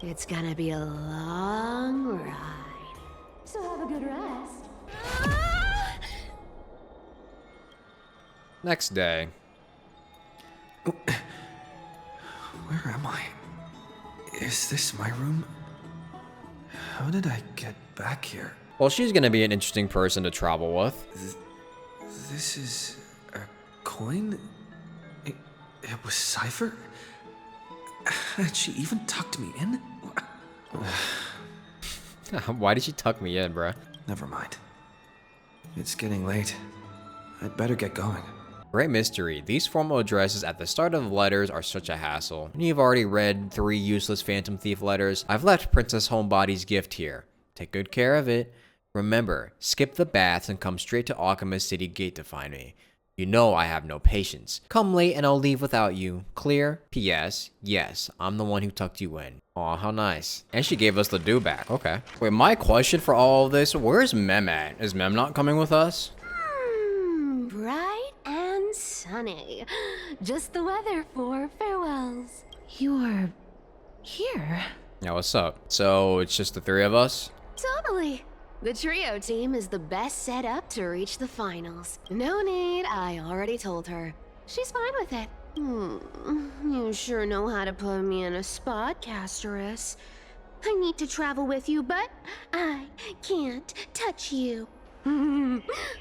It's gonna be a long ride. So have a good rest. Next day. Where am I? Is this my room? How did I get back here? Well, she's gonna be an interesting person to travel with. This is a coin? It was Cypher? Had she even tucked me in? Why did she tuck me in, bruh? Never mind. It's getting late. I'd better get going. Great mystery. These formal addresses at the start of letters are such a hassle. When you've already read 3 useless Phantom Thief letters, I've left Princess Homebody's gift here. Take good care of it. Remember, skip the baths and come straight to Alchemist City Gate to find me. You know I have no patience. Come late and I'll leave without you. Clear? P.S. Yes, I'm the one who tucked you in. Aw, how nice. And she gave us the do back. Okay. Wait, my question for all of this, where's Mem at? Is Mem not coming with us? Bright and sunny. Just the weather for farewells. You're here. Yeah, what's up? So, it's just the 3 of us? Totally. The trio team is the best set up to reach the finals. No need, I already told her. She's fine with it. You sure know how to put me in a spot, Casterus. I need to travel with you, but I can't touch you.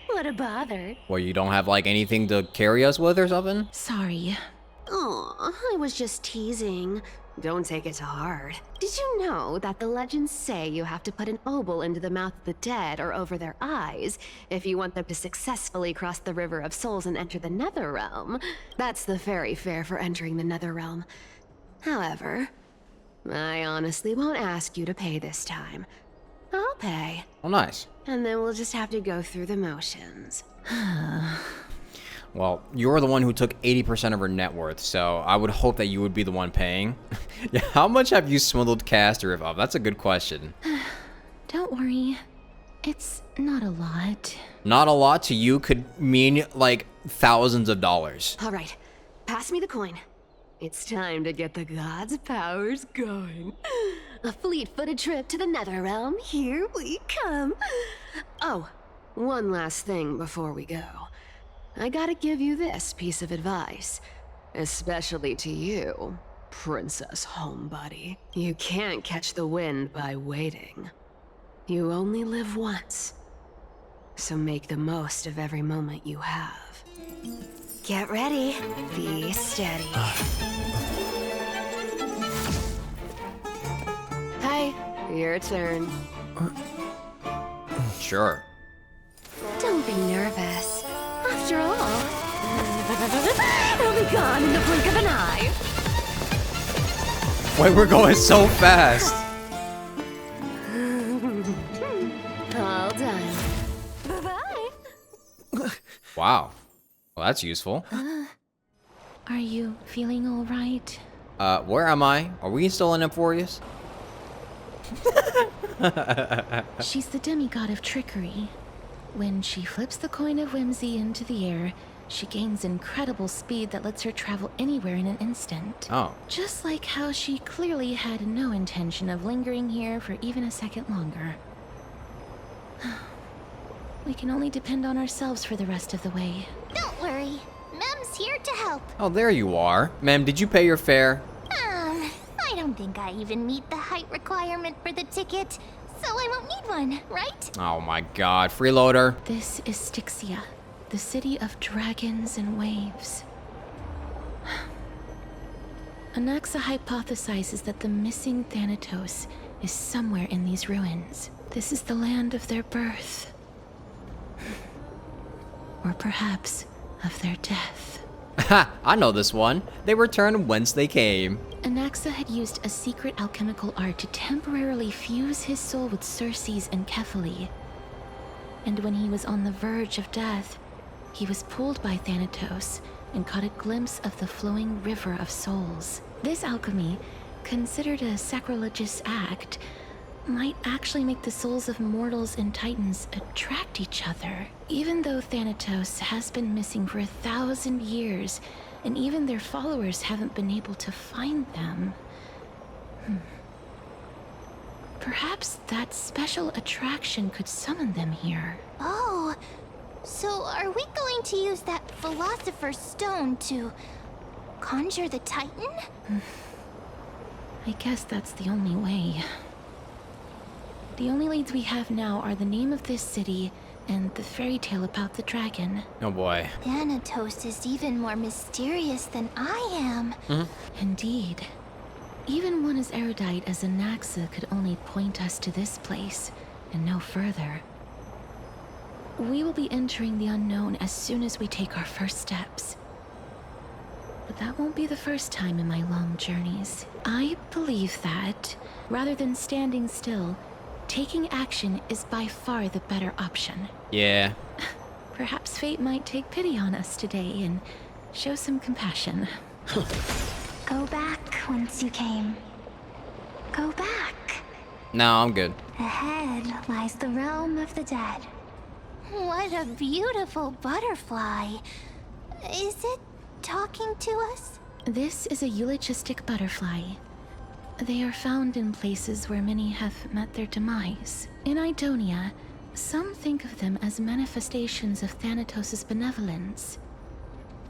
What a bother. Well, you don't have like anything to carry us with or something? Sorry. Aw, I was just teasing. Don't take it to heart. Did you know that the legends say you have to put an obol into the mouth of the dead or over their eyes if you want them to successfully cross the River of Souls and enter the Netherrealm? That's the fairy fare for entering the Netherrealm. However, I honestly won't ask you to pay this time. I'll pay. Oh, nice. And then we'll just have to go through the motions. Well, you're the one who took 80% of her net worth, so I would hope that you would be the one paying. Yeah, how much have you swindled Caster of? That's a good question. Don't worry. It's not a lot. Not a lot to you could mean like thousands of dollars. All right, pass me the coin. It's time to get the gods' powers going. A fleet-footed trip to the Netherrealm. Here we come. Oh, one last thing before we go. I gotta give you this piece of advice, especially to you, Princess Homebody. You can't catch the wind by waiting. You only live once, so make the most of every moment you have. Get ready, be steady. Hi, your turn. Sure. Don't be nervous. After all, it'll be gone in the blink of an eye. Wait, we're going so fast. All done. Bye-bye. Wow. Well, that's useful. Are you feeling all right? Where am I? Are we still in Emphorius? She's the demigod of trickery. When she flips the coin of whimsy into the air, she gains incredible speed that lets her travel anywhere in an instant. Oh. Just like how she clearly had no intention of lingering here for even a second longer. We can only depend on ourselves for the rest of the way. Don't worry. Mem's here to help. Oh, there you are. Ma'am, did you pay your fare? I don't think I even meet the height requirement for the ticket, so I won't need one, right? Oh my god, freeloader. This is Styxia, the city of dragons and waves. Anaxa hypothesizes that the missing Thanatos is somewhere in these ruins. This is the land of their birth. Or perhaps of their death. Ha! I know this one. They returned whence they came. Anaxa had used a secret alchemical art to temporarily fuse his soul with Circe's and Kephale. And when he was on the verge of death, he was pulled by Thanatos and caught a glimpse of the flowing river of souls. This alchemy, considered a sacrilegious act, might actually make the souls of mortals and titans attract each other. Even though Thanatos has been missing for 1,000 years, and even their followers haven't been able to find them. Perhaps that special attraction could summon them here. Oh, so are we going to use that Philosopher's Stone to conjure the Titan? I guess that's the only way. The only leads we have now are the name of this city and the fairy tale about the dragon. Oh boy. Thanatos is even more mysterious than I am. Indeed. Even one as erudite as Anaxa could only point us to this place, and no further. We will be entering the unknown as soon as we take our first steps. But that won't be the first time in my long journeys. I believe that, rather than standing still, taking action is by far the better option. Yeah. Perhaps fate might take pity on us today and show some compassion. Go back whence you came. Go back. No, I'm good. Ahead lies the realm of the dead. What a beautiful butterfly. Is it talking to us? This is a eulogistic butterfly. They are found in places where many have met their demise. In Idonia, some think of them as manifestations of Thanatos' benevolence.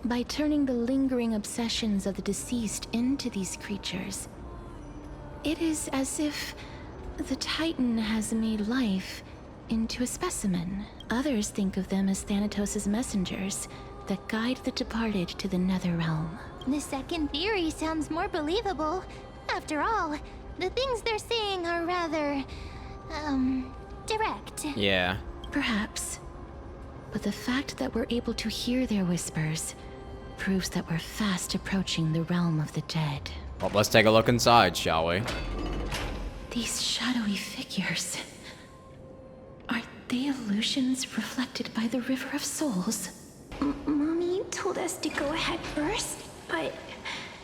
By turning the lingering obsessions of the deceased into these creatures, it is as if the Titan has made life into a specimen. Others think of them as Thanatos' messengers that guide the departed to the nether realm. The second theory sounds more believable. After all, the things they're saying are rather, direct. Yeah. Perhaps. But the fact that we're able to hear their whispers proves that we're fast approaching the realm of the dead. Well, let's take a look inside, shall we? These shadowy figures. Are they illusions reflected by the River of Souls? Mommy told us to go ahead first, but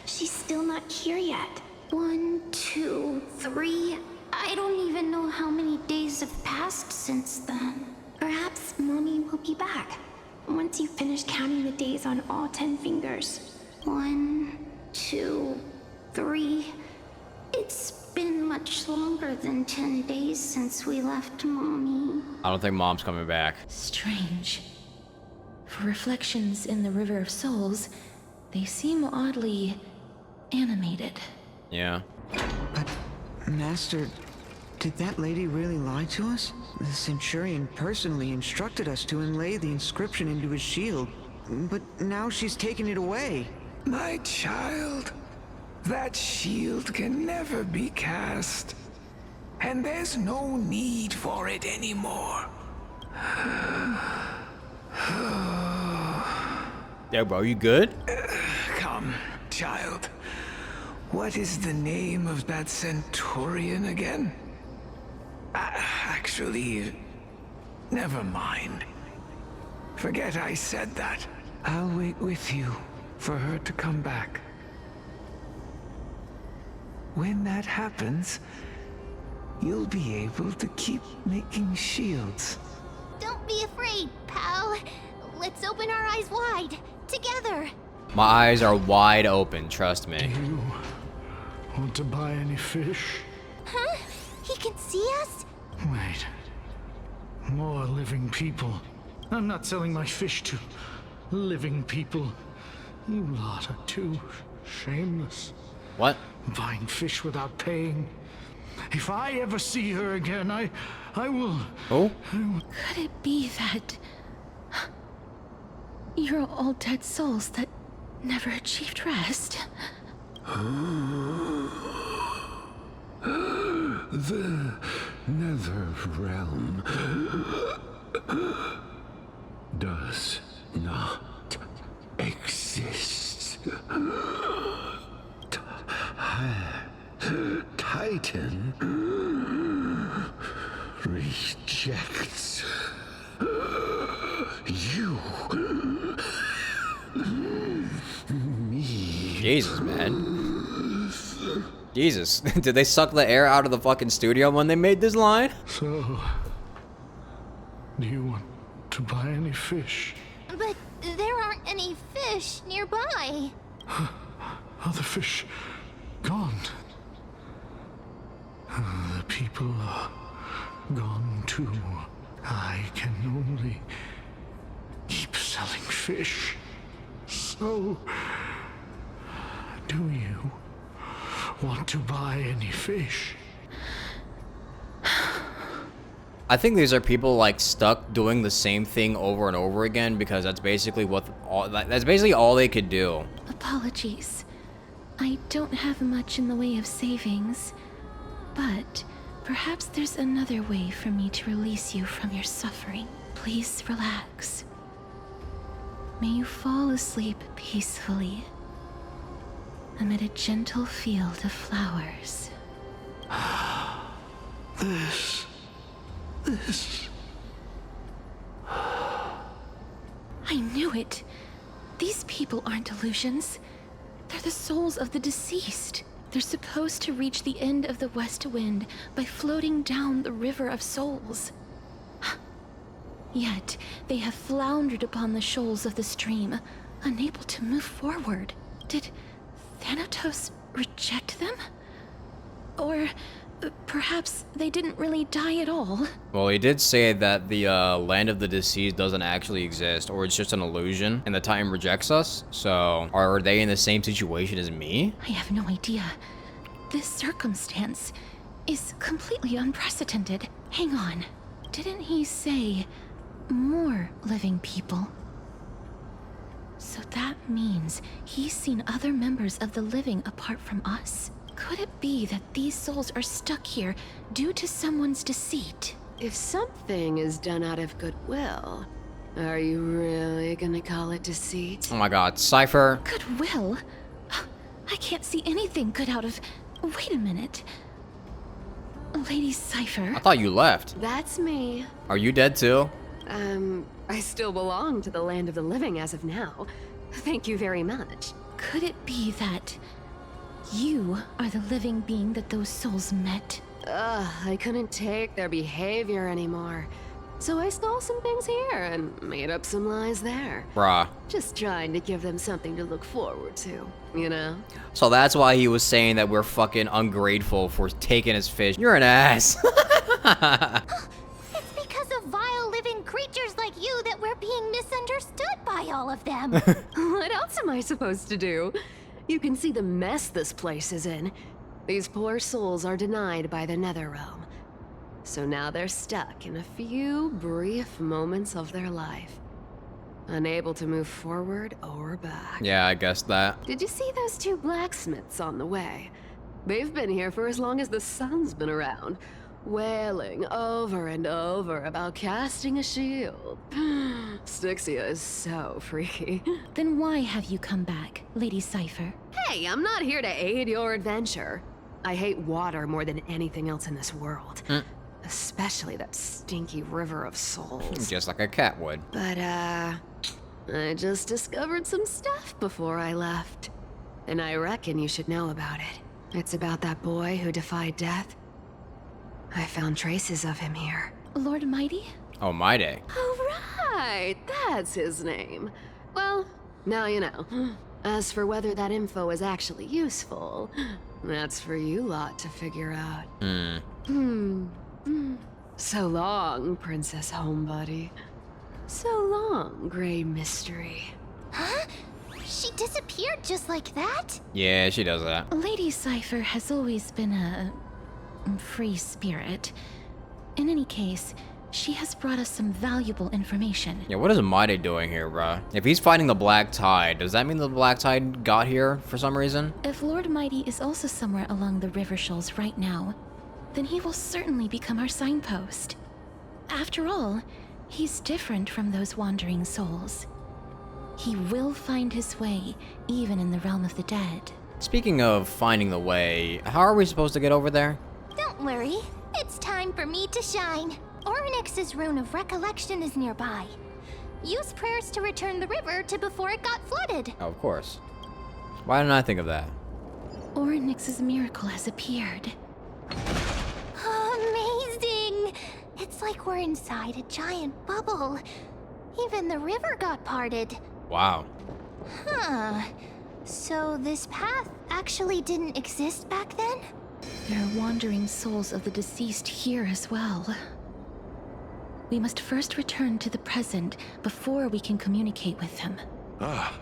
she's still not here yet. 1, 2, 3. I don't even know how many days have passed since then. Perhaps Mommy will be back once you finish counting the days on all 10 fingers. 1, 2, 3. It's been much longer than 10 days since we left Mommy. I don't think Mom's coming back. Strange. For reflections in the River of Souls, they seem oddly animated. Yeah. But, Master, did that lady really lie to us? The Centurion personally instructed us to inlay the inscription into his shield, but now she's taken it away. My child, that shield can never be cast, and there's no need for it anymore. Yeah, bro, you good? Come, child. What is the name of that Centurion again? Actually, never mind. Forget I said that. I'll wait with you for her to come back. When that happens, you'll be able to keep making shields. Don't be afraid, pal. Let's open our eyes wide, together. My eyes are wide open, trust me. You want to buy any fish? Huh? He can see us? Wait. More living people. I'm not selling my fish to living people. You lot are too shameless. What? Buying fish without paying. If I ever see her again, I will... Oh? Could it be that you're all dead souls that never achieved rest? The Nether Realm does not exist. Titan rejects you. Me. Jesus, man. Jesus. Did they suck the air out of the fucking studio when they made this line? So, do you want to buy any fish? But there aren't any fish nearby. Other fish gone. The people are gone too. I can only keep selling fish. So, do you want to buy any fish? I think these are people like stuck doing the same thing over and over again because that's basically all they could do. Apologies. I don't have much in the way of savings, but perhaps there's another way for me to release you from your suffering. Please relax. May you fall asleep peacefully amid a gentle field of flowers. This. I knew it. These people aren't illusions. They're the souls of the deceased. They're supposed to reach the end of the west wind by floating down the river of souls. Yet, they have floundered upon the shoals of the stream, unable to move forward. Did Thanatos reject them? Or perhaps they didn't really die at all? Well, he did say that the land of the deceased doesn't actually exist, or it's just an illusion, and the Titan rejects us. So, are they in the same situation as me? I have no idea. This circumstance is completely unprecedented. Hang on. Didn't he say more living people? So that means he's seen other members of the living apart from us? Could it be that these souls are stuck here due to someone's deceit? If something is done out of goodwill, are you really gonna call it deceit? Oh my god, Cypher. Goodwill? I can't see anything good out of... Wait a minute. Lady Cypher. I thought you left. That's me. Are you dead too? I still belong to the land of the living as of now. Thank you very much. Could it be that you are the living being that those souls met? I couldn't take their behavior anymore. So I stole some things here and made up some lies there. Bruh. Just trying to give them something to look forward to, you know? So that's why he was saying that we're fucking ungrateful for taking his fish. You're an ass. It's because of vile living creatures like you that we're being misunderstood by all of them. What else am I supposed to do? You can see the mess this place is in. These poor souls are denied by the Netherrealm. So now they're stuck in a few brief moments of their life. Unable to move forward or back. Yeah, I guess that. Did you see those two blacksmiths on the way? They've been here for as long as the sun's been around, wailing over and over about casting a shield. Styxia is so freaky. Then why have you come back, Lady Cypher? Hey, I'm not here to aid your adventure. I hate water more than anything else in this world. Especially that stinky river of souls. Just like a cat would. But, I just discovered some stuff before I left. And I reckon you should know about it. It's about that boy who defied death. I found traces of him here. Lord Mighty? Oh, my day. Oh, right. That's his name. Well, now you know. As for whether that info is actually useful, that's for you lot to figure out. So long, Princess Homebody. So long, Grey Mystery. Huh? She disappeared just like that? Yeah, she does that. Lady Cypher has always been a free spirit. In any case, she has brought us some valuable information. Yeah, what is Mighty doing here, bruh? If he's fighting the Black Tide, does that mean the Black Tide got here for some reason? If Lord Mighty is also somewhere along the river shoals right now, then he will certainly become our signpost. After all, he's different from those wandering souls. He will find his way, even in the realm of the dead. Speaking of finding the way, how are we supposed to get over there? Don't worry. It's time for me to shine. Ornyx's rune of recollection is nearby. Use prayers to return the river to before it got flooded. Oh, of course. Why didn't I think of that? Ornyx's miracle has appeared. Amazing! It's like we're inside a giant bubble. Even the river got parted. Wow. Huh. So this path actually didn't exist back then? There are wandering souls of the deceased here as well. We must first return to the present before we can communicate with them. Ah,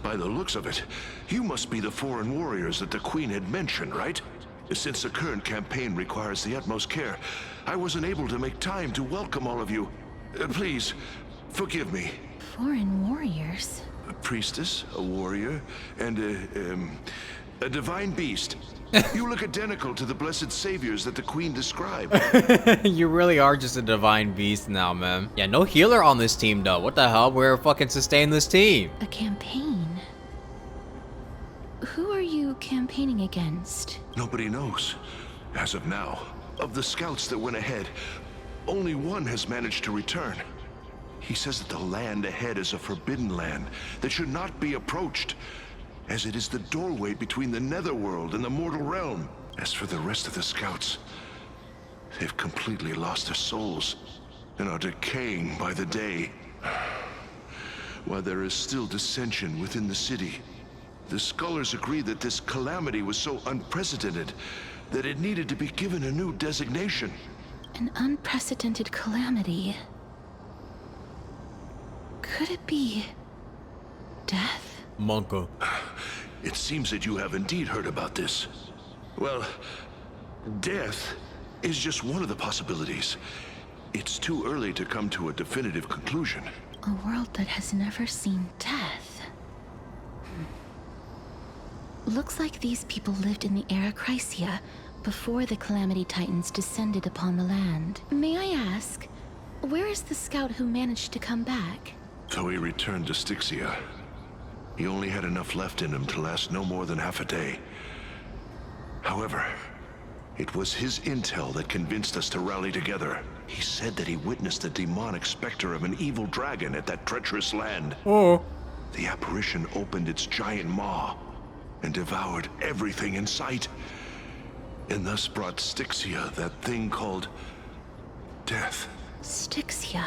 by the looks of it, you must be the foreign warriors that the Queen had mentioned, right? Since the current campaign requires the utmost care, I wasn't able to make time to welcome all of you. Please, forgive me. Foreign warriors? A priestess, a warrior, and a divine beast. You look identical to the blessed saviors that the Queen described. You really are just a divine beast now, man. Yeah, no healer on this team, though. What the hell? We're fucking sustaining this team. A campaign? Who are you campaigning against? Nobody knows. As of now, of the scouts that went ahead, only one has managed to return. He says that the land ahead is a forbidden land that should not be approached, as it is the doorway between the netherworld and the mortal realm. As for the rest of the scouts, they've completely lost their souls and are decaying by the day. While there is still dissension within the city, the scholars agree that this calamity was so unprecedented that it needed to be given a new designation. An unprecedented calamity. Could it be death? Monka. It seems that you have indeed heard about this. Well, death is just one of the possibilities. It's too early to come to a definitive conclusion. A world that has never seen death. Looks like these people lived in the era Chrysia before the Calamity Titans descended upon the land. May I ask, where is the scout who managed to come back? So he returned to Styxia. He only had enough left in him to last no more than half a day. However, it was his intel that convinced us to rally together. He said that he witnessed the demonic specter of an evil dragon at that treacherous land. Oh. The apparition opened its giant maw and devoured everything in sight, and thus brought Styxia that thing called death. Styxia.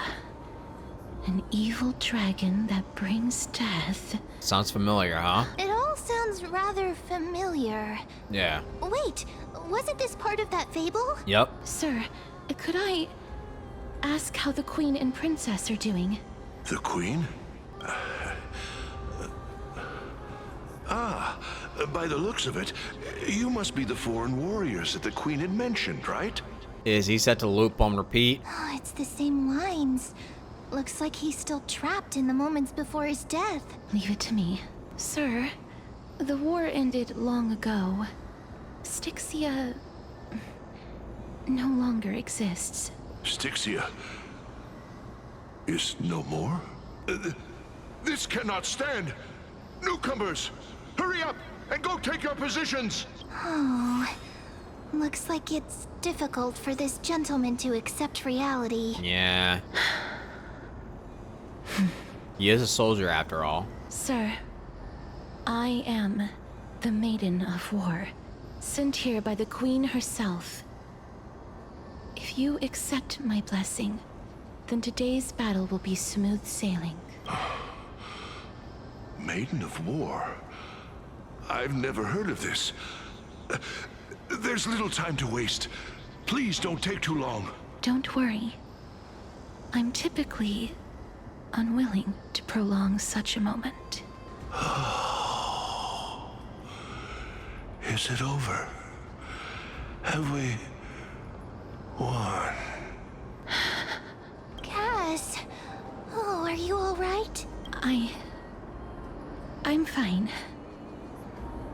An evil dragon that brings death. Sounds familiar, huh? It all sounds rather familiar. Yeah. Wait, wasn't this part of that fable? Yep. Sir, could I ask how the Queen and Princess are doing? The Queen? By the looks of it, you must be the foreign warriors that the Queen had mentioned, right? Is he set to loop on repeat? Oh, it's the same lines. Looks like he's still trapped in the moments before his death. Leave it to me. Sir, the war ended long ago. Styxia no longer exists. Styxia is no more? This cannot stand! Newcomers, hurry up and go take your positions! Oh, looks like it's difficult for this gentleman to accept reality. Yeah. He is a soldier after all. Sir, I am the Maiden of War, sent here by the Queen herself. If you accept my blessing, then today's battle will be smooth sailing. Maiden of War? I've never heard of this. There's little time to waste. Please don't take too long. Don't worry. I'm typically unwilling to prolong such a moment. Is it over? Have we won? Cass, oh, are you all right? I'm fine.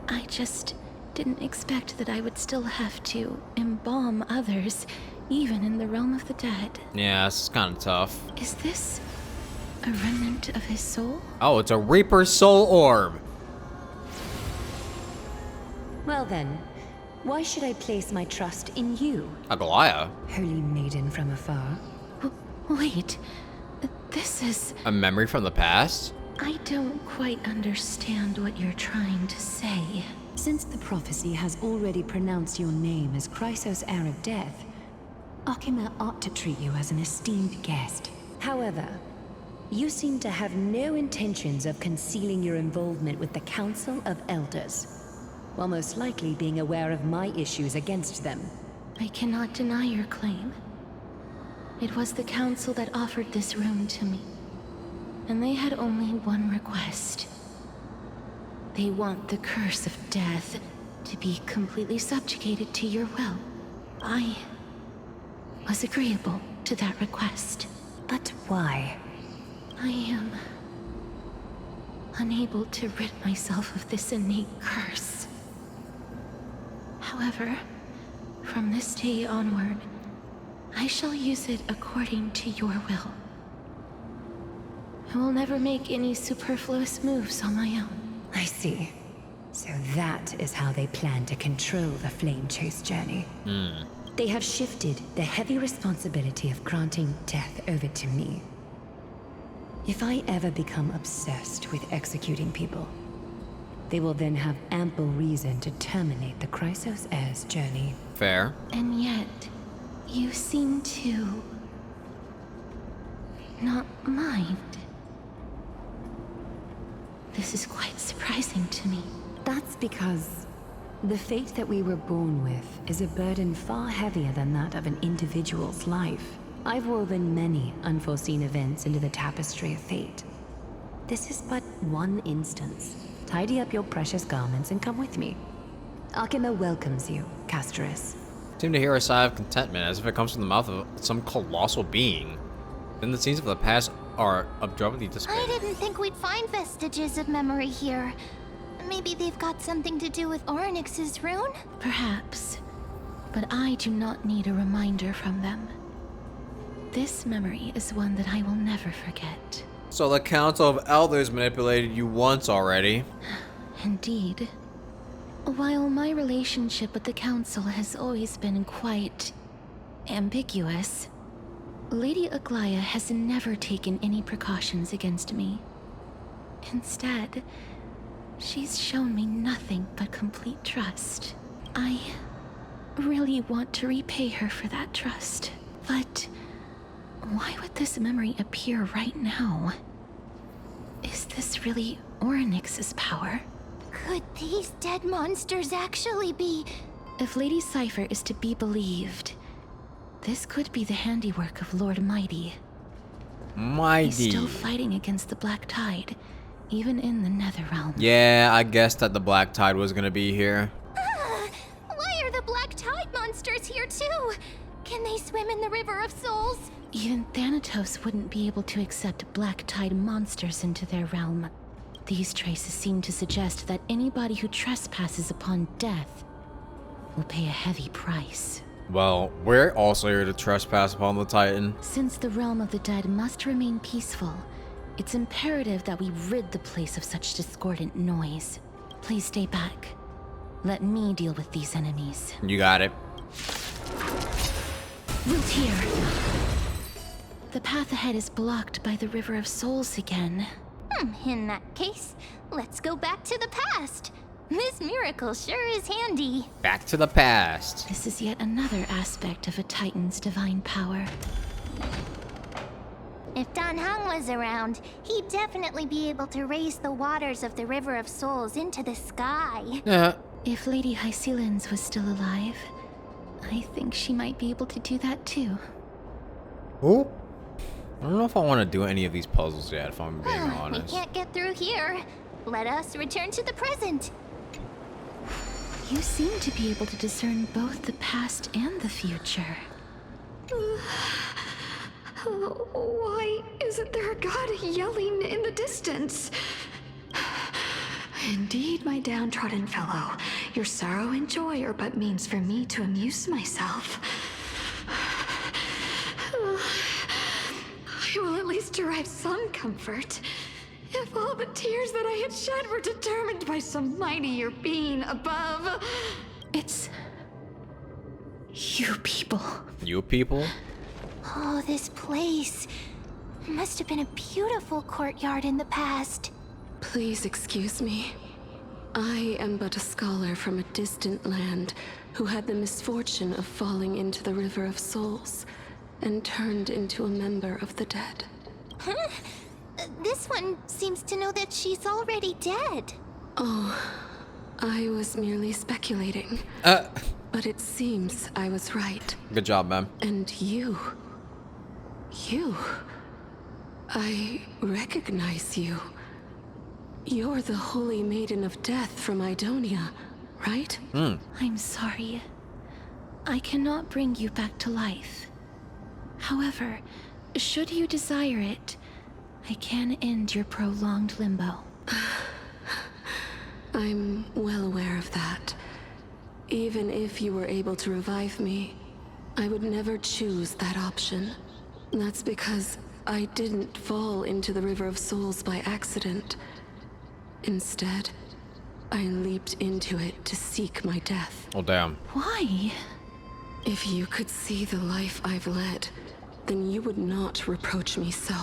I just didn't expect that I would still have to embalm others, even in the realm of the dead. Yeah, this is kind of tough. Is this a remnant of his soul? Oh, it's a Reaper Soul Orb. Well then, why should I place my trust in you, A Goliath. holy maiden from afar? Wait, this is... A memory from the past? I don't quite understand what you're trying to say. Since the prophecy has already pronounced your name as Chrysos' heir of death, Arkema ought to treat you as an esteemed guest. However, you seem to have no intentions of concealing your involvement with the Council of Elders. while most likely being aware of my issues against them. I cannot deny your claim. It was the council that offered this room to me, and they had only one request. They want the curse of death to be completely subjugated to your will. I was agreeable to that request. But why? I am unable to rid myself of this innate curse. However, from this day onward, I shall use it according to your will. I will never make any superfluous moves on my own. I see. So that is how they plan to control the Flame Chase journey. They have shifted the heavy responsibility of granting death over to me. If I ever become obsessed with executing people, they will then have ample reason to terminate the Chrysos Heir's journey. Fair. And yet, you seem to not mind. This is quite surprising to me. That's because the fate that we were born with is a burden far heavier than that of an individual's life. I've woven many unforeseen events into the tapestry of fate. This is but one instance. Tidy up your precious garments and come with me. Akima welcomes you, Castoris. Seem to hear a sigh of contentment, as if it comes from the mouth of some colossal being. Then the scenes of the past are abruptly dissipated. I didn't think we'd find vestiges of memory here. Maybe they've got something to do with Orynyx's rune? Perhaps, but I do not need a reminder from them. This memory is one that I will never forget. So the Council of Elders manipulated you once already. Indeed. While my relationship with the Council has always been quite ambiguous, Lady Aglaya has never taken any precautions against me. Instead, she's shown me nothing but complete trust. I really want to repay her for that trust. But why would this memory appear right now? Is this really Orynyx's power? Could these dead monsters actually be... If Lady Cypher is to be believed, this could be the handiwork of Lord Mighty. Mighty. He's still fighting against the Black Tide, even in the Netherrealm. Yeah, I guessed that the Black Tide was gonna be here. Why are the Black Tide monsters here too? Can they swim in the River of Souls? Even Thanatos wouldn't be able to accept Black Tide monsters into their realm. These traces seem to suggest that anybody who trespasses upon death will pay a heavy price. Well, we're also here to trespass upon the Titan. Since the realm of the dead must remain peaceful, it's imperative that we rid the place of such discordant noise. Please stay back. Let me deal with these enemies. You got it. Root here. The path ahead is blocked by the River of Souls again. In that case, let's go back to the past. This miracle sure is handy. Back to the past. This is yet another aspect of a Titan's divine power. If Dan Heng was around, he'd definitely be able to raise the waters of the River of Souls into the sky. Yeah. If Lady Hycelens was still alive, I think she might be able to do that too. Ooh. I don't know if I want to do any of these puzzles yet, if I'm being We honest. can't get through here. Let us return to the present. You seem to be able to discern both the past and the future. Why isn't there a god yelling in the distance? Indeed, my downtrodden fellow, your sorrow and joy are but means for me to amuse myself. I will at least derive some comfort. If all the tears that I had shed were determined by some mightier being above. It's you people. You people? Oh, this place. Must have been a beautiful courtyard in the past. Please excuse me. I am but a scholar from a distant land who had the misfortune of falling into the River of Souls and turned into a member of the dead. Huh? This one seems to know that she's already dead. Oh, I was merely speculating. But it seems I was right. Good job, man. And you... I recognize you. You're the Holy Maiden of Death from Idonia, right? I'm sorry. I cannot bring you back to life. However, should you desire it, I can end your prolonged limbo. I'm well aware of that. Even if you were able to revive me, I would never choose that option. That's because I didn't fall into the River of Souls by accident. Instead, I leaped into it to seek my death. Oh, damn. Why? If you could see the life I've led, then you would not reproach me so.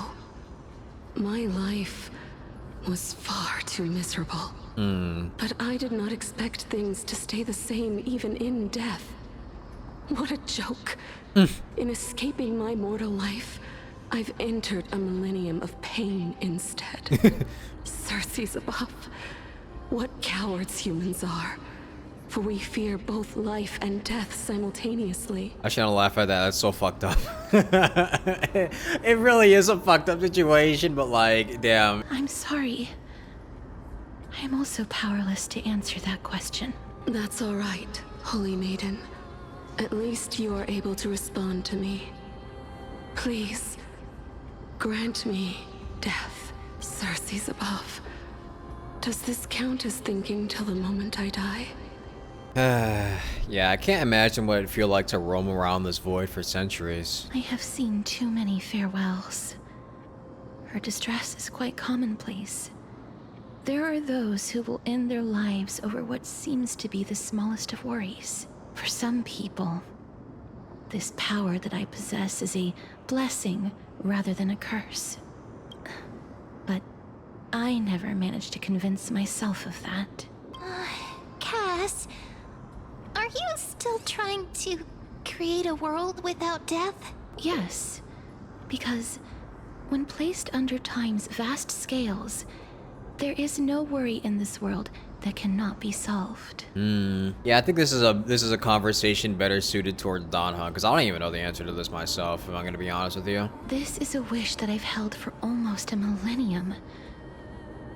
My life was far too miserable. But I did not expect things to stay the same even in death. What a joke. In escaping my mortal life, I've entered a millennium of pain instead. Circe's above. What cowards humans are. For we fear both life and death simultaneously. I shouldn't laugh at that. That's so fucked up. It really is a fucked up situation, but like, damn. I'm sorry. I am also powerless to answer that question. That's all right, Holy Maiden. At least you are able to respond to me. Please, grant me death, Circe's above. Does this count as thinking till the moment I die? Yeah, I can't imagine what it'd feel like to roam around this void for centuries. I have seen too many farewells. Her distress is quite commonplace. There are those who will end their lives over what seems to be the smallest of worries. For some people, this power that I possess is a blessing rather than a curse. But I never managed to convince myself of that. Cass, are you still trying to create a world without death? Yes, because when placed under time's vast scales, there is no worry in this world that cannot be solved. Yeah, I think this is a conversation better suited towards Danha, because I don't even know the answer to this myself, if I'm gonna be honest with you. This is a wish that I've held for almost a millennium.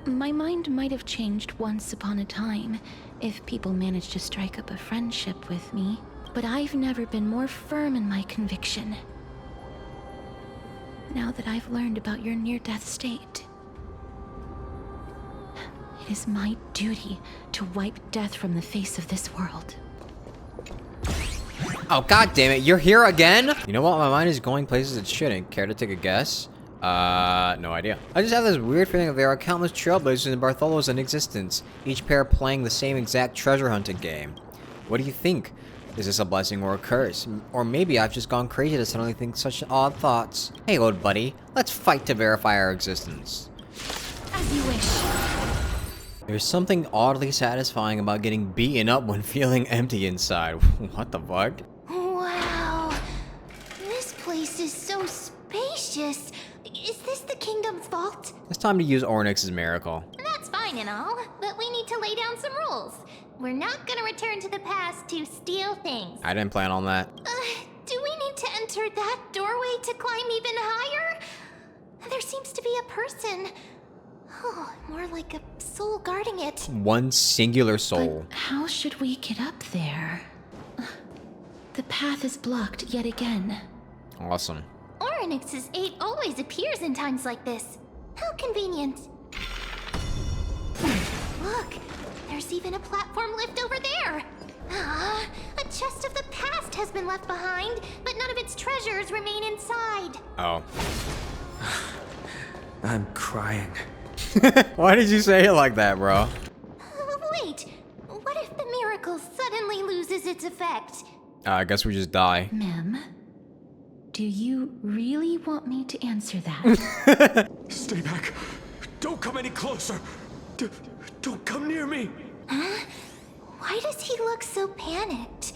My mind might have changed once upon a time if people managed to strike up a friendship with me, but I've never been more firm in my conviction. Now that I've learned about your near-death state, it is my duty to wipe death from the face of this world. Oh, god damn it, you're here again? You know what, my mind is going places it shouldn't. Care to take a guess? No idea. I just have this weird feeling that there are countless trailblazers and Bartholos in existence, each pair playing the same exact treasure hunting game. What do you think? Is this a blessing or a curse? Or maybe I've just gone crazy to suddenly think such odd thoughts. Hey, old buddy, let's fight to verify our existence. As you wish. There's something oddly satisfying about getting beaten up when feeling empty inside. What the fuck? Wow, this place is so spacious. Is this the kingdom's vault? It's time to use Ornyx's miracle. That's fine and all, but we need to lay down some rules. We're not gonna return to the past to steal things. I didn't plan on that. Do we need to enter that doorway to climb even higher? There seems to be a person. Oh, more like a soul guarding it. One singular soul. But how should we get up there? The path is blocked yet again. Awesome. Ornyx's 8 always appears in times like this. How convenient. Look, there's even a platform lift over there. A chest of the past has been left behind, but none of its treasures remain inside. Oh. I'm crying. Why did you say it like that, bro? Wait, what if the miracle suddenly loses its effect? I guess we just die. Mem, do you really want me to answer that? Stay back. Don't come any closer. Don't come near me. Huh? Why does he look so panicked?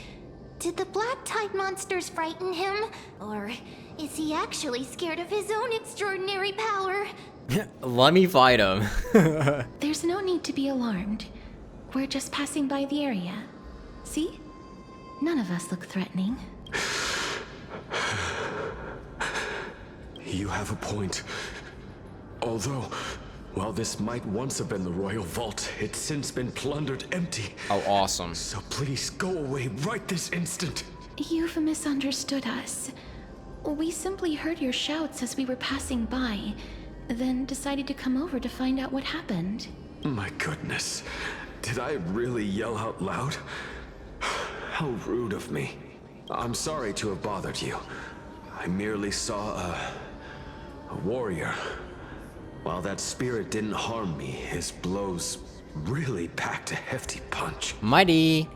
Did the black tide monsters frighten him? Or is he actually scared of his own extraordinary power? Let me fight him. There's no need to be alarmed. We're just passing by the area. See? None of us look threatening. You have a point. Although, while this might once have been the royal vault, it's since been plundered empty. Oh, awesome. So please go away right this instant. You've misunderstood us. We simply heard your shouts as we were passing by, then decided to come over to find out what happened. My goodness. Did I really yell out loud? How rude of me. I'm sorry to have bothered you. I merely saw a warrior. While that spirit didn't harm me, his blows really packed a hefty punch. Mighty.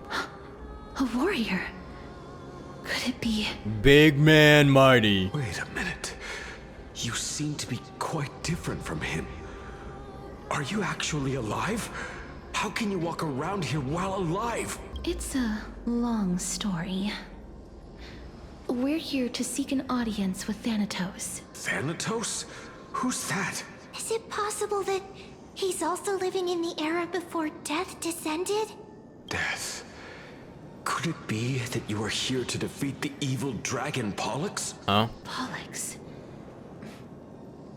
A warrior? Could it be? Big man Mighty. Wait a minute. You seem to be quite different from him. Are you actually alive? How can you walk around here while alive? It's a long story. We're here to seek an audience with Thanatos. Thanatos? Who's that? Is it possible that he's also living in the era before death descended? Death. Could it be that you are here to defeat the evil dragon Pollux? Huh? Pollux?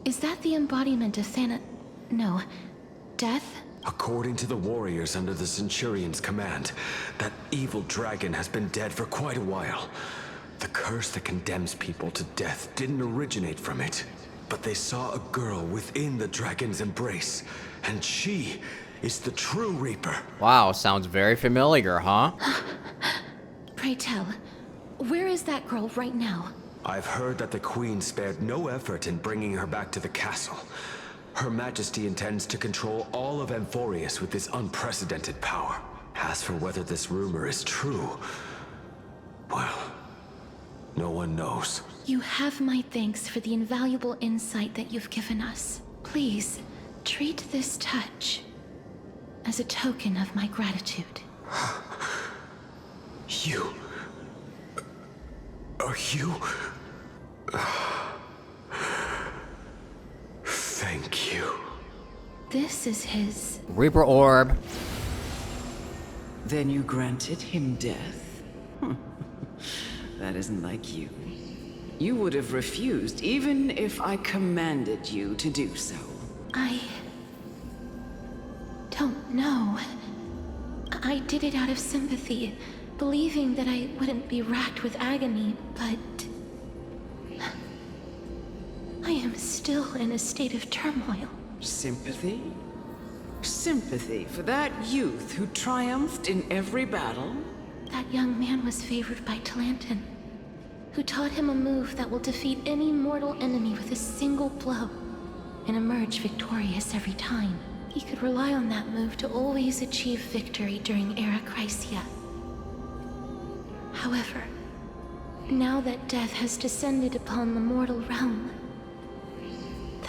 Is that the embodiment of No. Death? According to the warriors under the Centurion's command, that evil dragon has been dead for quite a while. The curse that condemns people to death didn't originate from it, but they saw a girl within the dragon's embrace, and she is the true Reaper. Wow, sounds very familiar, huh? Pray tell, where is that girl right now? I've heard that the Queen spared no effort in bringing her back to the castle. Her Majesty intends to control all of Amphorius with this unprecedented power. As for whether this rumor is true, well, no one knows. You have my thanks for the invaluable insight that you've given us. Please, treat this touch as a token of my gratitude. You... Are you... Thank you. This is his... Reaper Orb. Then you granted him death? That isn't like you. You would have refused even if I commanded you to do so. I... don't know. I did it out of sympathy, believing that I wouldn't be racked with agony, but... I am still in a state of turmoil. Sympathy? Sympathy for that youth who triumphed in every battle? That young man was favored by Talantin, who taught him a move that will defeat any mortal enemy with a single blow and emerge victorious every time. He could rely on that move to always achieve victory during Era Chrysia. However, now that death has descended upon the mortal realm,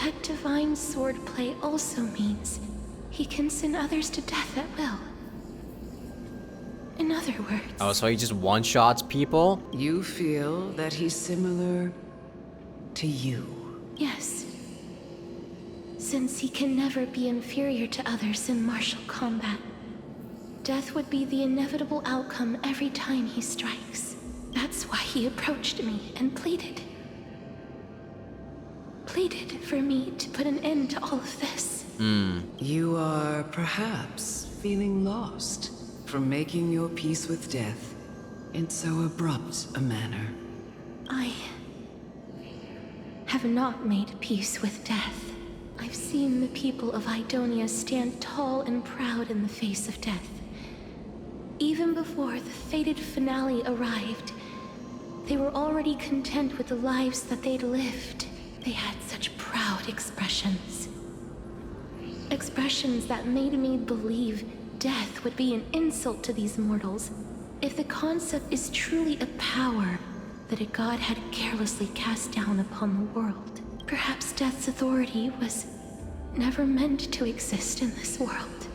that divine swordplay also means he can send others to death at will. In other words... Oh, so he just one-shots people? You feel that he's similar to you? Yes. Since he can never be inferior to others in martial combat, death would be the inevitable outcome every time he strikes. That's why he approached me and pleaded. Pleaded for me to put an end to all of this. You are perhaps feeling lost from making your peace with death in so abrupt a manner. I have not made peace with death. I've seen the people of Idonia stand tall and proud in the face of death. Even before the fated finale arrived, they were already content with the lives that they'd lived. They had such proud expressions. Expressions that made me believe death would be an insult to these mortals if the concept is truly a power that a god had carelessly cast down upon the world. Perhaps death's authority was never meant to exist in this world.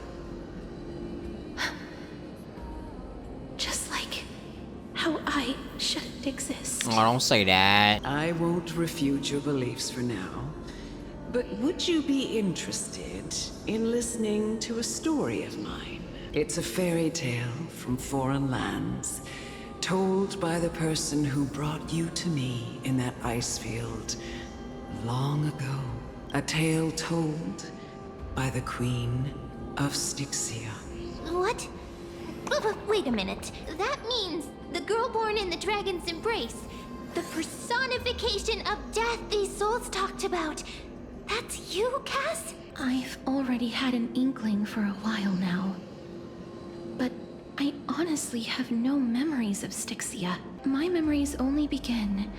Just like how I shouldn't exist. Oh, don't say that. I won't refute your beliefs for now. But would you be interested in listening to a story of mine? It's a fairy tale from foreign lands, told by the person who brought you to me in that ice field long ago. A tale told by the Queen of Styxia. What? Wait a minute. That means the girl born in the dragon's embrace, the personification of death these souls talked about. That's you, Cass? I've already had an inkling for a while now. But I honestly have no memories of Styxia. My memories only begin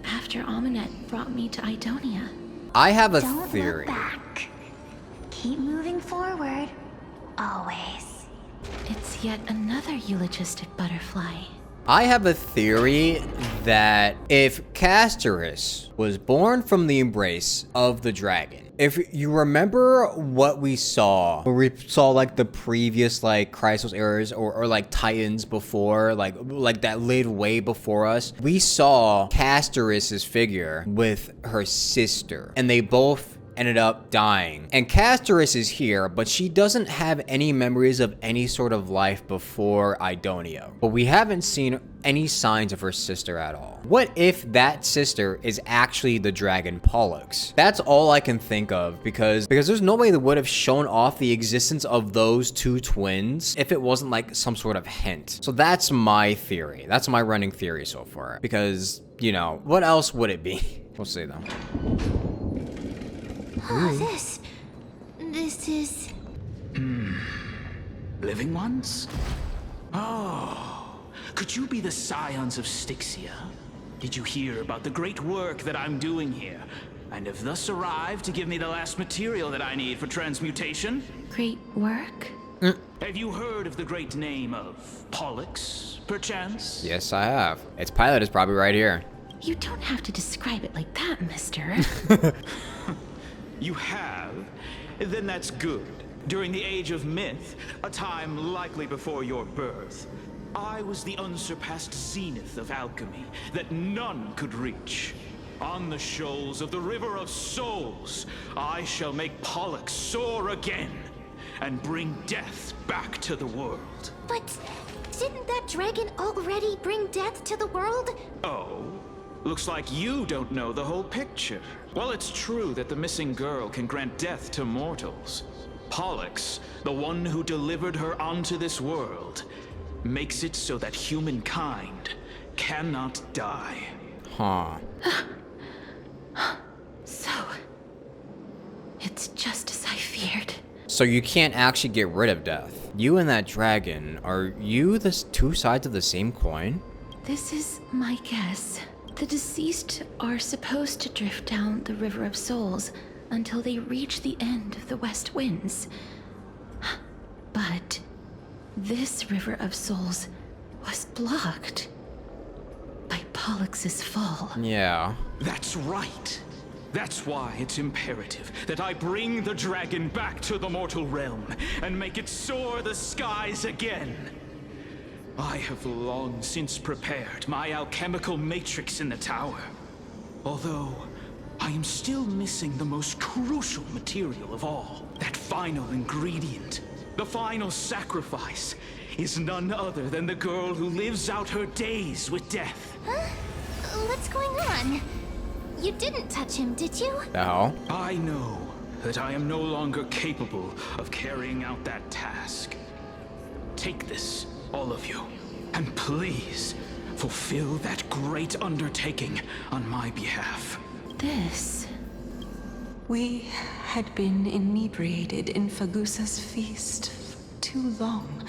after Amunet brought me to Idonia. I have a Don't theory. look back. Keep moving forward. Always. It's yet another eulogistic butterfly. I have a theory that if Castorus was born from the embrace of the dragon, if you remember what we saw, where we saw like the previous like Chrysos eras or like Titans before, like that lived way before us, we saw Castorus's figure with her sister, and they both ended up dying. And Castorus is here, but she doesn't have any memories of any sort of life before Idonia. But we haven't seen any signs of her sister at all. What if that sister is actually the dragon Pollux? That's all I can think of, because there's no way that would have shown off the existence of those two twins if it wasn't like some sort of hint. So that's my theory. That's my running theory so far. Because, you know, what else would it be? We'll see though. This is... Living ones? Oh, could you be the scions of Styxia? Did you hear about the great work that I'm doing here, and have thus arrived to give me the last material that I need for transmutation? Great work? Have you heard of the great name of Pollux, perchance? Yes, I have. Its pilot is probably right here. You don't have to describe it like that, mister. You have? Then that's good. During the age of myth, a time likely before your birth, I was the unsurpassed zenith of alchemy that none could reach. On the shoals of the River of Souls, I shall make Pollux soar again and bring death back to the world. But didn't that dragon already bring death to the world? Oh? Looks like you don't know the whole picture. Well, it's true that the missing girl can grant death to mortals. Pollux, the one who delivered her onto this world, makes it so that humankind cannot die. Huh. So, it's just as I feared. So you can't actually get rid of death. You and that dragon, are you the two sides of the same coin? This is my guess. The deceased are supposed to drift down the River of Souls until they reach the end of the West Winds. But this River of Souls was blocked by Pollux's fall. Yeah. That's right. That's why it's imperative that I bring the dragon back to the mortal realm and make it soar the skies again. I have long since prepared my alchemical matrix in the tower. Although, I am still missing the most crucial material of all. That final ingredient, the final sacrifice, is none other than the girl who lives out her days with death. Huh? What's going on? You didn't touch him, did you? The hell? I know that I am no longer capable of carrying out that task. Take this, all of you, and please fulfill that great undertaking on my behalf. This... We had been inebriated in Fagusa's feast for too long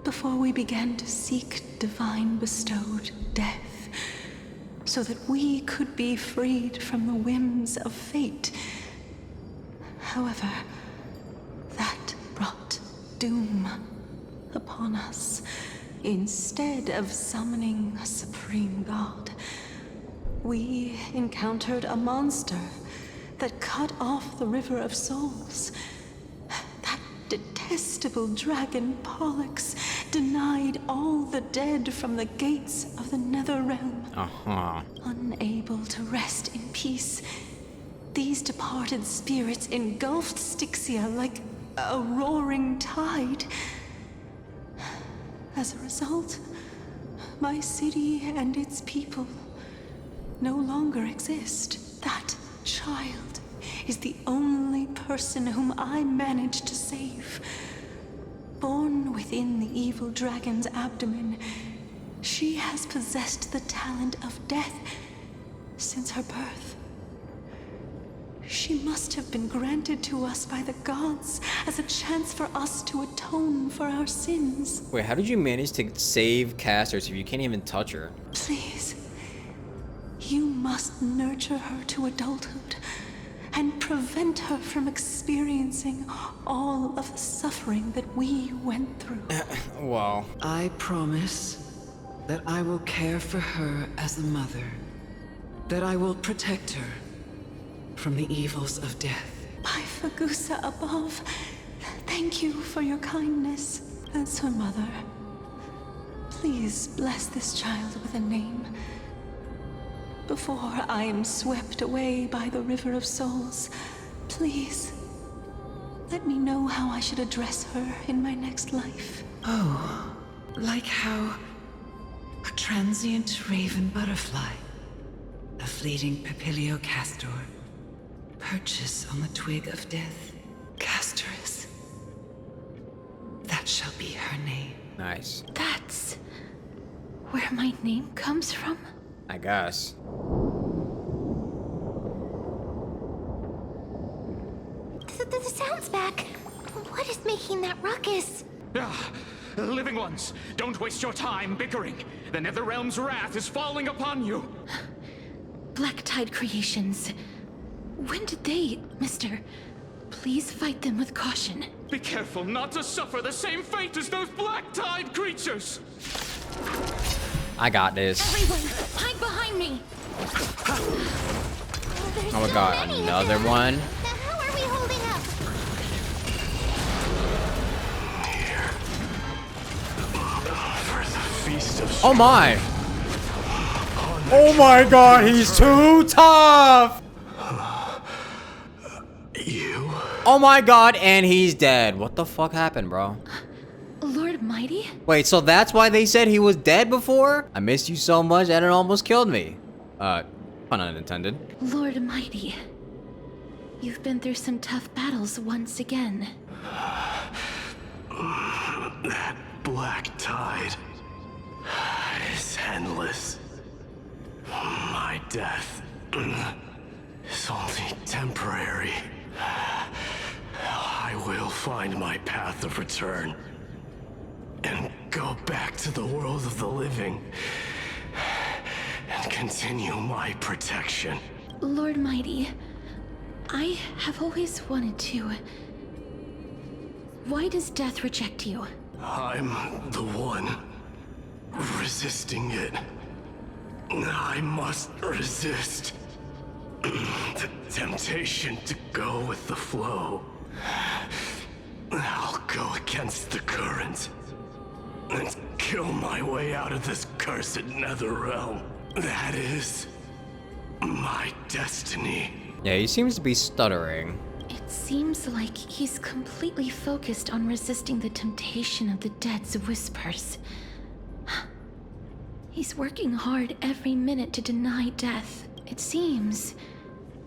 before we began to seek divine bestowed death, so that we could be freed from the whims of fate. However, that brought doom upon us. Instead of summoning a supreme god, we encountered a monster that cut off the River of Souls. That detestable dragon Pollux denied all the dead from the gates of the Nether Realm. Unable to rest in peace, these departed spirits engulfed Styxia like a roaring tide. As a result, my city and its people no longer exist. That child is the only person whom I managed to save. Born within the evil dragon's abdomen, she has possessed the talent of death since her birth. She must have been granted to us by the gods as a chance for us to atone for our sins. Wait, how did you manage to save Casters if you can't even touch her? Please, you must nurture her to adulthood and prevent her from experiencing all of the suffering that we went through. Wow. I promise that I will care for her as a mother, that I will protect her from the evils of death. By Phagusa above, thank you for your kindness. As her mother, please bless this child with a name before I am swept away by the River of Souls. Please, let me know how I should address her in my next life. Oh, like how a transient raven butterfly, a fleeting papilio castor, perches on the twig of death. Castorus. That shall be her name. Nice. That's where my name comes from? I guess. The sound's back. What is making that ruckus? Ah, living ones, don't waste your time bickering. The Netherrealm's wrath is falling upon you. Black Tide creations. When did they, Mister? Please fight them with caution. Be careful not to suffer the same fate as those Black Tide creatures. I got this. Everyone, hide behind me. Oh my god, another one? Now how are we holding up? Oh my! Oh my god, he's too tough! You? Oh my god, and he's dead. What the fuck happened, bro? Lord Mighty? Wait, so that's why they said he was dead before? I missed you so much that it almost killed me. Pun unintended. Lord Mighty, you've been through some tough battles once again. That black tide is endless. My death is only temporary. I will find my path of return and go back to the world of the living and continue my protection. Lord Mighty, I have always wanted to. Why does death reject you? I'm the one resisting it. I must resist the temptation to go with the flow. I'll go against the current and kill my way out of this cursed nether realm. That is my destiny. Yeah, he seems to be stuttering. It seems like he's completely focused on resisting the temptation of the dead's whispers. He's working hard every minute to deny death. It seems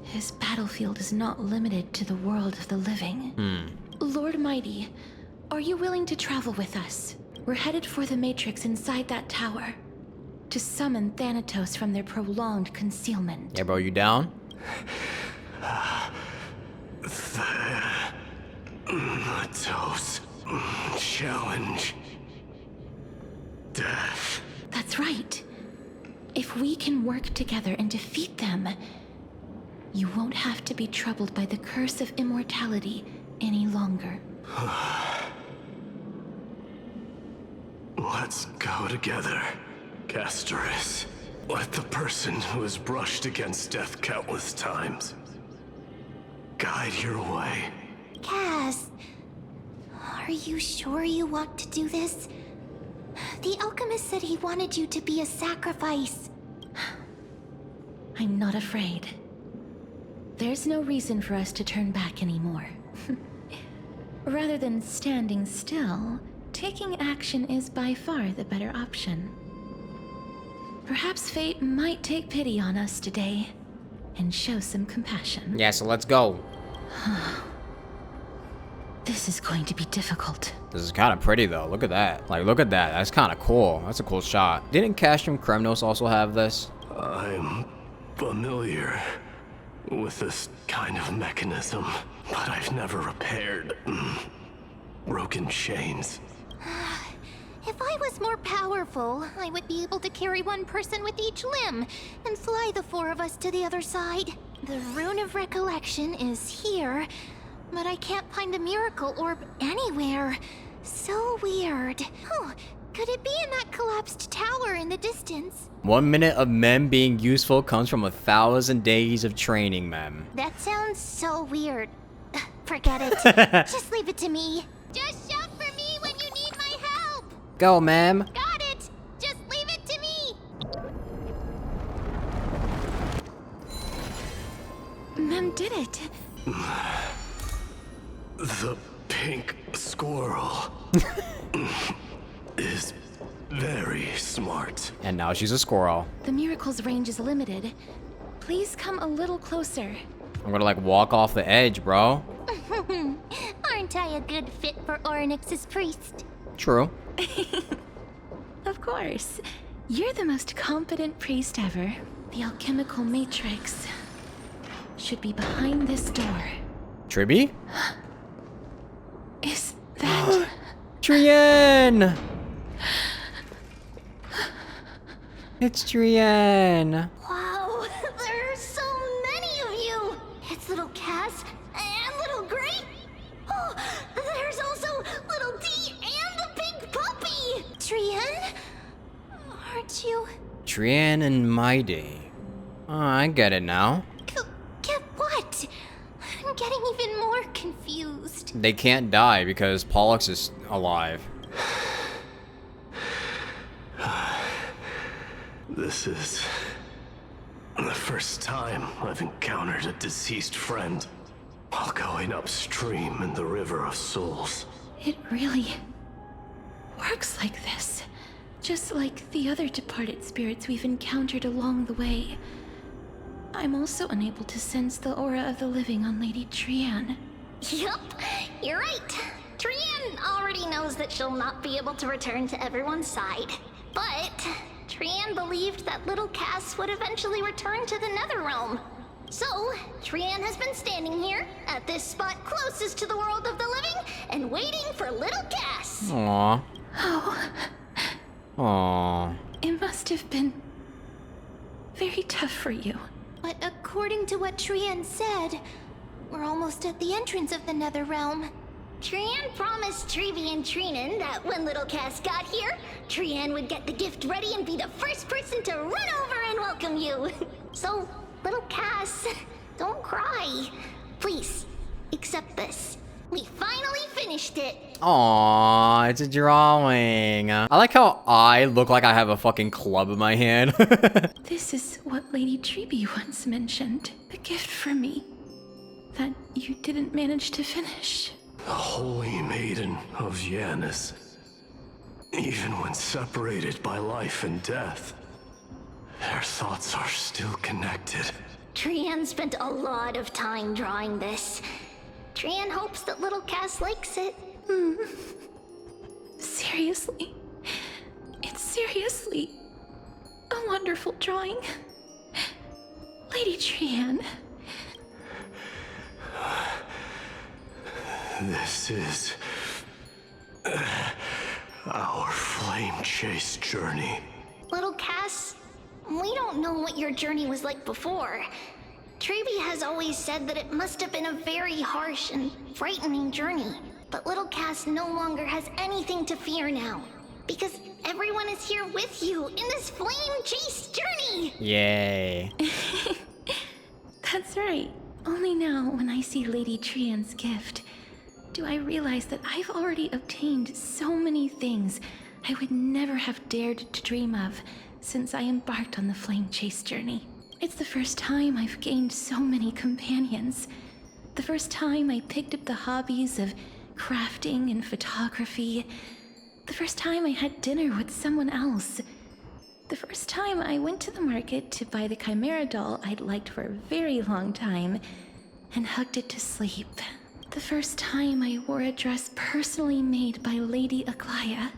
his battlefield is not limited to the world of the living. Lord Mighty, are you willing to travel with us? We're headed for the Matrix inside that tower to summon Thanatos from their prolonged concealment. Yeah, bro, you down? Thanatos challenge. Death. That's right. If we can work together and defeat them, you won't have to be troubled by the curse of immortality any longer. Let's go together, Castorus. Let the person who has brushed against death countless times guide your way. Cass, are you sure you want to do this? The alchemist said he wanted you to be a sacrifice. I'm not afraid. There's no reason for us to turn back anymore. Rather than standing still, taking action is by far the better option. Perhaps fate might take pity on us today and show some compassion. Yeah, so let's go. This is going to be difficult. This is kind of pretty though. Look at that. Like, look at that. That's kind of cool. That's a cool shot. Didn't Castrum Kremnos also have this? I'm familiar with this kind of mechanism, but I've never repaired broken chains. If I was more powerful, I would be able to carry one person with each limb and fly the four of us to the other side. The Rune of Recollection is here, but I can't find the miracle orb anywhere. So weird. Oh, could it be in that collapsed tower in the distance? 1 minute of Mem being useful comes from 1,000 days of training, Mem. That sounds so weird. Forget it. Just leave it to me. Just shout for me when you need my help. Go, Mem. Got it. Just leave it to me. Mem did it. The pink squirrel is very smart. And now she's a squirrel. The miracle's range is limited. Please come a little closer. I'm gonna like walk off the edge, bro. Aren't I a good fit for Orynyx's priest? True. Of course. You're the most competent priest ever. The alchemical matrix should be behind this door. Tribby? Is that... Trienne! It's Trienne. Wow, there are so many of you. It's little Cass and little Gray. Oh, there's also little D and the pink puppy. Trienne? Aren't you... Trienne and Mighty. Oh, I get it now. Get what? I'm getting even more confused. They can't die because Pollux is alive. This is the first time I've encountered a deceased friend while going upstream in the River of Souls. It really works like this. Just like the other departed spirits we've encountered along the way. I'm also unable to sense the aura of the living on Lady Trienne. Yup, you're right. Trienne already knows that she'll not be able to return to everyone's side. But Trienne believed that little Cass would eventually return to the Netherrealm. So, Trienne has been standing here, at this spot closest to the world of the living, and waiting for little Cass. Aww. Oh. Aww. It must have been very tough for you. But according to what Trienne said, we're almost at the entrance of the Netherrealm. Trienne promised Trevi and Trinan that when little Cass got here, Trienne would get the gift ready and be the first person to run over and welcome you. So, little Cass, don't cry. Please, accept this. We finally finished it. Aww, it's a drawing. I like how I look like I have a fucking club in my hand. This is what Lady Trebi once mentioned. A gift from me that you didn't manage to finish. The Holy Maiden of Janus. Even when separated by life and death, their thoughts are still connected. Trienne spent a lot of time drawing this. Trienne hopes that little Cass likes it. Seriously? It's seriously a wonderful drawing. Lady Trienne. This is our flame chase journey. Little Cass, we don't know what your journey was like before. Trevi has always said that it must have been a very harsh and frightening journey. But little Cass no longer has anything to fear now. Because everyone is here with you in this flame chase journey! Yay. That's right. Only now, when I see Lady Trienne's gift, do I realize that I've already obtained so many things I would never have dared to dream of since I embarked on the flame chase journey. It's the first time I've gained so many companions. The first time I picked up the hobbies of crafting and photography. The first time I had dinner with someone else. The first time I went to the market to buy the Chimera doll I'd liked for a very long time and hugged it to sleep. The first time I wore a dress personally made by Lady Aglaya.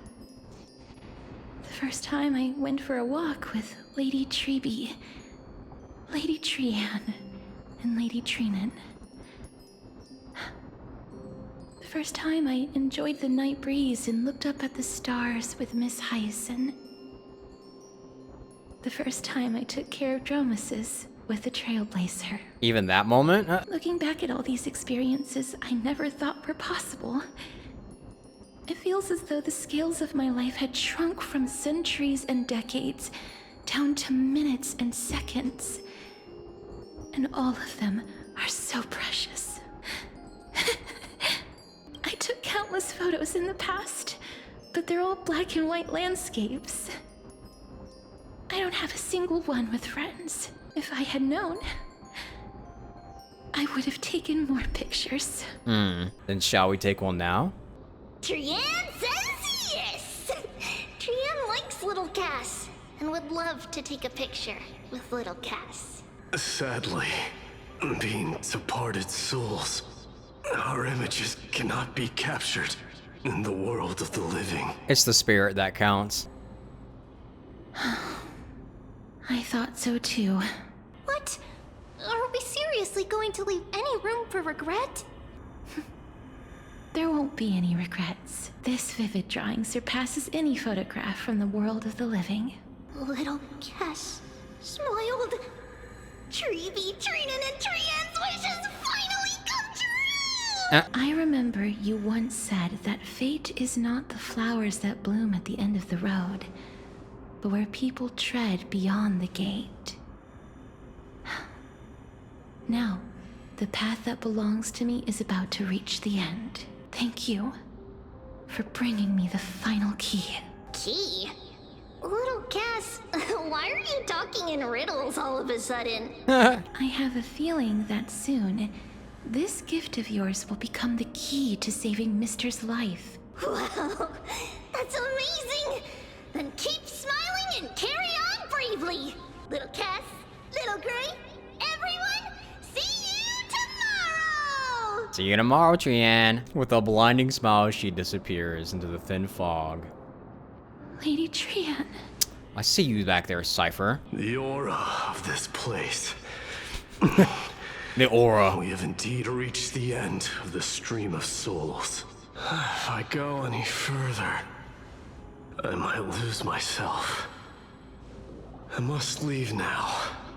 The first time I went for a walk with Lady Treeby, Lady Trianne, and Lady Trinan. The first time I enjoyed the night breeze and looked up at the stars with Miss Hyacin. The first time I took care of Dromasis with the Trailblazer. Even that moment? Looking back at all these experiences I never thought were possible, it feels as though the scales of my life had shrunk from centuries and decades down to minutes and seconds. And all of them are so precious. I took countless photos in the past, but they're all black and white landscapes. I don't have a single one with friends. If I had known, I would have taken more pictures. Then shall we take one now? Trianne says yes! Trianne likes little Cass and would love to take a picture with little Cass. Sadly, being departed souls, our images cannot be captured in the world of the living. It's the spirit that counts. I thought so too. What? Are we seriously going to leave any room for regret? There won't be any regrets. This vivid drawing surpasses any photograph from the world of the living. Little Cass smiled. Treeby, Trinan, and Trianne's wishes finally come true! I remember you once said that fate is not the flowers that bloom at the end of the road, but where people tread beyond the gate. Now, the path that belongs to me is about to reach the end. Thank you for bringing me the final key. Key? Little Cass, why are you talking in riddles all of a sudden? I have a feeling that soon, this gift of yours will become the key to saving Mister's life. Wow, that's amazing! Then keep smiling and carry on bravely! Little Cass, Little Gray, everyone, see you tomorrow! See you tomorrow, Trianne. With a blinding smile, she disappears into the thin fog. Lady Trianne. I see you back there, Cypher. The aura of this place. The aura. We have indeed reached the end of the stream of souls. If I go any further, I might lose myself. I must leave now,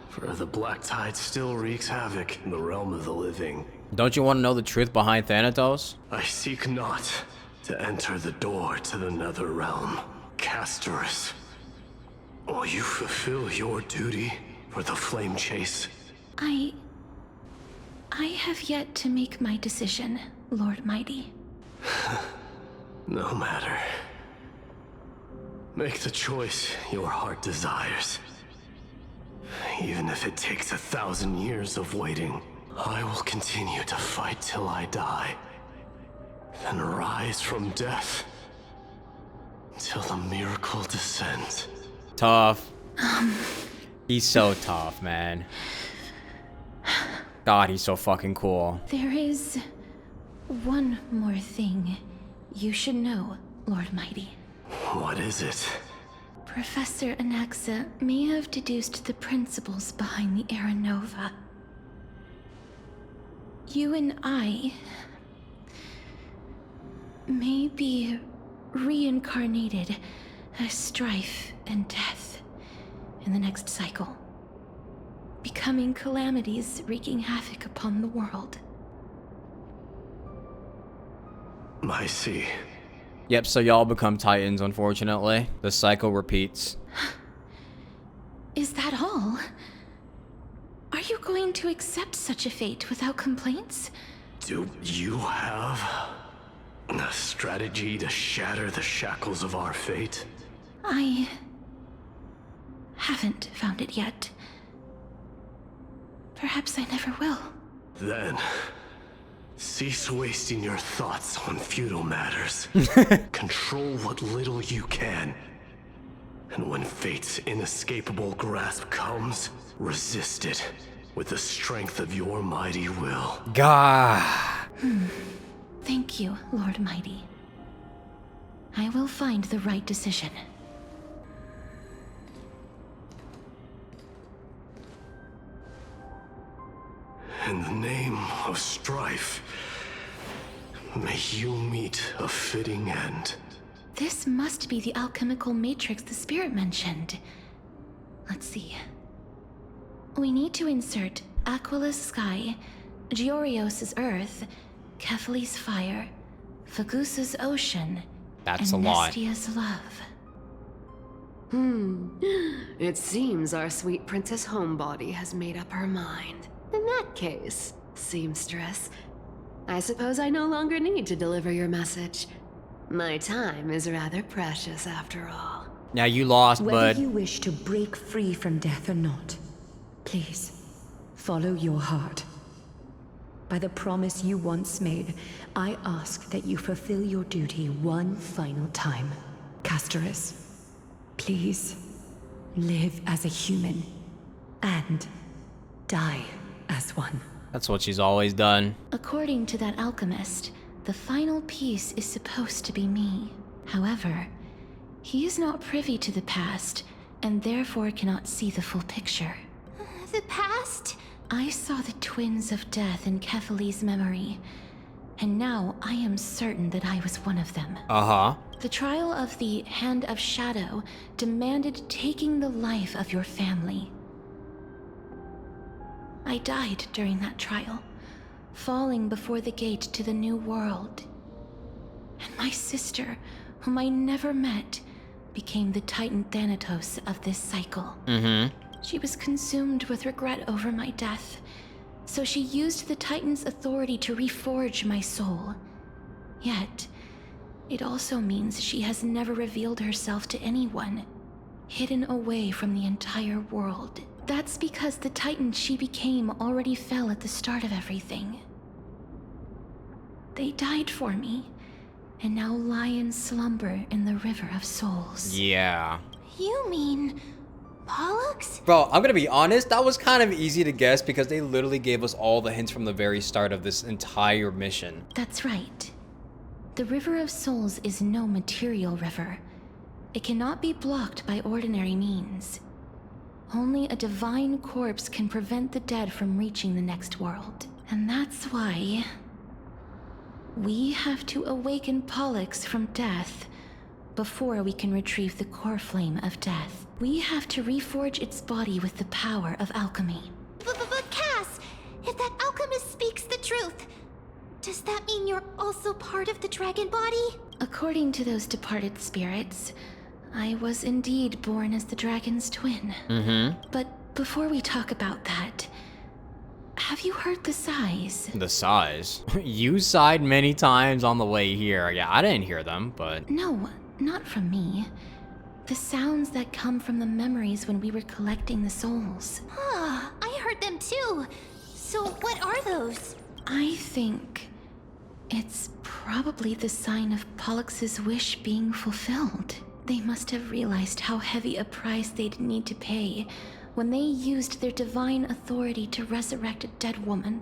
for the black tide still wreaks havoc in the realm of the living. Don't you want to know the truth behind Thanatos? I seek not to enter the door to the nether realm. Castorus, will you fulfill your duty for the flame chase? I have yet to make my decision, Lord Mighty. No matter. Make the choice your heart desires. Even if it takes 1,000 years of waiting, I will continue to fight till I die. Then rise from death till the miracle descends. Tough. He's so tough, man. God, he's so fucking cool. There is one more thing you should know, Lord Mighty. What is it? Professor Anaxa may have deduced the principles behind the Era Nova. You and I may be reincarnated as strife and death in the next cycle, becoming calamities wreaking havoc upon the world. I see. Yep, so y'all become Titans, unfortunately. The cycle repeats. Is that all? Are you going to accept such a fate without complaints? Do you have a strategy to shatter the shackles of our fate? I haven't found it yet. Perhaps I never will. Then, Cease wasting your thoughts on futile matters. Control what little you can. And when fate's inescapable grasp comes, resist it with the strength of your mighty will. Gah. Thank you, Lord Mighty. I will find the right decision. In the name of strife, may you meet a fitting end. This must be the alchemical matrix the spirit mentioned. Let's see. We need to insert Aquila's sky, Georios' earth, Kephali's fire, Fagusa's ocean, That's and a lot. Nestia's love. It seems our sweet Princess Homebody has made up her mind. In that case, seamstress, I suppose I no longer need to deliver your message. My time is rather precious after all. Now you lost, Whether bud. you wish to break free from death or not, please, follow your heart. By the promise you once made, I ask that you fulfill your duty one final time. Castorus, please, live as a human, and die as one. That's what she's always done. According to that alchemist, the final piece is supposed to be me. However, he is not privy to the past, and therefore cannot see the full picture. The past? I saw the twins of death in Kephali's memory, and now I am certain that I was one of them. Uh-huh. The trial of the Hand of Shadow demanded taking the life of your family. I died during that trial, falling before the gate to the new world. And my sister, whom I never met, became the Titan Thanatos of this cycle. She was consumed with regret over my death, so she used the Titan's authority to reforge my soul. Yet, it also means she has never revealed herself to anyone, hidden away from the entire world. That's because the Titan she became already fell at the start of everything. They died for me, and now lie in slumber in the River of Souls. Yeah. You mean Pollux? Bro, I'm gonna be honest, that was kind of easy to guess because they literally gave us all the hints from the very start of this entire mission. That's right. The River of Souls is no material river. It cannot be blocked by ordinary means. Only a divine corpse can prevent the dead from reaching the next world. And that's why we have to awaken Pollux from death before we can retrieve the core flame of death. We have to reforge its body with the power of alchemy. But Cass, if that alchemist speaks the truth, does that mean you're also part of the dragon body? According to those departed spirits, I was indeed born as the dragon's twin. But before we talk about that, have you heard the sighs? The sighs? You sighed many times on the way here. Yeah, I didn't hear them, but... No, not from me. The sounds that come from the memories when we were collecting the souls. Ah, I heard them too. So what are those? I think it's probably the sign of Pollux's wish being fulfilled. They must have realized how heavy a price they'd need to pay when they used their divine authority to resurrect a dead woman.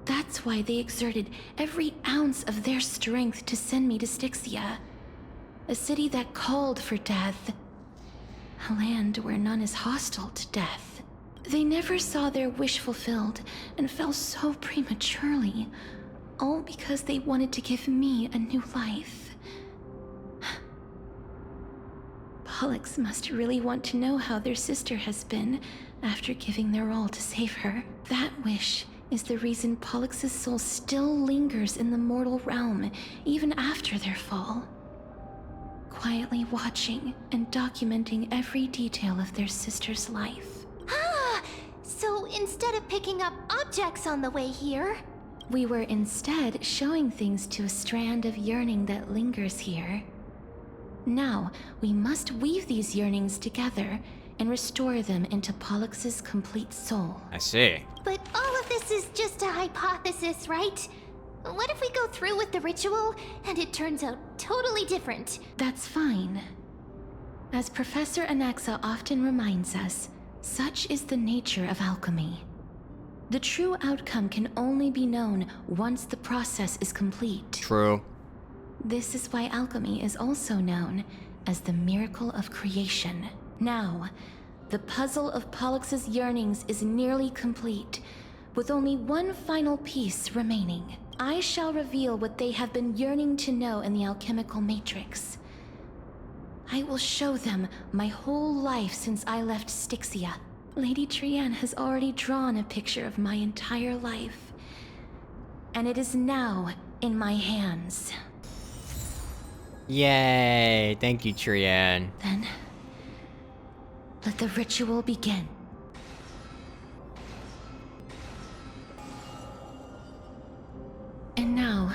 That's why they exerted every ounce of their strength to send me to Styxia, a city that called for death, a land where none is hostile to death. They never saw their wish fulfilled and fell so prematurely, all because they wanted to give me a new life. Pollux must really want to know how their sister has been after giving their all to save her. That wish is the reason Pollux's soul still lingers in the mortal realm even after their fall, quietly watching and documenting every detail of their sister's life. Ah, so instead of picking up objects on the way here, we were instead showing things to a strand of yearning that lingers here. Now, we must weave these yearnings together and restore them into Pollux's complete soul. I see. But all of this is just a hypothesis, right? What if we go through with the ritual and it turns out totally different? That's fine. As Professor Anaxa often reminds us, such is the nature of alchemy. The true outcome can only be known once the process is complete. True. This is why alchemy is also known as the miracle of creation. Now, the puzzle of Pollux's yearnings is nearly complete, with only one final piece remaining. I shall reveal what they have been yearning to know in the alchemical matrix. I will show them my whole life since I left Styxia. Lady Trianne has already drawn a picture of my entire life, and it is now in my hands. Yay! Thank you, Trianne. Then, let the ritual begin. And now,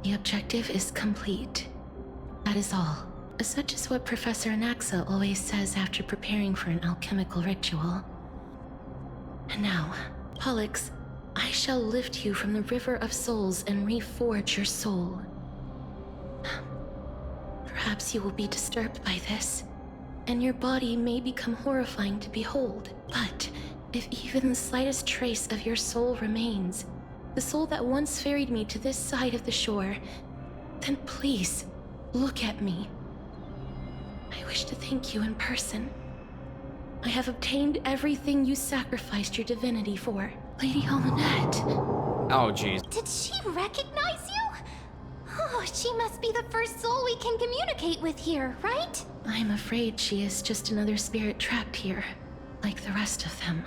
the objective is complete. That is all. Such is what Professor Anaxa always says after preparing for an alchemical ritual. And now, Pollux, I shall lift you from the river of souls and reforge your soul. Perhaps you will be disturbed by this, and your body may become horrifying to behold. But if even the slightest trace of your soul remains, the soul that once ferried me to this side of the shore, then please, look at me. I wish to thank you in person. I have obtained everything you sacrificed your divinity for. Lady Almanette. Oh, jeez. Did she recognize you? Oh, she must be the first soul we can communicate with here, right? I'm afraid she is just another spirit trapped here, like the rest of them.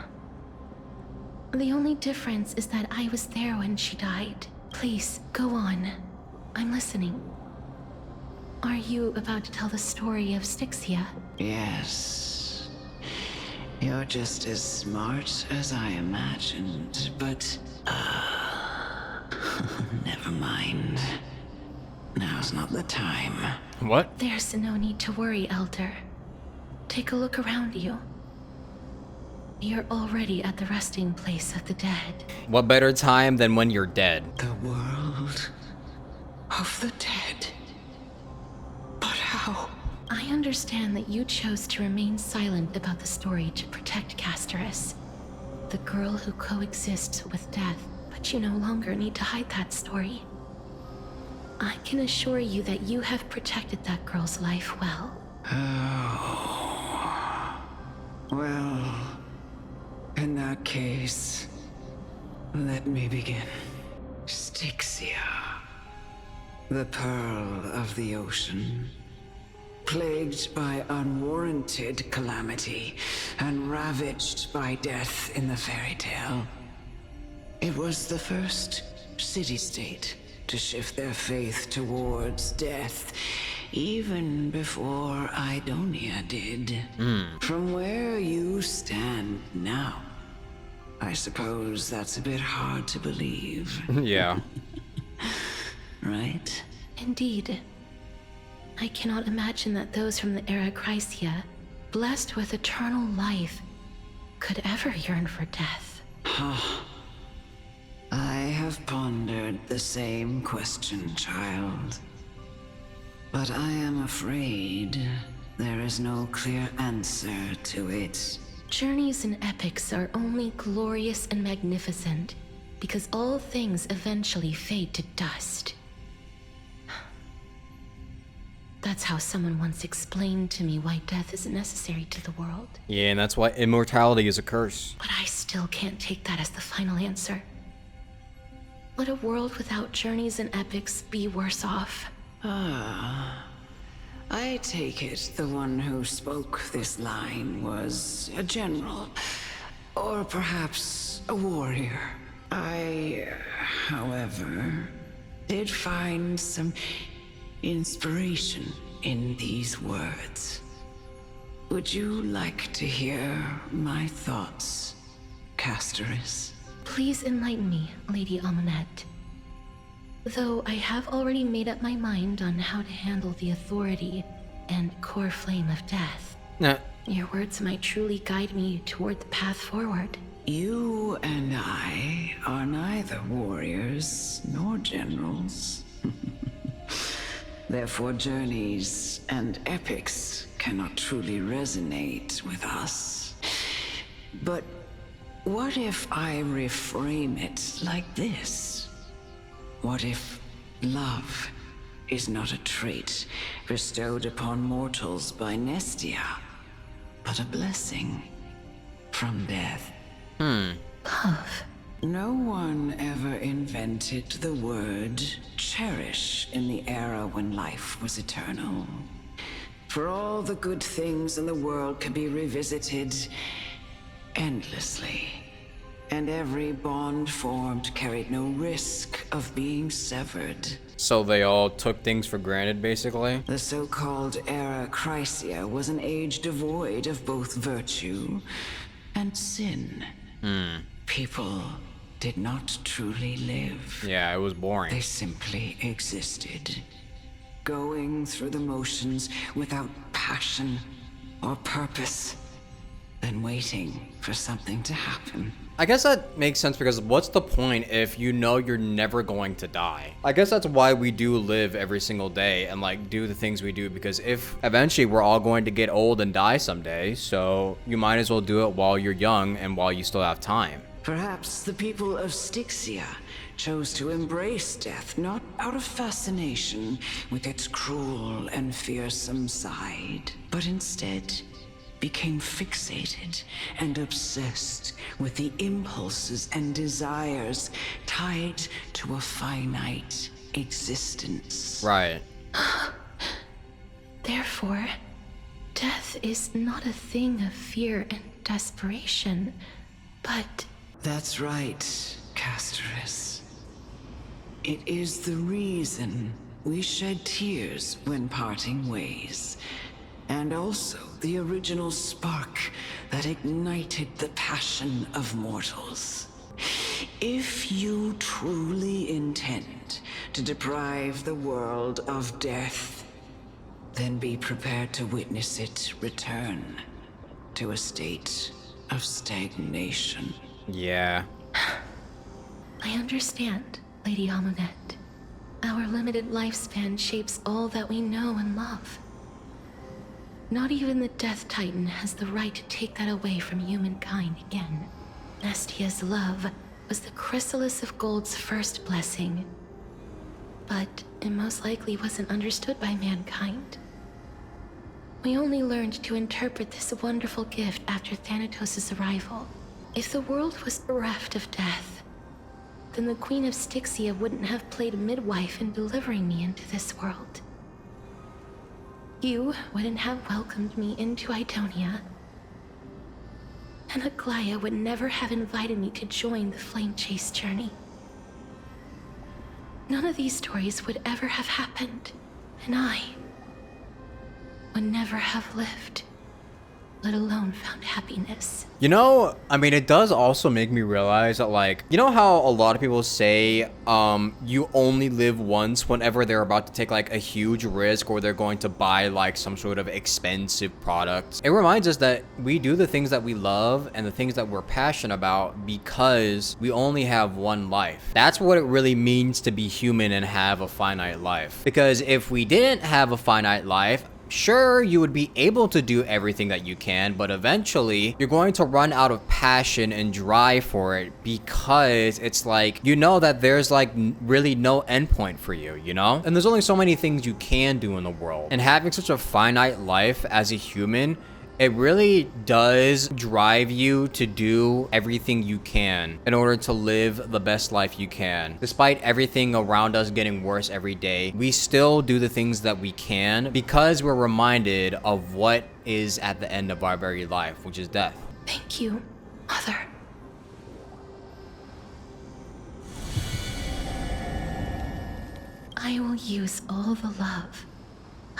The only difference is that I was there when she died. Please, go on. I'm listening. Are you about to tell the story of Styxia? Yes. You're just as smart as I imagined, but... never mind. Now's not the time. What? There's no need to worry, Elder. Take a look around you. You're already at the resting place of the dead. What better time than when you're dead? The world of the dead. But how? I understand that you chose to remain silent about the story to protect Castorus, the girl who coexists with death, but you no longer need to hide that story. I can assure you that you have protected that girl's life well. Oh. Well, in that case, let me begin. Styxia, the pearl of the ocean, plagued by unwarranted calamity and ravaged by death in the fairy tale. It was the first city-state to shift their faith towards death, even before Idonia did. From where you stand now, I suppose that's a bit hard to believe. Yeah. Right? Indeed. I cannot imagine that those from the Era Chrysia, blessed with eternal life, could ever yearn for death. I have pondered the same question, child. But I am afraid there is no clear answer to it. Journeys and epics are only glorious and magnificent because all things eventually fade to dust. That's how someone once explained to me why death isn't necessary to the world. Yeah, and that's why immortality is a curse. But I still can't take that as the final answer. Would a world without journeys and epics be worse off? I take it the one who spoke this line was a general, or perhaps a warrior. I, however, did find some inspiration in these words. Would you like to hear my thoughts, Castorus? Please enlighten me, Lady Almanette. Though I have already made up my mind on how to handle the authority and core flame of death. Nah. Your words might truly guide me toward the path forward. You and I are neither warriors nor generals. Therefore, journeys and epics cannot truly resonate with us. But what if I reframe it like this? What if love is not a trait bestowed upon mortals by Nestia, but a blessing from death? Love. No one ever invented the word cherish in the era when life was eternal. For all the good things in the world could be revisited endlessly, and every bond formed carried no risk of being severed. So they all took things for granted, basically? The so-called Era Chrysia was an age devoid of both virtue and sin. People did not truly live. Yeah, it was boring. They simply existed, going through the motions without passion or purpose, then waiting for something to happen. I guess that makes sense, because what's the point if you know you're never going to die? I guess that's why we do live every single day and like do the things we do, because if eventually we're all going to get old and die someday, so you might as well do it while you're young and while you still have time. Perhaps the people of Styxia chose to embrace death not out of fascination with its cruel and fearsome side, but instead became fixated and obsessed with the impulses and desires tied to a finite existence. Right. Therefore, death is not a thing of fear and desperation, but... That's right, Casterus. It is the reason we shed tears when parting ways, and also the original spark that ignited the passion of mortals. If you truly intend to deprive the world of death, then be prepared to witness it return to a state of stagnation. Yeah. I understand, Lady Amunet. Our limited lifespan shapes all that we know and love. Not even the Death Titan has the right to take that away from humankind again. Nestia's love was the chrysalis of Gold's first blessing, but it most likely wasn't understood by mankind. We only learned to interpret this wonderful gift after Thanatos' arrival. If the world was bereft of death, then the Queen of Styxia wouldn't have played midwife in delivering me into this world. You wouldn't have welcomed me into Idonia, and Aglaya would never have invited me to join the Flame Chase journey. None of these stories would ever have happened, and I would never have lived, let alone found happiness. You know, I mean, it does also make me realize that, like, you know how a lot of people say you only live once whenever they're about to take like a huge risk or they're going to buy like some sort of expensive product. It reminds us that we do the things that we love and the things that we're passionate about because we only have one life. That's what it really means to be human and have a finite life. Because if we didn't have a finite life, sure, you would be able to do everything that you can, but eventually you're going to run out of passion and drive for it, because it's like, you know that there's like really no endpoint for you, you know? And there's only so many things you can do in the world. And having such a finite life as a human, it really does drive you to do everything you can in order to live the best life you can. Despite everything around us getting worse every day, we still do the things that we can because we're reminded of what is at the end of our very life, which is death. Thank you, Mother. I will use all the love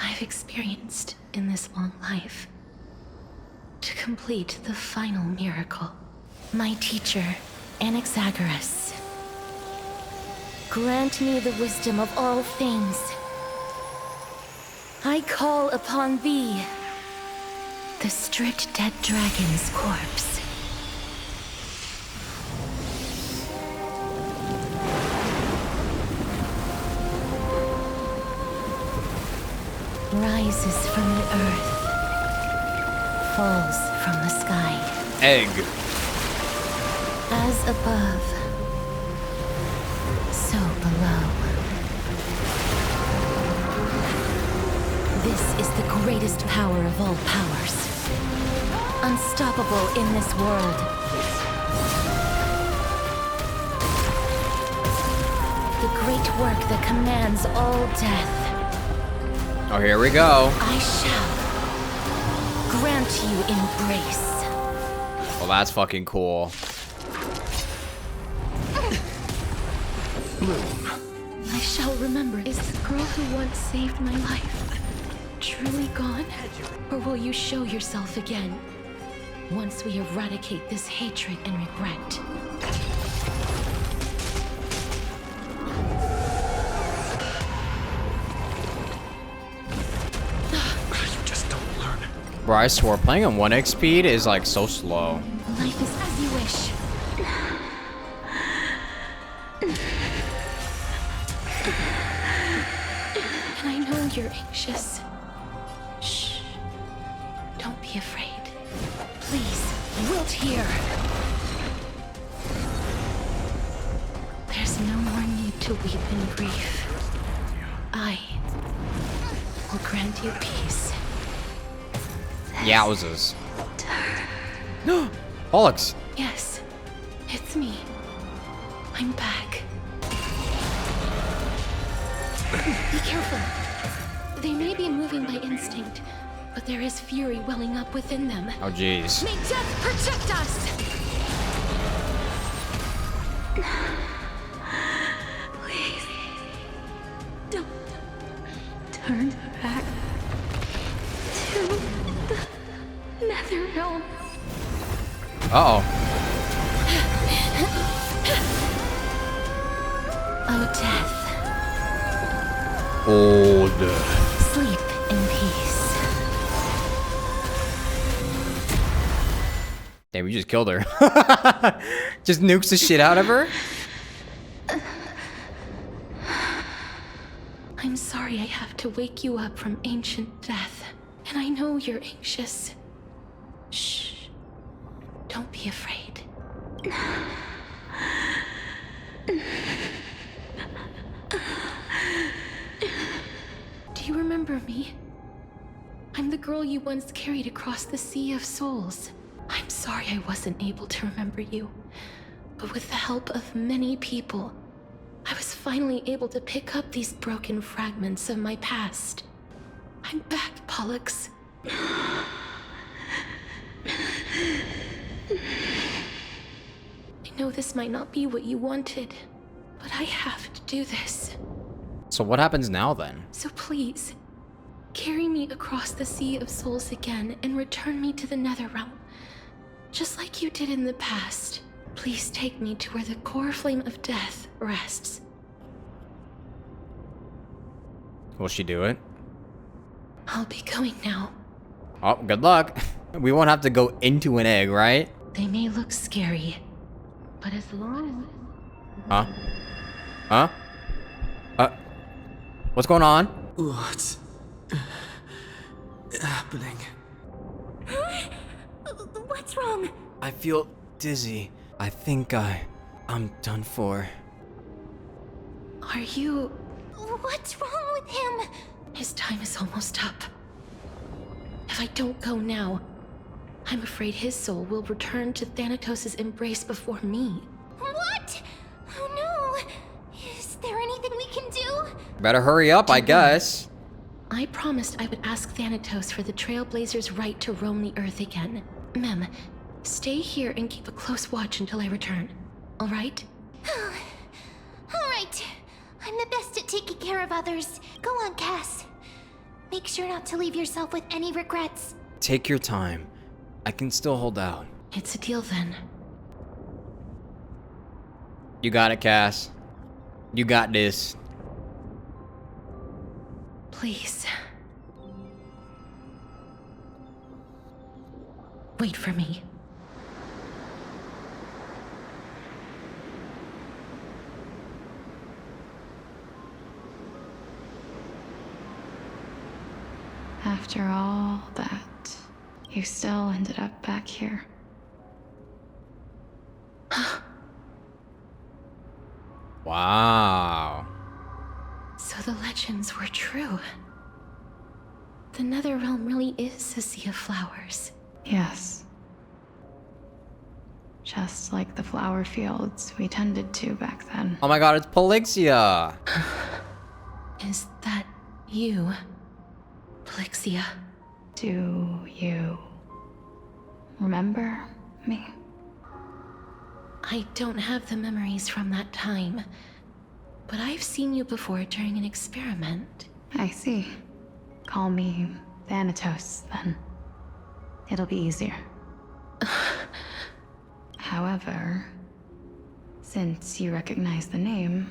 I've experienced in this long life to complete the final miracle. My teacher, Anaxagoras, grant me the wisdom of all things. I call upon thee, the stripped dead dragon's corpse. rises from the earth, falls from the sky. Egg. As above, so below. This is the greatest power of all powers. Unstoppable in this world. The great work that commands all death. Oh, here we go. I shall grant you embrace. Well, that's fucking cool. I shall remember. Is the girl who once saved my life truly gone? Or will you show yourself again once we eradicate this hatred and regret? Bro, I swear, playing on 1x speed is like so slow. Life is as you wish. And I know you're anxious. Shh. Don't be afraid. Please, wilt here. There's no more need to weep in grief. I will grant you peace. Yowzers. Pollux. Yes, it's me. I'm back. Be careful. They may be moving by instinct, but there is fury welling up within them. Oh, jeez. May death protect us! Please, don't turn back to the Nether Realm. Uh-oh. Oh, death. Oh, death. Sleep in peace. Damn, we just killed her. Just nukes the shit out of her? I'm sorry I have to wake you up from ancient death. And I know you're anxious. Shh. Don't be afraid. Do you remember me? I'm the girl you once carried across the Sea of Souls. I'm sorry I wasn't able to remember you. But with the help of many people, I was finally able to pick up these broken fragments of my past. I'm back, Pollux. I know this might not be what you wanted, but I have to do this. So what happens now then? So please, carry me across the Sea of Souls again and return me to the Netherrealm. Just like you did in the past. Please take me to where the core flame of death rests. Will she do it? I'll be going now. Oh, good luck. We won't have to go into an egg, right? They may look scary, but as long Huh? Huh? What's going on? What's happening? What's wrong? I feel dizzy. I think I'm done for. Are you... What's wrong with him? His time is almost up. If I don't go now, I'm afraid his soul will return to Thanatos' embrace before me. What? Oh no! Is there anything we can do? Better hurry up, I guess. I promised I would ask Thanatos for the Trailblazers' right to roam the Earth again. Mem, stay here and keep a close watch until I return. All right? All right. I'm the best at taking care of others. Go on, Cass. Make sure not to leave yourself with any regrets. Take your time. I can still hold out. It's a deal then. You got it, Cass. You got this. Please. Wait for me. After all that, you still ended up back here. Wow. So the legends were true. The Netherrealm really is a sea of flowers. Yes. Just like the flower fields we tended to back then. Oh my god, it's Polixia! Is that you, Polixia? Do you remember me? I don't have the memories from that time, but I've seen you before during an experiment. I see. Call me Thanatos, then. It'll be easier. However, since you recognize the name,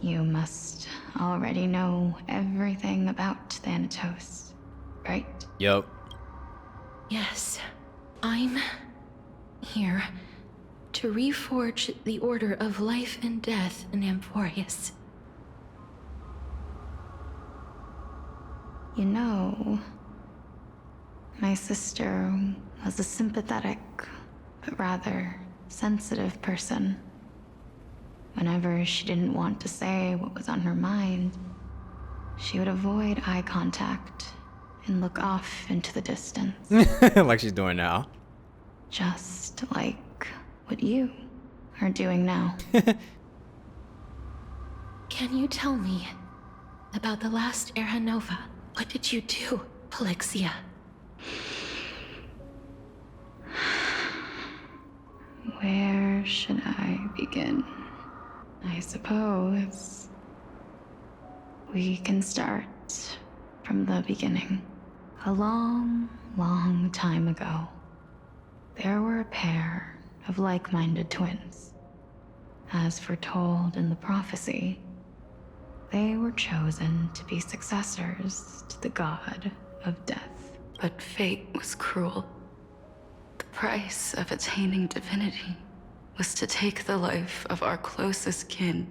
you must already know everything about Thanatos, right? Yup. Yes, I'm here to reforge the order of life and death in Amphorius. You know, my sister was a sympathetic, but rather sensitive person. Whenever she didn't want to say what was on her mind, she would avoid eye contact and look off into the distance. Like she's doing now. Just like what you are doing now. Can you tell me about the last Era Nova? What did you do, Polixia? Where should I begin? I suppose we can start from the beginning. A long, long time ago, there were a pair of like-minded twins. As foretold in the prophecy, they were chosen to be successors to the god of death. But fate was cruel. The price of attaining divinity was to take the life of our closest kin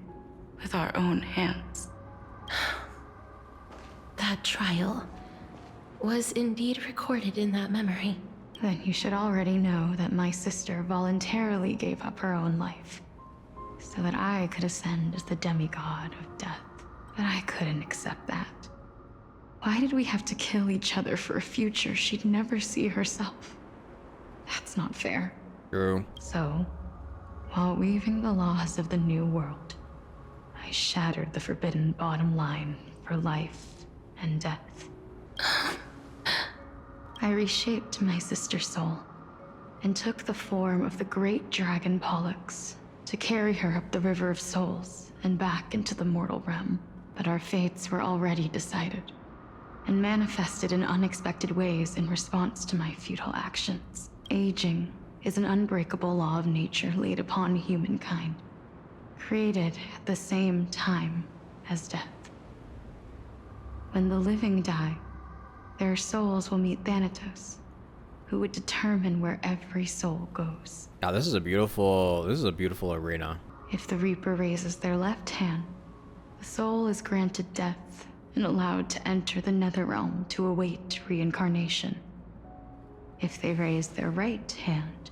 with our own hands. That trial was indeed recorded in that memory. Then you should already know that my sister voluntarily gave up her own life so that I could ascend as the demigod of death. But I couldn't accept that. Why did we have to kill each other for a future she'd never see herself? That's not fair. True. So, while weaving the laws of the new world, I shattered the forbidden bottom line for life and death. I reshaped my sister's soul and took the form of the great dragon Pollux to carry her up the River of Souls and back into the mortal realm. But our fates were already decided and manifested in unexpected ways in response to my futile actions. Aging is an unbreakable law of nature laid upon humankind, created at the same time as death. When the living die, their souls will meet Thanatos, who would determine where every soul goes. Now this is a beautiful arena. If the Reaper raises their left hand, the soul is granted death and allowed to enter the Netherrealm to await reincarnation. If they raise their right hand,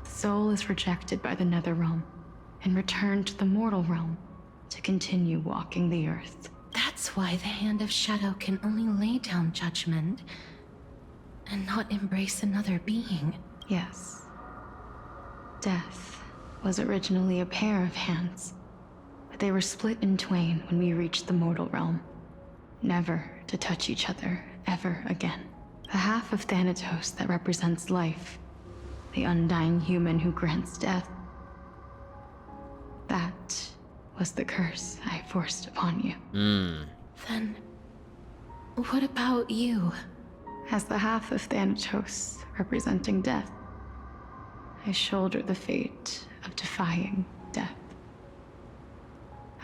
the soul is rejected by the Netherrealm and returned to the mortal realm to continue walking the earth. That's why the Hand of Shadow can only lay down judgment and not embrace another being. Yes. Death was originally a pair of hands, but they were split in twain when we reached the mortal realm, never to touch each other ever again. The half of Thanatos that represents life, the undying human who grants death, that was the curse I forced upon you. Then, what about you? As the half of Thanatos representing death, I shoulder the fate of defying death.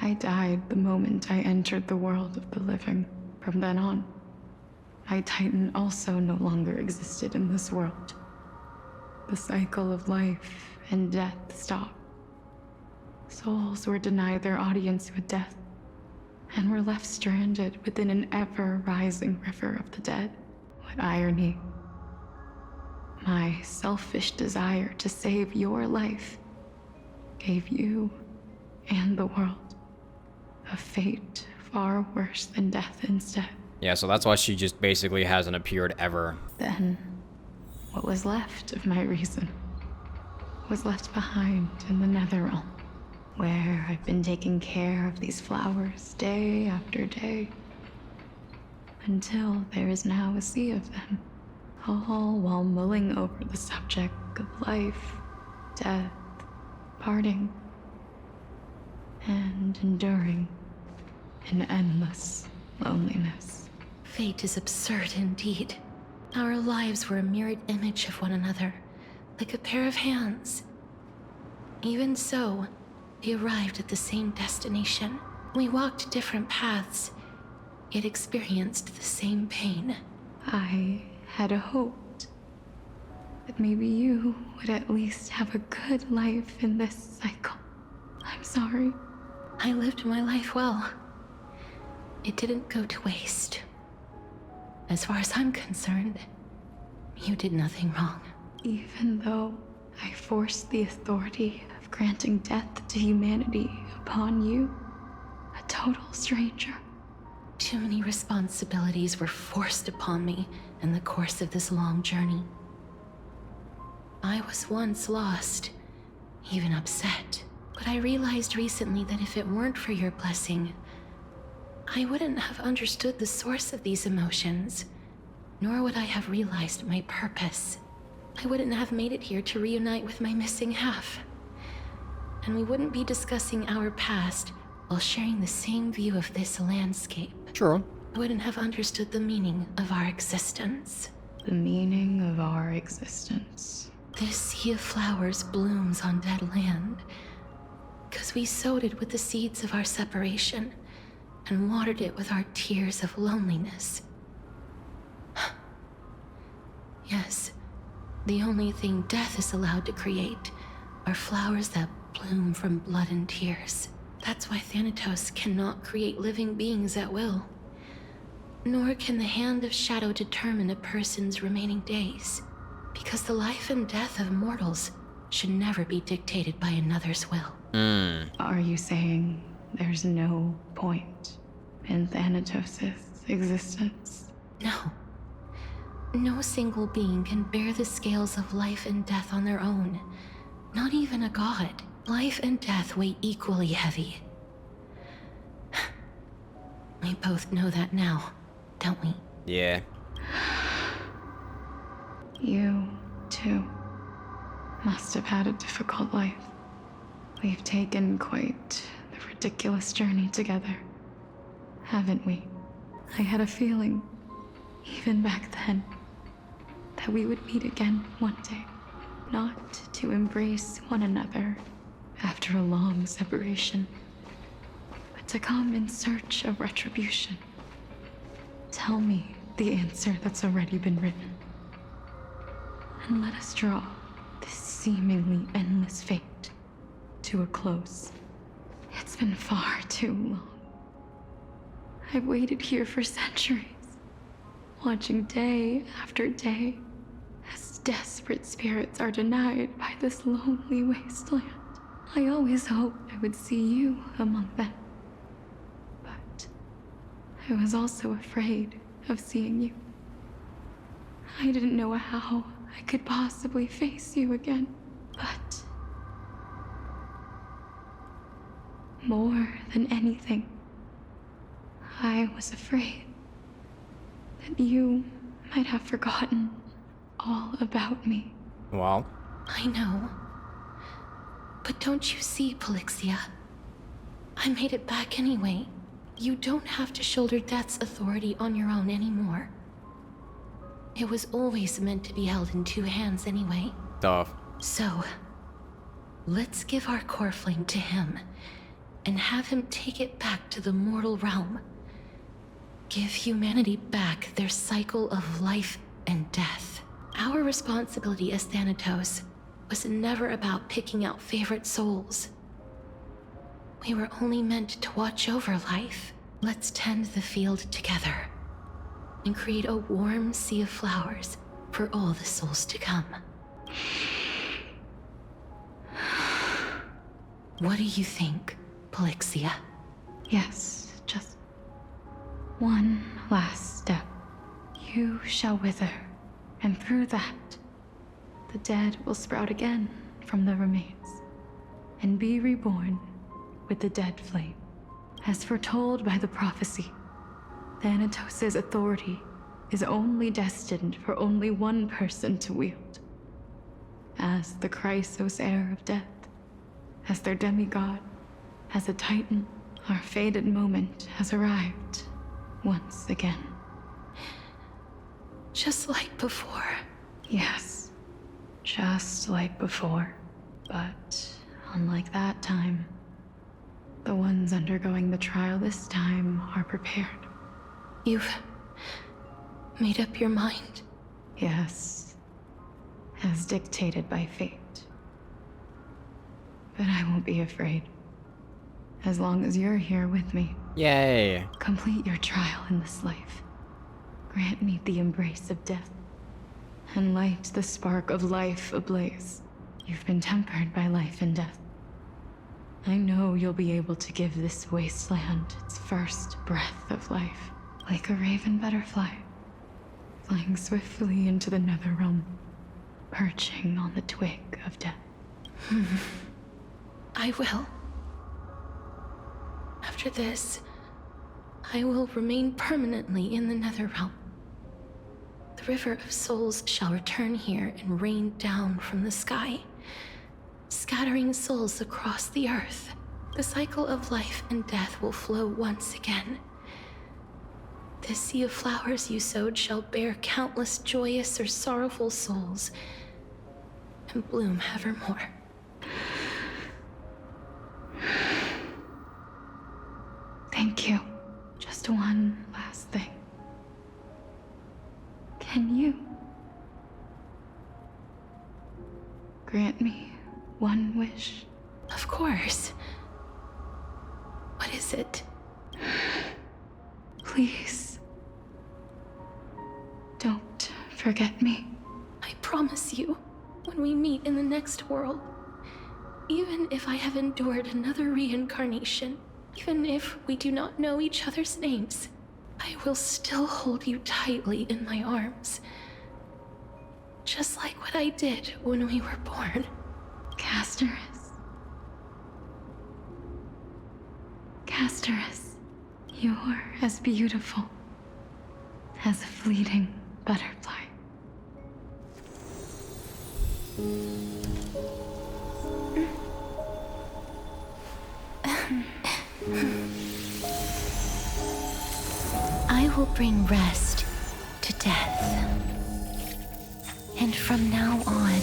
I died the moment I entered the world of the living. From then on, my Titan also no longer existed in this world. The cycle of life and death stopped. Souls were denied their audience with death, and were left stranded within an ever-rising river of the dead. What irony. My selfish desire to save your life gave you and the world a fate far worse than death instead. Yeah, so that's why she just basically hasn't appeared ever. Then, what was left of my reason was left behind in the Netherrealm, where I've been taking care of these flowers day after day, until there is now a sea of them, all while mulling over the subject of life, death, parting, and enduring an endless loneliness. Fate is absurd indeed. Our lives were a mirrored image of one another, like a pair of hands. Even so, we arrived at the same destination. We walked different paths, yet experienced the same pain. I had hoped that maybe you would at least have a good life in this cycle. I'm sorry. I lived my life well. It didn't go to waste. As far as I'm concerned, you did nothing wrong. Even though I forced the authority of granting death to humanity upon you, a total stranger. Too many responsibilities were forced upon me in the course of this long journey. I was once lost, even upset, but I realized recently that if it weren't for your blessing, I wouldn't have understood the source of these emotions, nor would I have realized my purpose. I wouldn't have made it here to reunite with my missing half. And we wouldn't be discussing our past while sharing the same view of this landscape. True. I wouldn't have understood the meaning of our existence. The meaning of our existence. This sea of flowers blooms on dead land, because we sowed it with the seeds of our separation and watered it with our tears of loneliness. Yes, the only thing death is allowed to create are flowers that bloom from blood and tears. That's why Thanatos cannot create living beings at will. Nor can the Hand of Shadow determine a person's remaining days, because the life and death of mortals should never be dictated by another's will. Are you saying there's no point in Thanatos' existence? No. No single being can bear the scales of life and death on their own. Not even a god. Life and death weigh equally heavy. We both know that now, don't we? Yeah. You, too, must have had a difficult life. We've taken quite the ridiculous journey together, haven't we? I had a feeling, even back then, that we would meet again one day. Not to embrace one another after a long separation, but to come in search of retribution. Tell me the answer that's already been written, and let us draw this seemingly endless fate to a close. It's been far too long. I've waited here for centuries, watching day after day as desperate spirits are denied by this lonely wasteland. I always hoped I would see you among them, but I was also afraid of seeing you. I didn't know how I could possibly face you again, but more than anything, I was afraid that you might have forgotten all about me. Well. I know. But don't you see, Polixia? I made it back anyway. You don't have to shoulder death's authority on your own anymore. It was always meant to be held in two hands anyway. Tough. So, let's give our core flame to him, and have him take it back to the mortal realm. Give humanity back their cycle of life and death. Our responsibility as Thanatos was never about picking out favorite souls. We were only meant to watch over life Let's tend the field together and create a warm sea of flowers for all the souls to come. What do you think, Polixia? Yes, just one last step. You shall wither, and through that, the dead will sprout again from the remains, and be reborn with the dead flame. As foretold by the prophecy, Thanatos' authority is only destined for only one person to wield. As the Chrysos heir of death, as their demigod, as a titan, our fated moment has arrived once again. Just like before. Yes, just like before. But unlike that time, the ones undergoing the trial this time are prepared. You've made up your mind? Yes, as dictated by fate. But I won't be afraid, as long as you're here with me. Yay! Complete your trial in this life. Grant me the embrace of death, and light the spark of life ablaze. You've been tempered by life and death. I know you'll be able to give this wasteland its first breath of life, like a raven butterfly, flying swiftly into the nether realm, perching on the twig of death. I will. After this, I will remain permanently in the Netherrealm. The River of Souls shall return here and rain down from the sky, scattering souls across the earth. The cycle of life and death will flow once again. This sea of flowers you sowed shall bear countless joyous or sorrowful souls, and bloom evermore. Thank you. Just one last thing. Can you grant me one wish? Of course. What is it? Please, don't forget me. I promise you, when we meet in the next world, even if I have endured another reincarnation, even if we do not know each other's names, I will still hold you tightly in my arms. Just like what I did when we were born. Casterus. Casterus, you're as beautiful as a fleeting butterfly. I will bring rest to death. And from now on,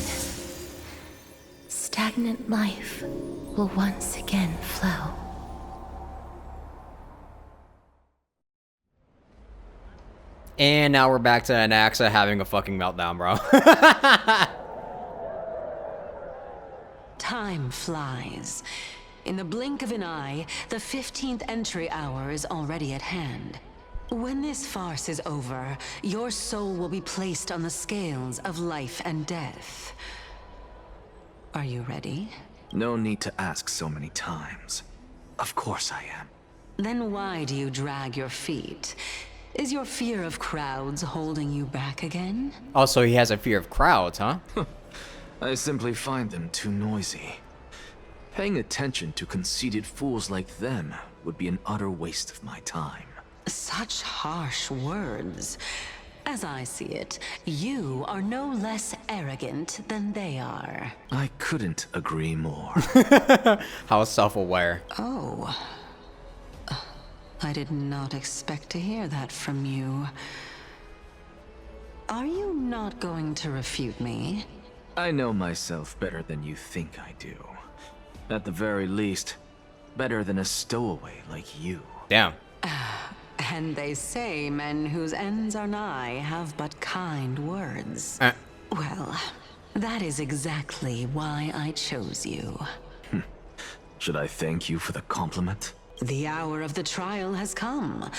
stagnant life will once again flow. And now we're back to Anaxa having a fucking meltdown, bro. Time flies. In the blink of an eye, the 15th entry hour is already at hand. When this farce is over, your soul will be placed on the scales of life and death. Are you ready? No need to ask so many times. Of course I am. Then why do you drag your feet? Is your fear of crowds holding you back again? Also, he has a fear of crowds, huh? I simply find them too noisy. Paying attention to conceited fools like them would be an utter waste of my time. Such harsh words. As I see it, you are no less arrogant than they are. I couldn't agree more. How self-aware. Oh. I did not expect to hear that from you. Are you not going to refute me? I know myself better than you think I do. At the very least, better than a stowaway like you. Damn. And they say men whose ends are nigh have but kind words. Well, that is exactly why I chose you. Should I thank you for the compliment? The hour of the trial has come.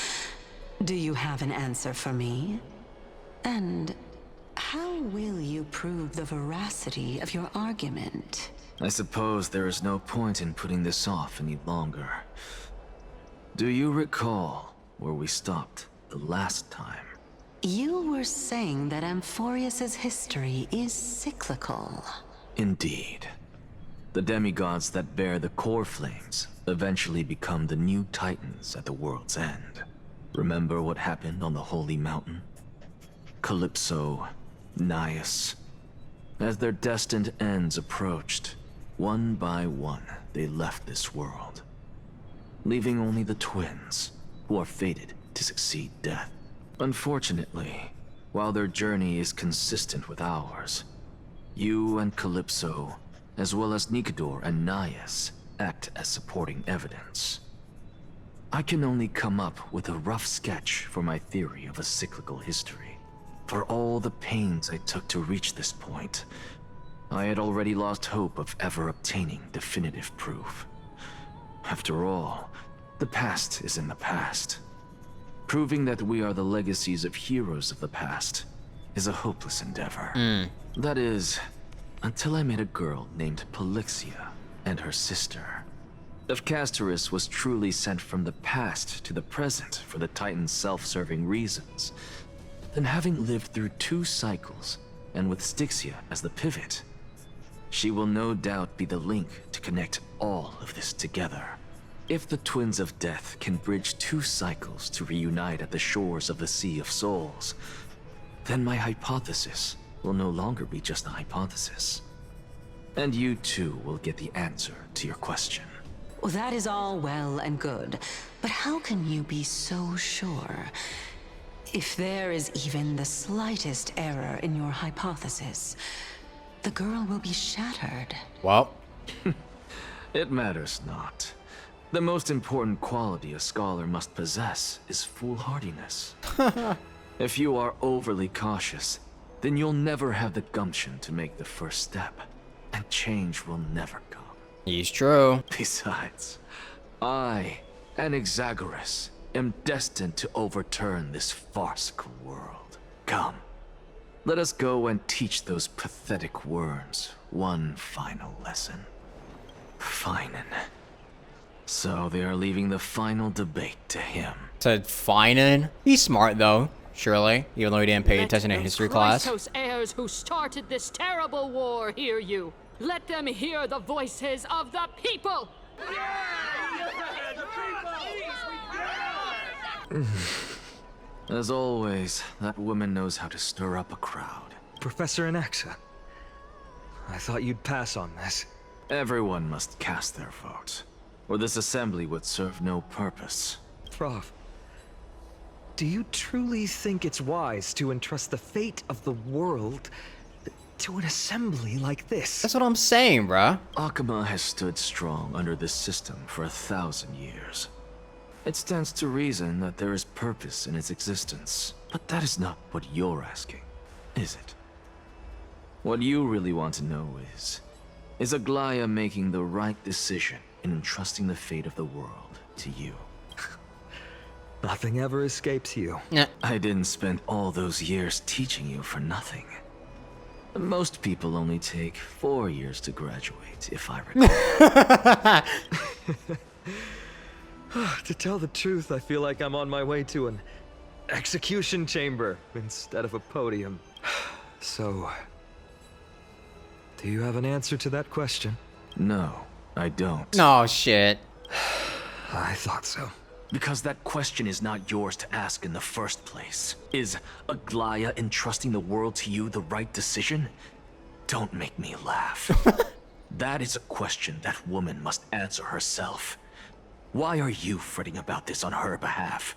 Do you have an answer for me? And how will you prove the veracity of your argument? I suppose there is no point in putting this off any longer. Do you recall where we stopped the last time? You were saying that Amphorius's history is cyclical. Indeed. The demigods that bear the core flames eventually become the new titans at the world's end. Remember what happened on the Holy Mountain? Calypso, Naias. As their destined ends approached, one by one they left this world, leaving only the twins, who are fated to succeed death. Unfortunately, while their journey is consistent with ours, you and Calypso, as well as Nikador and Naias, act as supporting evidence. I can only come up with a rough sketch for my theory of a cyclical history. For all the pains I took to reach this point, I had already lost hope of ever obtaining definitive proof. After all, the past is in the past. Proving that we are the legacies of heroes of the past is a hopeless endeavor. That is, until I met a girl named Polixia and her sister. If Castorus was truly sent from the past to the present for the Titan's self-serving reasons, then having lived through 2 cycles, and with Styxia as the pivot, she will no doubt be the link to connect all of this together. If the Twins of Death can bridge 2 cycles to reunite at the shores of the Sea of Souls, then my hypothesis will no longer be just a hypothesis. And you too will get the answer to your question. Well, that is all well and good, but how can you be so sure? If there is even the slightest error in your hypothesis, the girl will be shattered. Well, it matters not. The most important quality a scholar must possess is foolhardiness. If you are overly cautious, then you'll never have the gumption to make the first step, and change will never come. He's true. Besides, I, an Exagoras, am destined to overturn this farcical world. Come, let us go and teach those pathetic worms one final lesson. Phainon. So they are leaving the final debate to him. Said phainon? He's smart though, surely, even though he didn't pay attention in history class. Let those heirs who started this terrible war hear you. Let them hear the voices of the people! As always, that woman knows how to stir up a crowd. Professor Anaxa, I thought you'd pass on this. Everyone must cast their vote, or this assembly would serve no purpose. Prof, do you truly think it's wise to entrust the fate of the world to an assembly like this? That's what I'm saying, bruh. Akama has stood strong under this system for 1,000 years. It stands to reason that there is purpose in its existence. But that is not what you're asking, is it? What you really want to know is Aglaya making the right decision in entrusting the fate of the world to you? Nothing ever escapes you. I didn't spend all those years teaching you for nothing. Most people only take 4 years to graduate, if I recall. To tell the truth, I feel like I'm on my way to an execution chamber instead of a podium. So, do you have an answer to that question? No, I don't. No shit. I thought so. Because that question is not yours to ask in the first place. Is Aglaya entrusting the world to you the right decision? Don't make me laugh. That is a question that woman must answer herself. Why are you fretting about this on her behalf?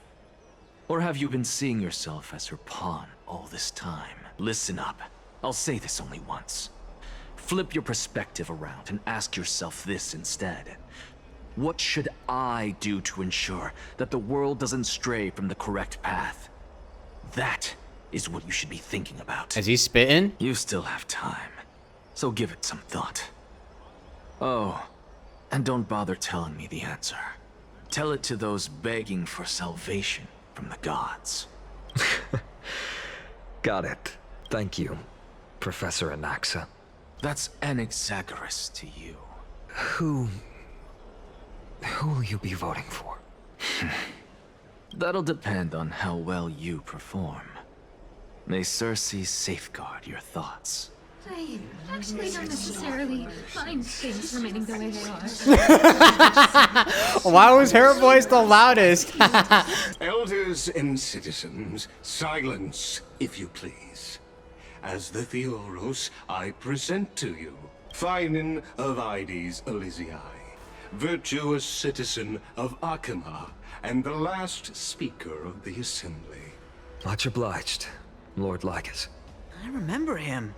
Or have you been seeing yourself as her pawn all this time? Listen up. I'll say this only once. Flip your perspective around and ask yourself this instead. What should I do to ensure that the world doesn't stray from the correct path? That is what you should be thinking about. Is he spitting? You still have time, so give it some thought. Oh, and don't bother telling me the answer. Tell it to those begging for salvation from the gods. Got it. Thank you, Professor Anaxa. That's Anaxagoras to you. Who will you be voting for? That'll depend on how well you perform. May Cersei safeguard your thoughts. I actually don't necessarily mind things remaining the way they are. Why was her voice the loudest? Elders and citizens, silence, if you please. As the Theoros, I present to you phainon of Ides Elysiae, virtuous citizen of Akima, and the last speaker of the assembly. Much obliged, Lord Lycus. I remember him.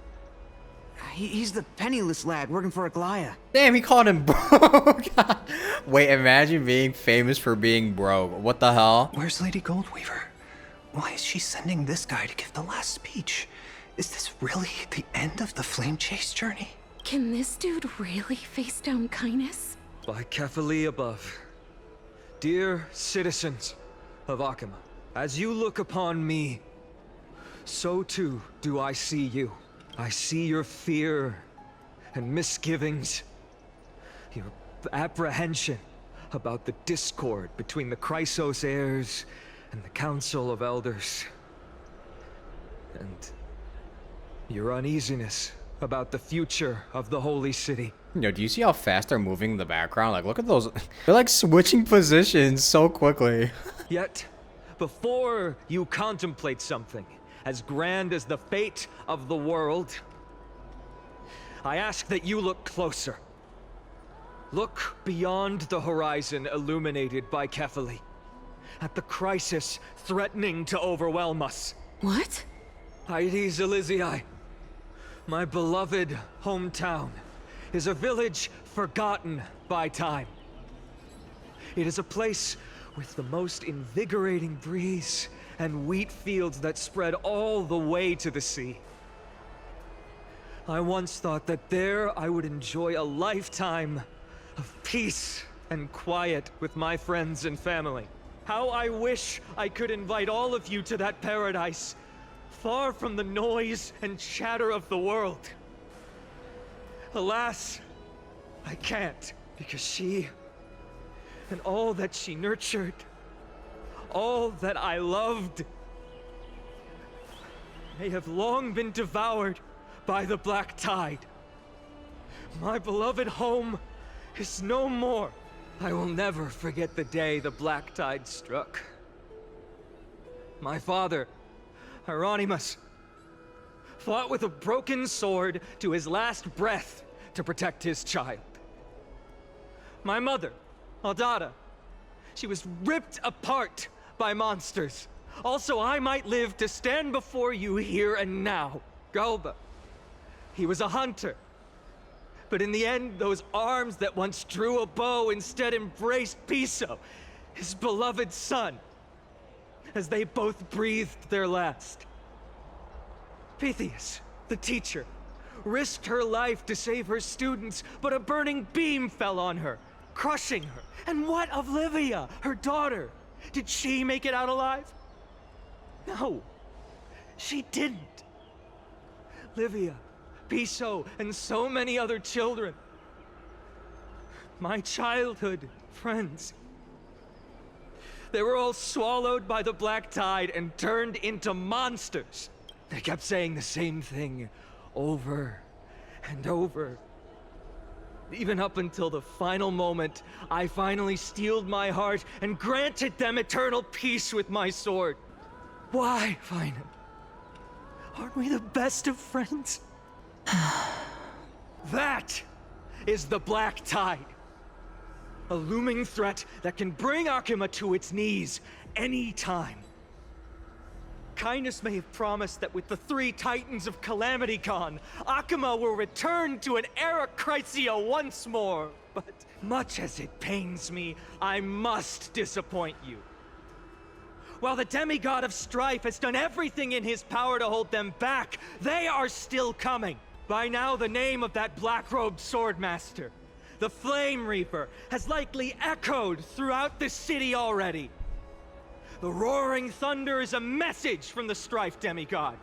He's the penniless lad working for Aglaya. Damn, he called him broke. Wait, imagine being famous for being broke. What the hell? Where's Lady Goldweaver? Why is she sending this guy to give the last speech? Is this really the end of the Flame Chase journey? Can this dude really face down kindness? By Kefali above. Dear citizens of Akima, as you look upon me, so too do I see you. I see your fear and misgivings, your apprehension about the discord between the Chrysos heirs and the Council of Elders, and your uneasiness about the future of the Holy City. Yo, do you see how fast they're moving in the background? Like, look at those. They're like switching positions so quickly. Yet, before you contemplate something as grand as the fate of the world, I ask that you look closer. Look beyond the horizon illuminated by Kefali, at the crisis threatening to overwhelm us. What? Ides Elysiae, my beloved hometown, is a village forgotten by time. It is a place with the most invigorating breeze and wheat fields that spread all the way to the sea. I once thought that there I would enjoy a lifetime of peace and quiet with my friends and family. How I wish I could invite all of you to that paradise, far from the noise and chatter of the world. Alas, I can't, because she and all that she nurtured, all that I loved, they have long been devoured by the black tide. My beloved home is no more. I will never forget the day the black tide struck. My father, Hieronymus, fought with a broken sword to his last breath to protect his child. My mother, Aldada, she was ripped apart by monsters. Also, I might live to stand before you here and now. Galba, he was a hunter. But in the end, those arms that once drew a bow instead embraced Piso, his beloved son, as they both breathed their last. Pythias, the teacher, risked her life to save her students, but a burning beam fell on her, crushing her. And what of Livia, her daughter? Did she make it out alive? No, she didn't. Livia, Piso, and so many other children. My childhood friends. They were all swallowed by the black tide and turned into monsters. They kept saying the same thing over and over. Even up until the final moment, I finally steeled my heart and granted them eternal peace with my sword. Why, phainon? Aren't we the best of friends? That is the black tide. A looming threat that can bring Akima to its knees any time. Kindness may have promised that with the 3 Titans of Calamity Con, Akima will return to an era Chrysia once more. But much as it pains me, I must disappoint you. While the demigod of strife has done everything in his power to hold them back, they are still coming. By now, the name of that black-robed swordmaster, The Flame Reaper has likely echoed throughout the city already. The roaring thunder is a message from the Strife demigod.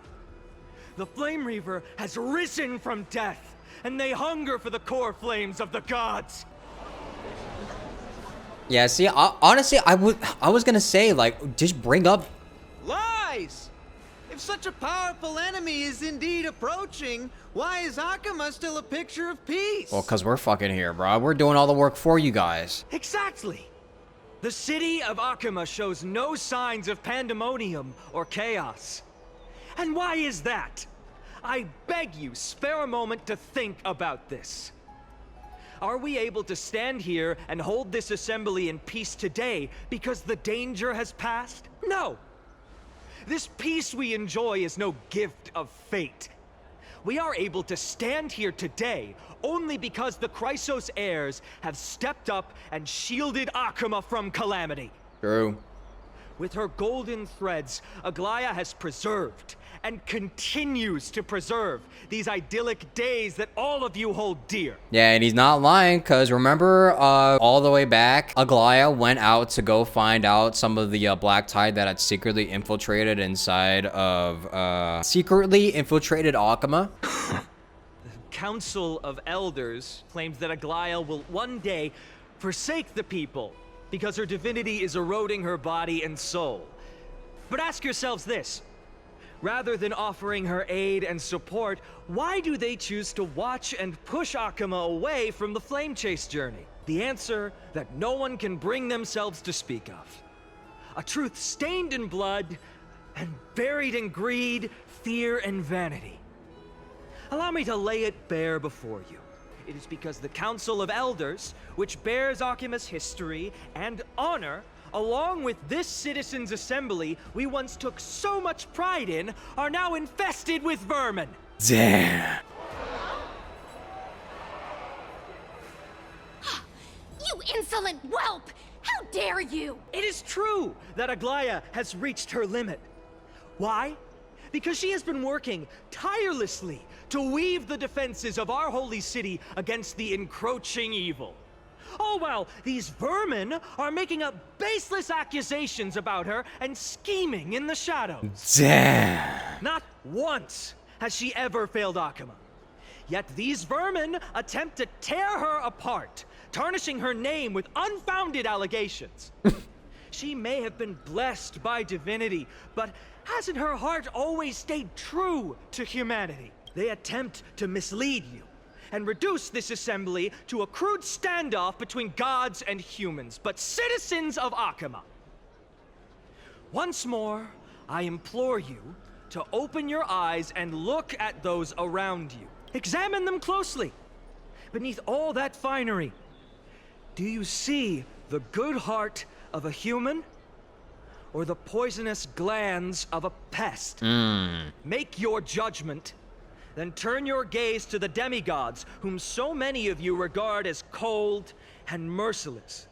The Flame Reaver has risen from death, and they hunger for the core flames of the gods. Yeah, see, honestly, I was gonna say, like, just bring up... Lies! If such a powerful enemy is indeed approaching, why is Akuma still a picture of peace? Well, because we're fucking here, bro. We're doing all the work for you guys. Exactly! The city of Akuma shows no signs of pandemonium or chaos. And why is that? I beg you, spare a moment to think about this. Are we able to stand here and hold this assembly in peace today because the danger has passed? No! This peace we enjoy is no gift of fate. We are able to stand here today only because the Chrysos heirs have stepped up and shielded Akuma from calamity. True. With her golden threads, Aglaya has preserved and continues to preserve these idyllic days that all of you hold dear. Yeah, and he's not lying, because remember all the way back, Aglaya went out to go find out some of the Black Tide that had secretly infiltrated inside of, secretly infiltrated Akuma. The Council of Elders claims that Aglaya will one day forsake the people because her divinity is eroding her body and soul. But ask yourselves this. Rather than offering her aid and support, why do they choose to watch and push Akuma away from the Flame Chase journey? The answer that no one can bring themselves to speak of. A truth stained in blood and buried in greed, fear, and vanity. Allow me to lay it bare before you. It is because the Council of Elders, which bears Akuma's history and honor, along with this citizens' assembly we once took so much pride in, are now infested with vermin. Damn. You insolent whelp! How dare you! It is true that Aglaya has reached her limit. Why? Because she has been working tirelessly to weave the defenses of our holy city against the encroaching evil. All while these vermin are making up baseless accusations about her and scheming in the shadows. Damn. Not once has she ever failed Akuma. Yet these vermin attempt to tear her apart, tarnishing her name with unfounded allegations. She may have been blessed by divinity, but hasn't her heart always stayed true to humanity? They attempt to mislead you and reduce this assembly to a crude standoff between gods and humans, but citizens of Akuma. Once more, I implore you to open your eyes and look at those around you. Examine them closely. Beneath all that finery, do you see the good heart of a human or the poisonous glands of a pest? Make your judgment. Then turn your gaze to the demigods, whom so many of you regard as cold and merciless.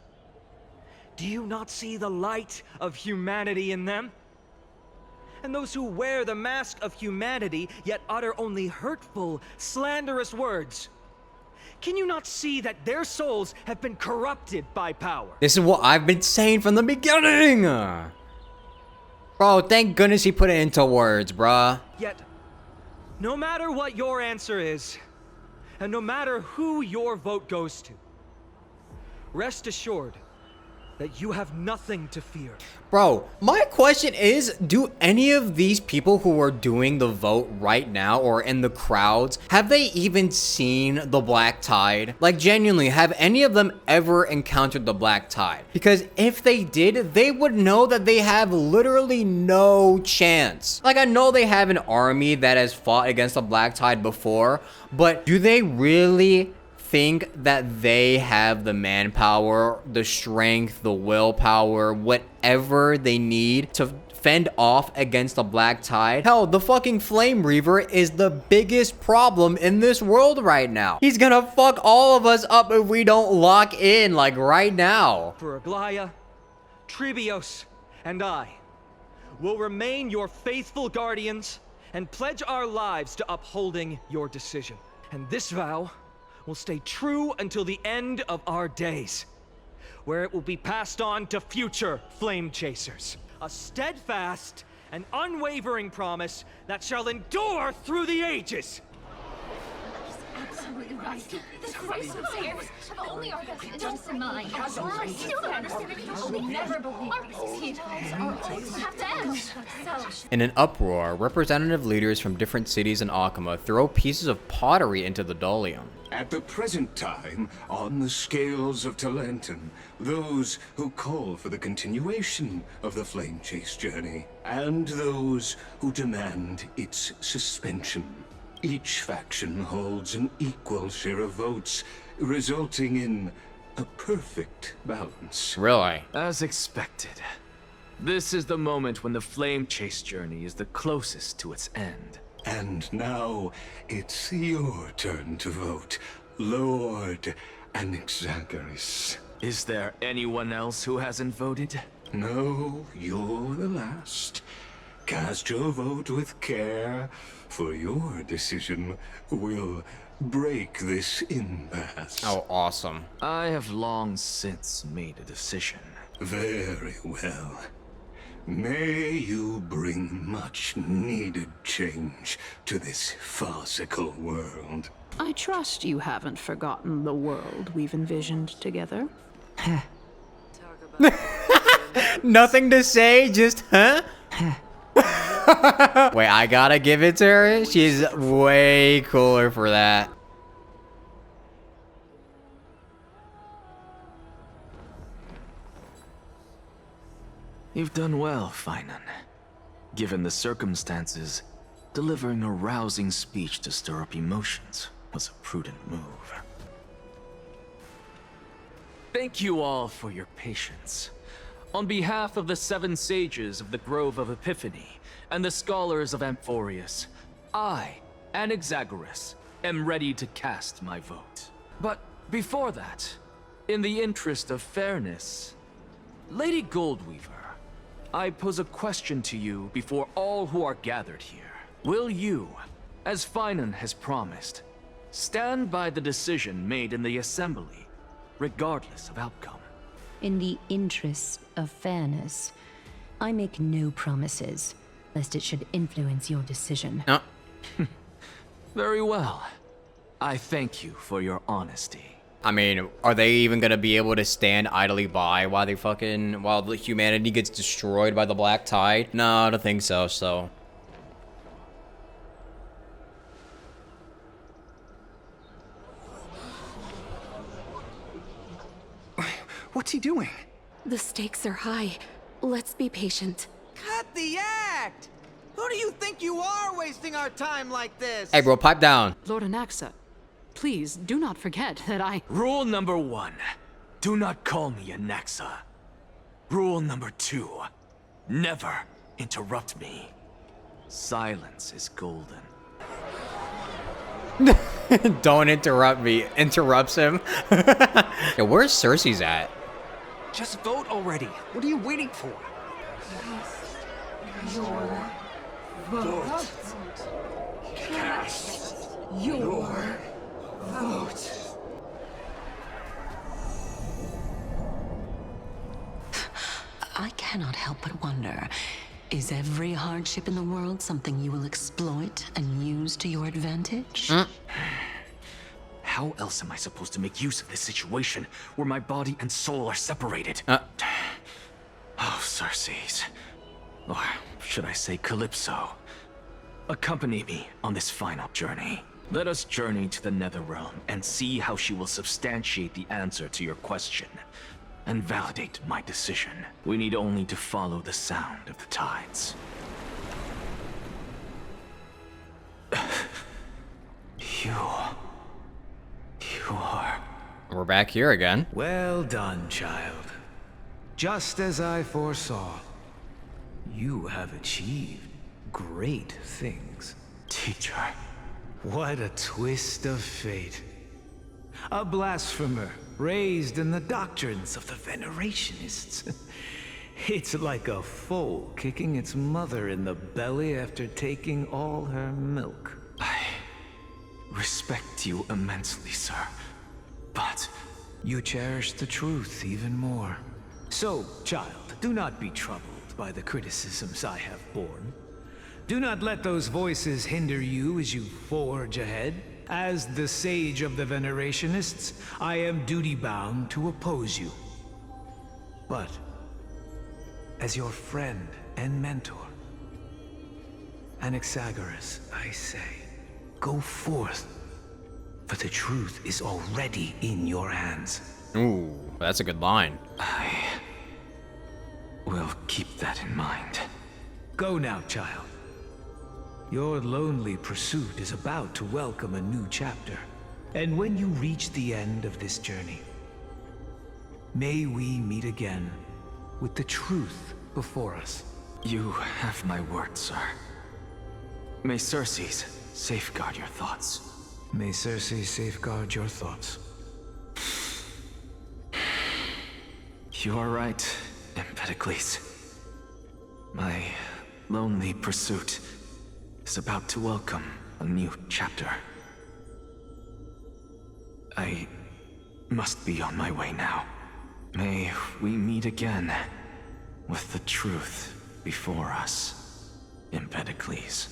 Do you not see the light of humanity in them? And those who wear the mask of humanity, yet utter only hurtful, slanderous words. Can you not see that their souls have been corrupted by power? This is what I've been saying from the beginning! Bro, thank goodness he put it into words, bruh. Yet, no matter what your answer is, and no matter who your vote goes to, rest assured that you have nothing to fear. Bro, my question is, do any of these people who are doing the vote right now or in the crowds, have they even seen the Black Tide? Like, genuinely, have any of them ever encountered the Black Tide? Because if they did, they would know that they have literally no chance. Like, I know they have an army that has fought against the Black Tide before, but do they really think that they have the manpower, the strength, the willpower, whatever they need to fend off against the Black Tide? Hell, the fucking Flame Reaver is the biggest problem in this world right now. He's gonna fuck all of us up if we don't lock in, like, right now. For Aglaya, Tribios, and I will remain your faithful guardians and pledge our lives to upholding your decision. And this vow will stay true until the end of our days, where it will be passed on to future flame chasers. A steadfast and unwavering promise that shall endure through the ages. Absolutely right. The Christ of Sayers have only our best interests in mind. I still don't understand how we never believe our peace are always have to end. In an uproar, representative leaders from different cities in Akama throw pieces of pottery into the Dolium. At the present time, on the scales of Talentum, those who call for the continuation of the Flame Chase journey, and those who demand its suspension. Each faction holds an equal share of votes, resulting in a perfect balance. Really? As expected. This is the moment when the Flame Chase journey is the closest to its end. And now, it's your turn to vote, Lord Anaxagoras. Is there anyone else who hasn't voted? No, you're the last. Cast your vote with care, for your decision will break this impasse. Oh, awesome. I have long since made a decision. Very well. May you bring much needed change to this farcical world. I trust you haven't forgotten the world we've envisioned together. Nothing to say, just huh? Wait, I gotta give it to her. She's way cooler for that. You've done well, phainon. Given the circumstances, delivering a rousing speech to stir up emotions was a prudent move. Thank you all for your patience. On behalf of the 7 sages of the Grove of Epiphany and the scholars of Amphorius, I, Anaxagoras, am ready to cast my vote. But before that, in the interest of fairness, Lady Goldweaver, I pose a question to you before all who are gathered here. Will you, as phainon has promised, stand by the decision made in the Assembly, regardless of outcome? In the interest of fairness, I make no promises, lest it should influence your decision. Very well. I thank you for your honesty. I mean, are they even gonna be able to stand idly by while while the humanity gets destroyed by the Black Tide? No, I don't think so, What's he doing? The stakes are high. Let's be patient. Cut the act! Who do you think you are wasting our time like this? Hey, bro, pipe down. Lord Anaxa, please do not forget that I... Rule number 1. Do not call me Anaxa. Rule number 2. Never interrupt me. Silence is golden. Don't interrupt me. Interrupts him. Yo, where's Cersei's at? Just vote already. What are you waiting for? Your vote. Cast your vote. I cannot help but wonder, is every hardship in the world something you will exploit and use to your advantage? How else am I supposed to make use of this situation where my body and soul are separated? Oh, Circes. Or should I say Calypso? Accompany me on this final journey. Let us journey to the Netherrealm and see how she will substantiate the answer to your question and validate my decision. We need only to follow the sound of the tides. You are... We're back here again. Well done, child. Just as I foresaw, you have achieved great things. Teacher. What a twist of fate. A blasphemer raised in the doctrines of the Venerationists. It's like a foal kicking its mother in the belly after taking all her milk. respect you immensely, sir. But you cherish the truth even more. So, child, do not be troubled by the criticisms I have borne. Do not let those voices hinder you as you forge ahead. As the sage of the Venerationists, I am duty-bound to oppose you. But, as your friend and mentor, Anaxagoras, I say, go forth, for the truth is already in your hands. Ooh, that's a good line. I will keep that in mind. Go now, child. Your lonely pursuit is about to welcome a new chapter. And when you reach the end of this journey, may we meet again with the truth before us. You have my word, sir. May Circes safeguard your thoughts. May Circe safeguard your thoughts. You are right, Empedocles. My lonely pursuit is about to welcome a new chapter. I must be on my way now. May we meet again with the truth before us, Empedocles.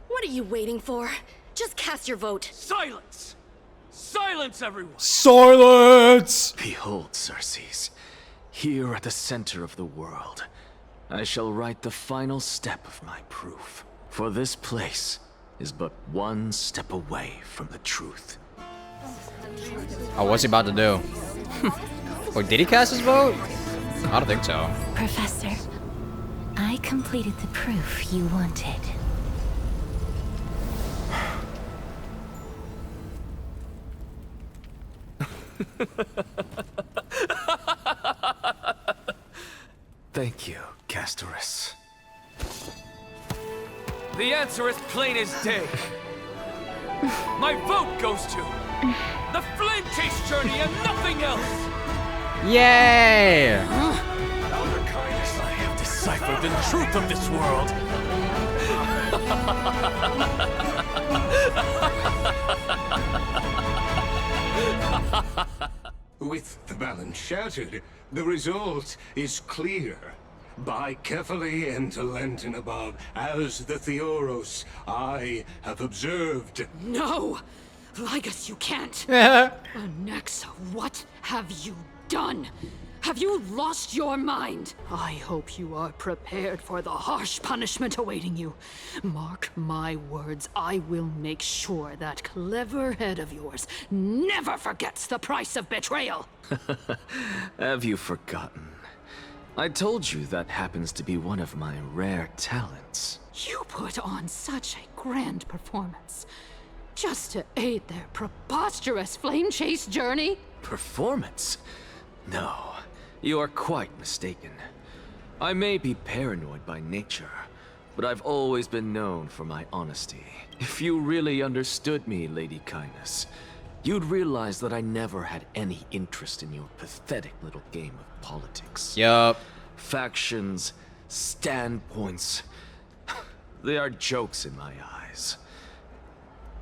What are you waiting for? Just cast your vote. Silence! Silence, everyone! Silence! Behold, Circes, here at the center of the world, I shall write the final step of my proof. For this place is but one step away from the truth. Oh, what's he about to do? Wait, did he cast his vote? I don't think so. Professor, I completed the proof you wanted. Thank you, Castorus. The answer is plain as day. My vote goes to the Flame Chase Journey and nothing else! Yay! Elder Kindness, I have deciphered the truth of this world. With the balance shattered, the result is clear. By Kephale and Talenton above, as the Theoros, I have observed. No! Ligus, you can't! Anaxa, what have you done? Have you lost your mind? I hope you are prepared for the harsh punishment awaiting you. Mark my words, I will make sure that clever head of yours never forgets the price of betrayal. Have you forgotten? I told you that happens to be one of my rare talents. You put on such a grand performance just to aid their preposterous flame chase journey. Performance? No, you are quite mistaken. I may be paranoid by nature, but I've always been known for my honesty. If you really understood me, Lady Kindness, you'd realize that I never had any interest in your pathetic little game of politics. Yup. Factions, standpoints, they are jokes in my eyes.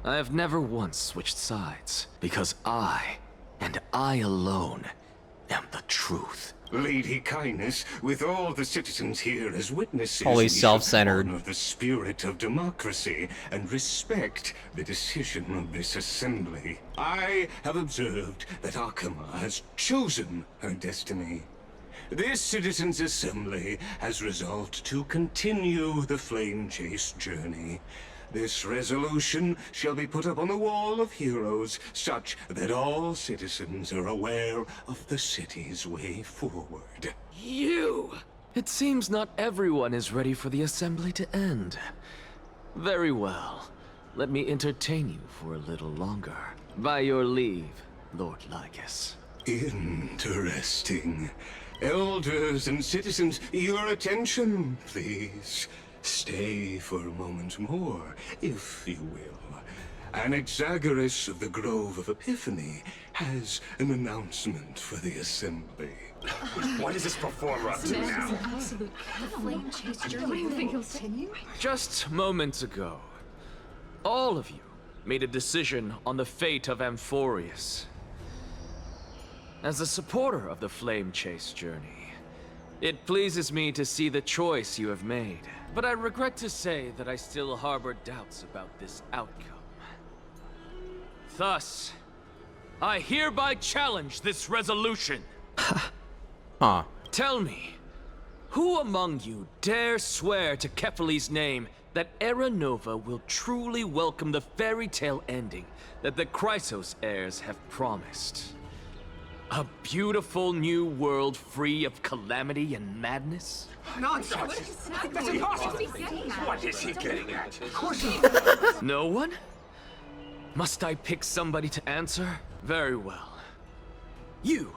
I have never once switched sides, because I, and I alone, am the truth. Lady Kindness, with all the citizens here as witnesses, Holy we should self-centered. honor the spirit of democracy and respect the decision of this assembly. I have observed that Akama has chosen her destiny. This citizens' assembly has resolved to continue the flame chase journey. This resolution shall be put up on the wall of heroes, such that all citizens are aware of the city's way forward. You! It seems not everyone is ready for the assembly to end. Very well. Let me entertain you for a little longer. By your leave, Lord Ligus. Interesting. Elders and citizens, your attention, please. Stay for a moment more, if you will. Anaxagoras of the Grove of Epiphany has an announcement for the assembly. What is this performer up to now? Just moments ago, all of you made a decision on the fate of Amphorius. As a supporter of the Flame Chase journey, it pleases me to see the choice you have made. But I regret to say that I still harbor doubts about this outcome. Thus, I hereby challenge this resolution. Huh. Tell me, who among you dare swear to Kefali's name that Era Nova will truly welcome the fairy tale ending that the Chrysos heirs have promised? A beautiful new world free of calamity and madness? Nonsense! That's impossible! What is he getting at? Of course not! No one? Must I pick somebody to answer? Very well. You,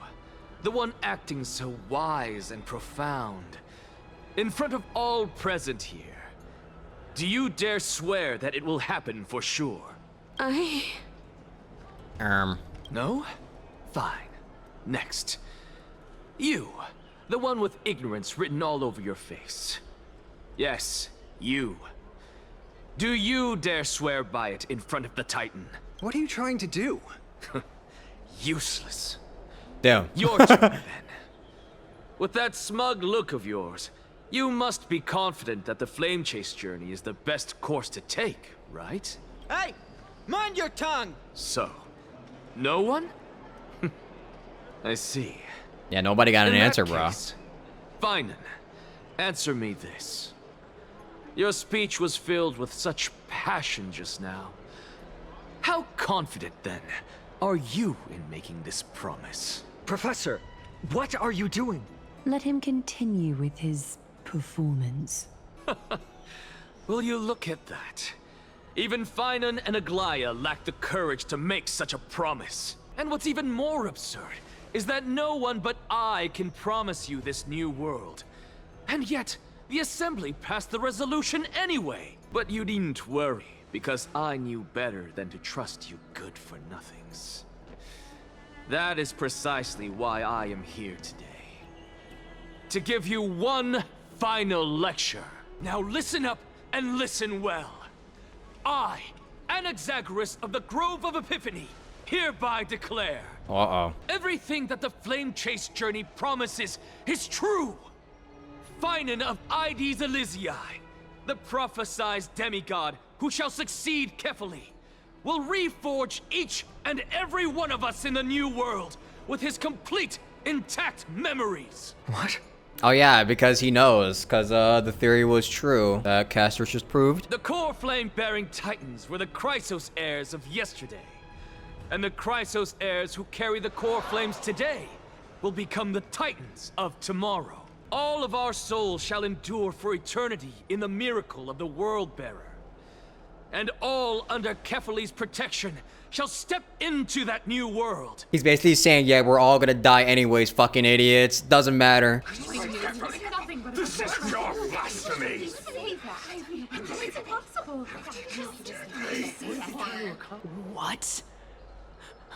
the one acting so wise and profound, in front of all present here, do you dare swear that it will happen for sure? No? Fine. Next. You, the one with ignorance written all over your face. Yes, you. Do you dare swear by it in front of the Titan? What are you trying to do? Useless. Damn. Your turn, then. With that smug look of yours, you must be confident that the Flame Chase journey is the best course to take, right? Hey! Mind your tongue! So, no one? I see. Yeah, nobody got an In that answer, bro. case, Phainon, answer me this. Your speech was filled with such passion just now. How confident, then, are you in making this promise? Professor, what are you doing? Let him continue with his performance. Will you look at that? Even Phainon and Aglaia lack the courage to make such a promise. And what's even more absurd is that no one but I can promise you this new world. And yet, the Assembly passed the resolution anyway. But you needn't worry, because I knew better than to trust you good-for-nothings. That is precisely why I am here today. To give you one final lecture. Now listen up and listen well. I, Anaxagoras of the Grove of Epiphany, hereby declare... Uh-oh. Everything that the Flame Chase journey promises is true! Phainon of Ides Elysiae, the prophesied demigod who shall succeed Kefali, will reforge each and every one of us in the new world with his complete, intact memories. What? Oh yeah, because he knows, because the theory was true that Castor just proved. The core flame-bearing titans were the Chrysos heirs of yesterday. And the Chrysos heirs who carry the core flames today will become the titans of tomorrow. All of our souls shall endure for eternity in the miracle of the World-Bearer. And all under Kefali's protection shall step into that new world. He's basically saying, yeah, we're all gonna die anyways, fucking idiots. Doesn't matter. This is pure blasphemy! It's impossible. What?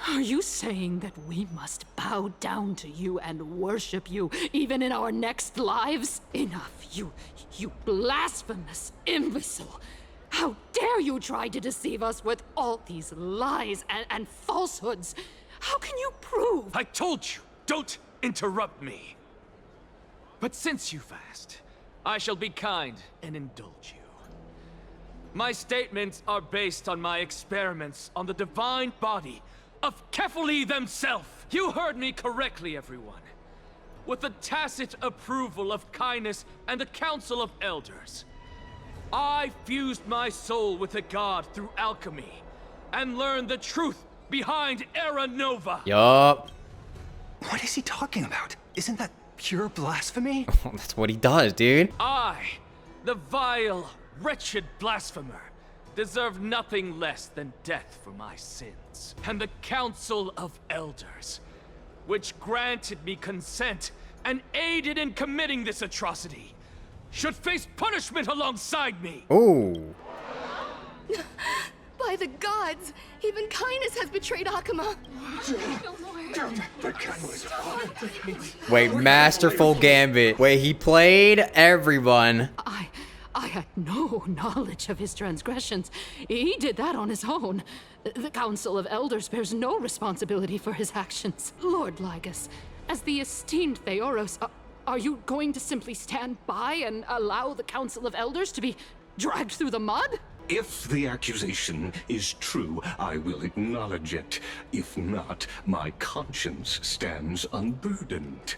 Are you saying that we must bow down to you and worship you even in our next lives? Enough, you blasphemous imbecile! How dare you try to deceive us with all these lies and falsehoods? How can you prove? I told you, don't interrupt me. But since you've asked, I shall be kind and indulge you. My statements are based on my experiments on the divine body of Kefali themselves. You heard me correctly, everyone. With the tacit approval of Kindness and the Council of Elders, I fused my soul with the god through alchemy and learned the truth behind Era Nova. Yup. What is he talking about? Isn't that pure blasphemy? That's what he does, dude. I, the vile, wretched blasphemer, deserve nothing less than death for my sins. And the Council of Elders, which granted me consent and aided in committing this atrocity, should face punishment alongside me. Ooh. By the gods, even Kindness has betrayed Akuma. Wait, masterful gambit. Wait, he played everyone. I had no knowledge of his transgressions. He did that on his own. The Council of Elders bears no responsibility for his actions. Lord Lygus, as the esteemed Theoros, are you going to simply stand by and allow the Council of Elders to be dragged through the mud? If the accusation is true, I will acknowledge it. If not, my conscience stands unburdened.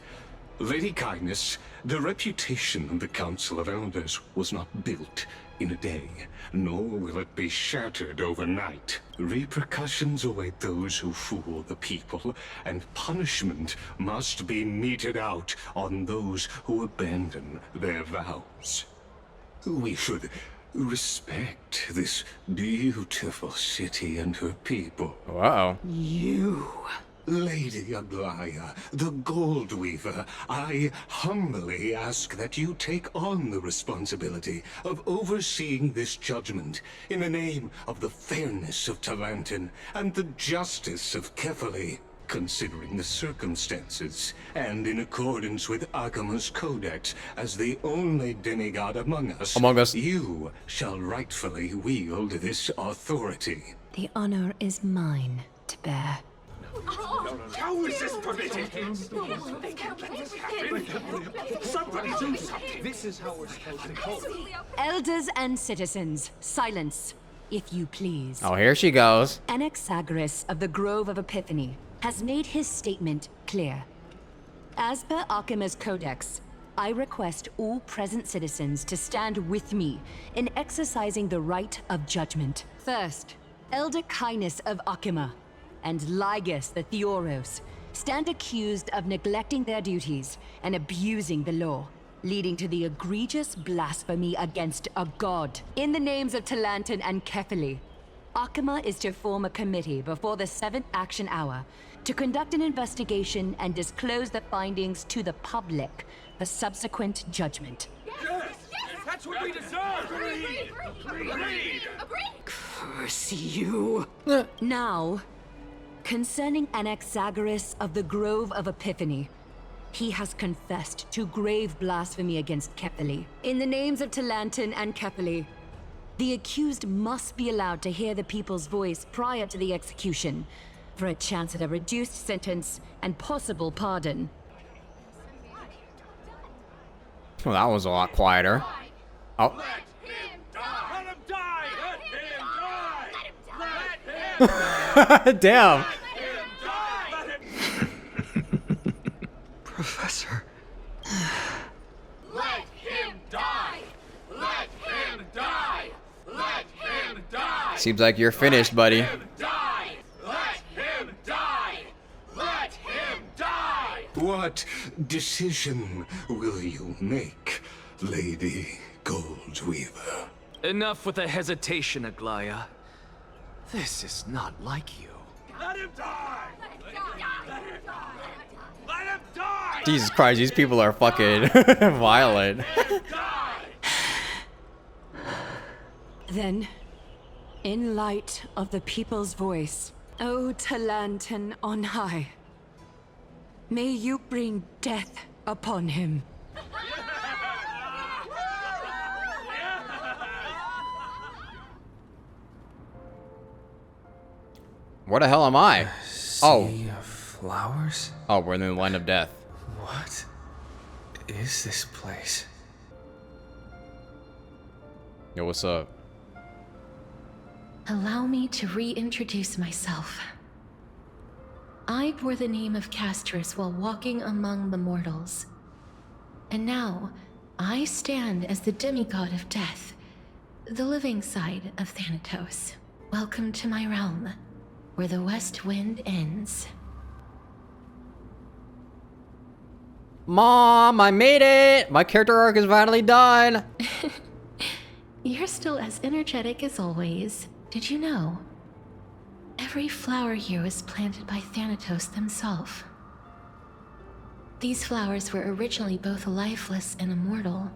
Lady Kindness, the reputation of the Council of Elders was not built in a day, nor will it be shattered overnight. Repercussions await those who fool the people, and punishment must be meted out on those who abandon their vows. We should respect this beautiful city and her people. Wow. You, Lady Aglaya, the Gold Weaver, I humbly ask that you take on the responsibility of overseeing this judgment in the name of the fairness of Talantin and the justice of Kefali. Considering the circumstances, and in accordance with Akima's codex, as the only demigod among us, you shall rightfully wield this authority. The honor is mine to bear. How is this permitted? They can't let this happen. Somebody do something. This is how we're supposed to go. Elders and citizens, silence, if you please. Oh, here she goes. Anaxagoras of the Grove of Epiphany has made his statement clear. As per Akima's codex, I request all present citizens to stand with me in exercising the right of judgment. First, Elder Kindness of Akima and Lygus the Theoros stand accused of neglecting their duties and abusing the law, leading to the egregious blasphemy against a god. In the names of Talantin and Kefali, Akima is to form a committee before the 7th action hour to conduct an investigation and disclose the findings to the public for subsequent judgment. Yes! That's what we deserve! Agreed! Curse you! Now, concerning Anaxagoras of the Grove of Epiphany, he has confessed to grave blasphemy against Kefali. In the names of Talantin and Kefali, the accused must be allowed to hear the people's voice prior to the execution, for a chance at a reduced sentence and possible pardon. Well, that was a lot quieter. Oh. Let him die! Let him die! Let him die! Let him die! Damn. Professor. Let him die! Let him die! Let him die! Seems like you're finished, buddy. Let him die! Let him die! What decision will you make, Lady Goldweaver? Enough with the hesitation, Aglaya. This is not like you. Let him die! Let him die! Let him die! Jesus Christ, these people are fucking violent. Then, in light of the people's voice, O Talantin on high, may you bring death upon him. Where the hell am I? Sea of flowers? Oh, we're in the land of death. What is this place? Yo, what's up? Allow me to reintroduce myself. I bore the name of Castris while walking among the mortals. And now, I stand as the demigod of death, the living side of Thanatos. Welcome to my realm, where the west wind ends. Mom, I made it! My character arc is finally done! You're still as energetic as always. Did you know? Every flower here was planted by Thanatos themselves. These flowers were originally both lifeless and immortal.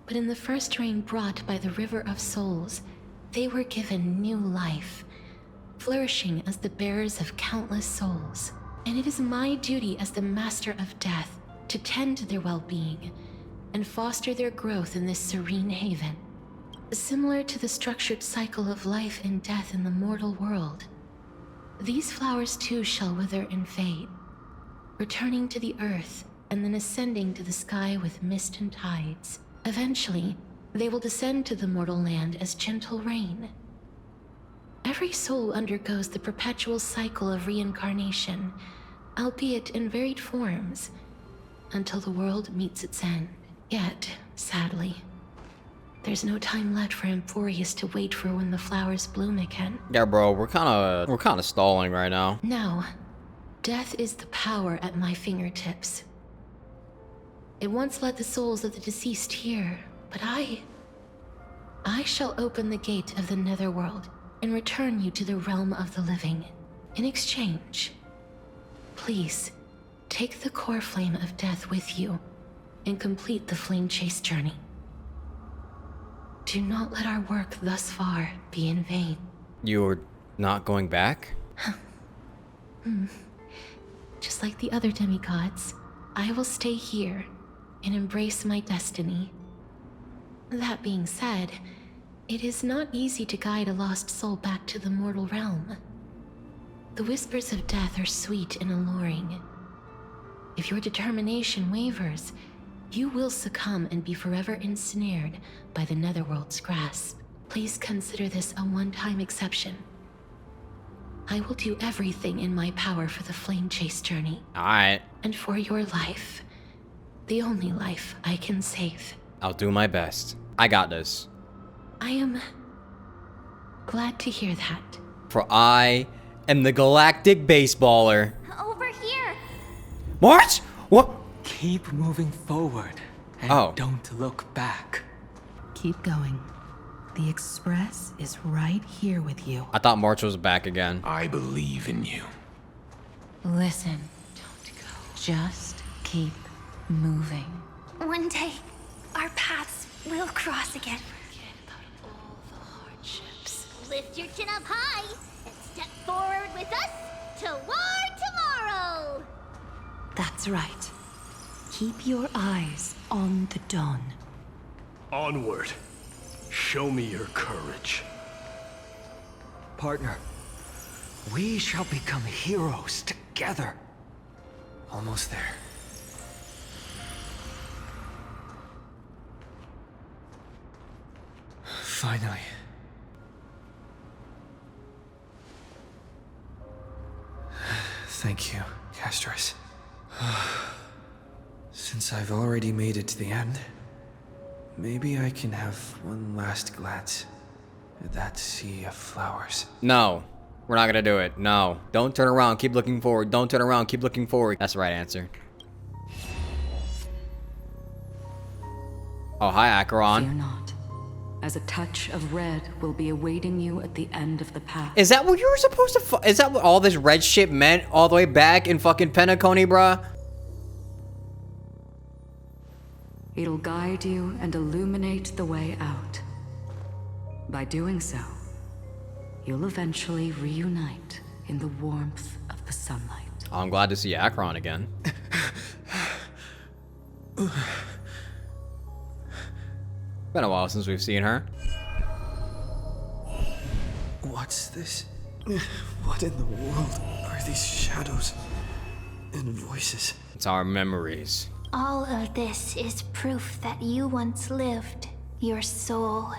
But in the first rain brought by the River of Souls, they were given new life, flourishing as the bearers of countless souls. And it is my duty as the Master of Death to tend to their well-being, and foster their growth in this serene haven. Similar to the structured cycle of life and death in the mortal world, these flowers too shall wither and fade, returning to the earth and then ascending to the sky with mist and tides. Eventually, they will descend to the mortal land as gentle rain. Every soul undergoes the perpetual cycle of reincarnation, albeit in varied forms, until the world meets its end. Yet, sadly, there's no time left for Amphorius to wait for when the flowers bloom again. Yeah, bro, we're kind of stalling right now. Now, death is the power at my fingertips. It once led the souls of the deceased here, but I shall open the gate of the netherworld and return you to the realm of the living. In exchange, please, take the core flame of death with you and complete the flame chase journey. Do not let our work thus far be in vain. You're not going back? Just like the other demigods, I will stay here and embrace my destiny. That being said, it is not easy to guide a lost soul back to the mortal realm. The whispers of death are sweet and alluring. If your determination wavers, you will succumb and be forever ensnared by the netherworld's grasp. Please consider this a one-time exception. I will do everything in my power for the flame chase journey. Alright. And for your life. The only life I can save. I'll do my best. I got this. I am glad to hear that. For I am the galactic baseballer. Over here! March? What? Keep moving forward and don't look back. Keep going. The Express is right here with you. I thought March was back again. I believe in you. Listen, don't go. Just keep moving. One day, our paths will cross again. Forget about all the hardships. Lift your chin up high and step forward with us toward tomorrow! That's right. Keep your eyes on the dawn. Onward. Show me your courage. Partner, we shall become heroes together. Almost there. Finally. Thank you, Castris. Since I've already made it to the end, maybe I can have one last glance at that sea of flowers. No. We're not gonna do it. No. Don't turn around. Keep looking forward. Don't turn around. Keep looking forward. That's the right answer. Oh, hi, Acheron. Fear not, as a touch of red will be awaiting you at the end of the path. Is that what you were supposed to is that what all this red shit meant all the way back in fucking Penacony, bruh? It'll guide you and illuminate the way out. By doing so, you'll eventually reunite in the warmth of the sunlight. Oh, I'm glad to see Acheron again. Been a while since we've seen her. What's this? What in the world are these shadows and voices? It's our memories. All of this is proof that you once lived. Your soul,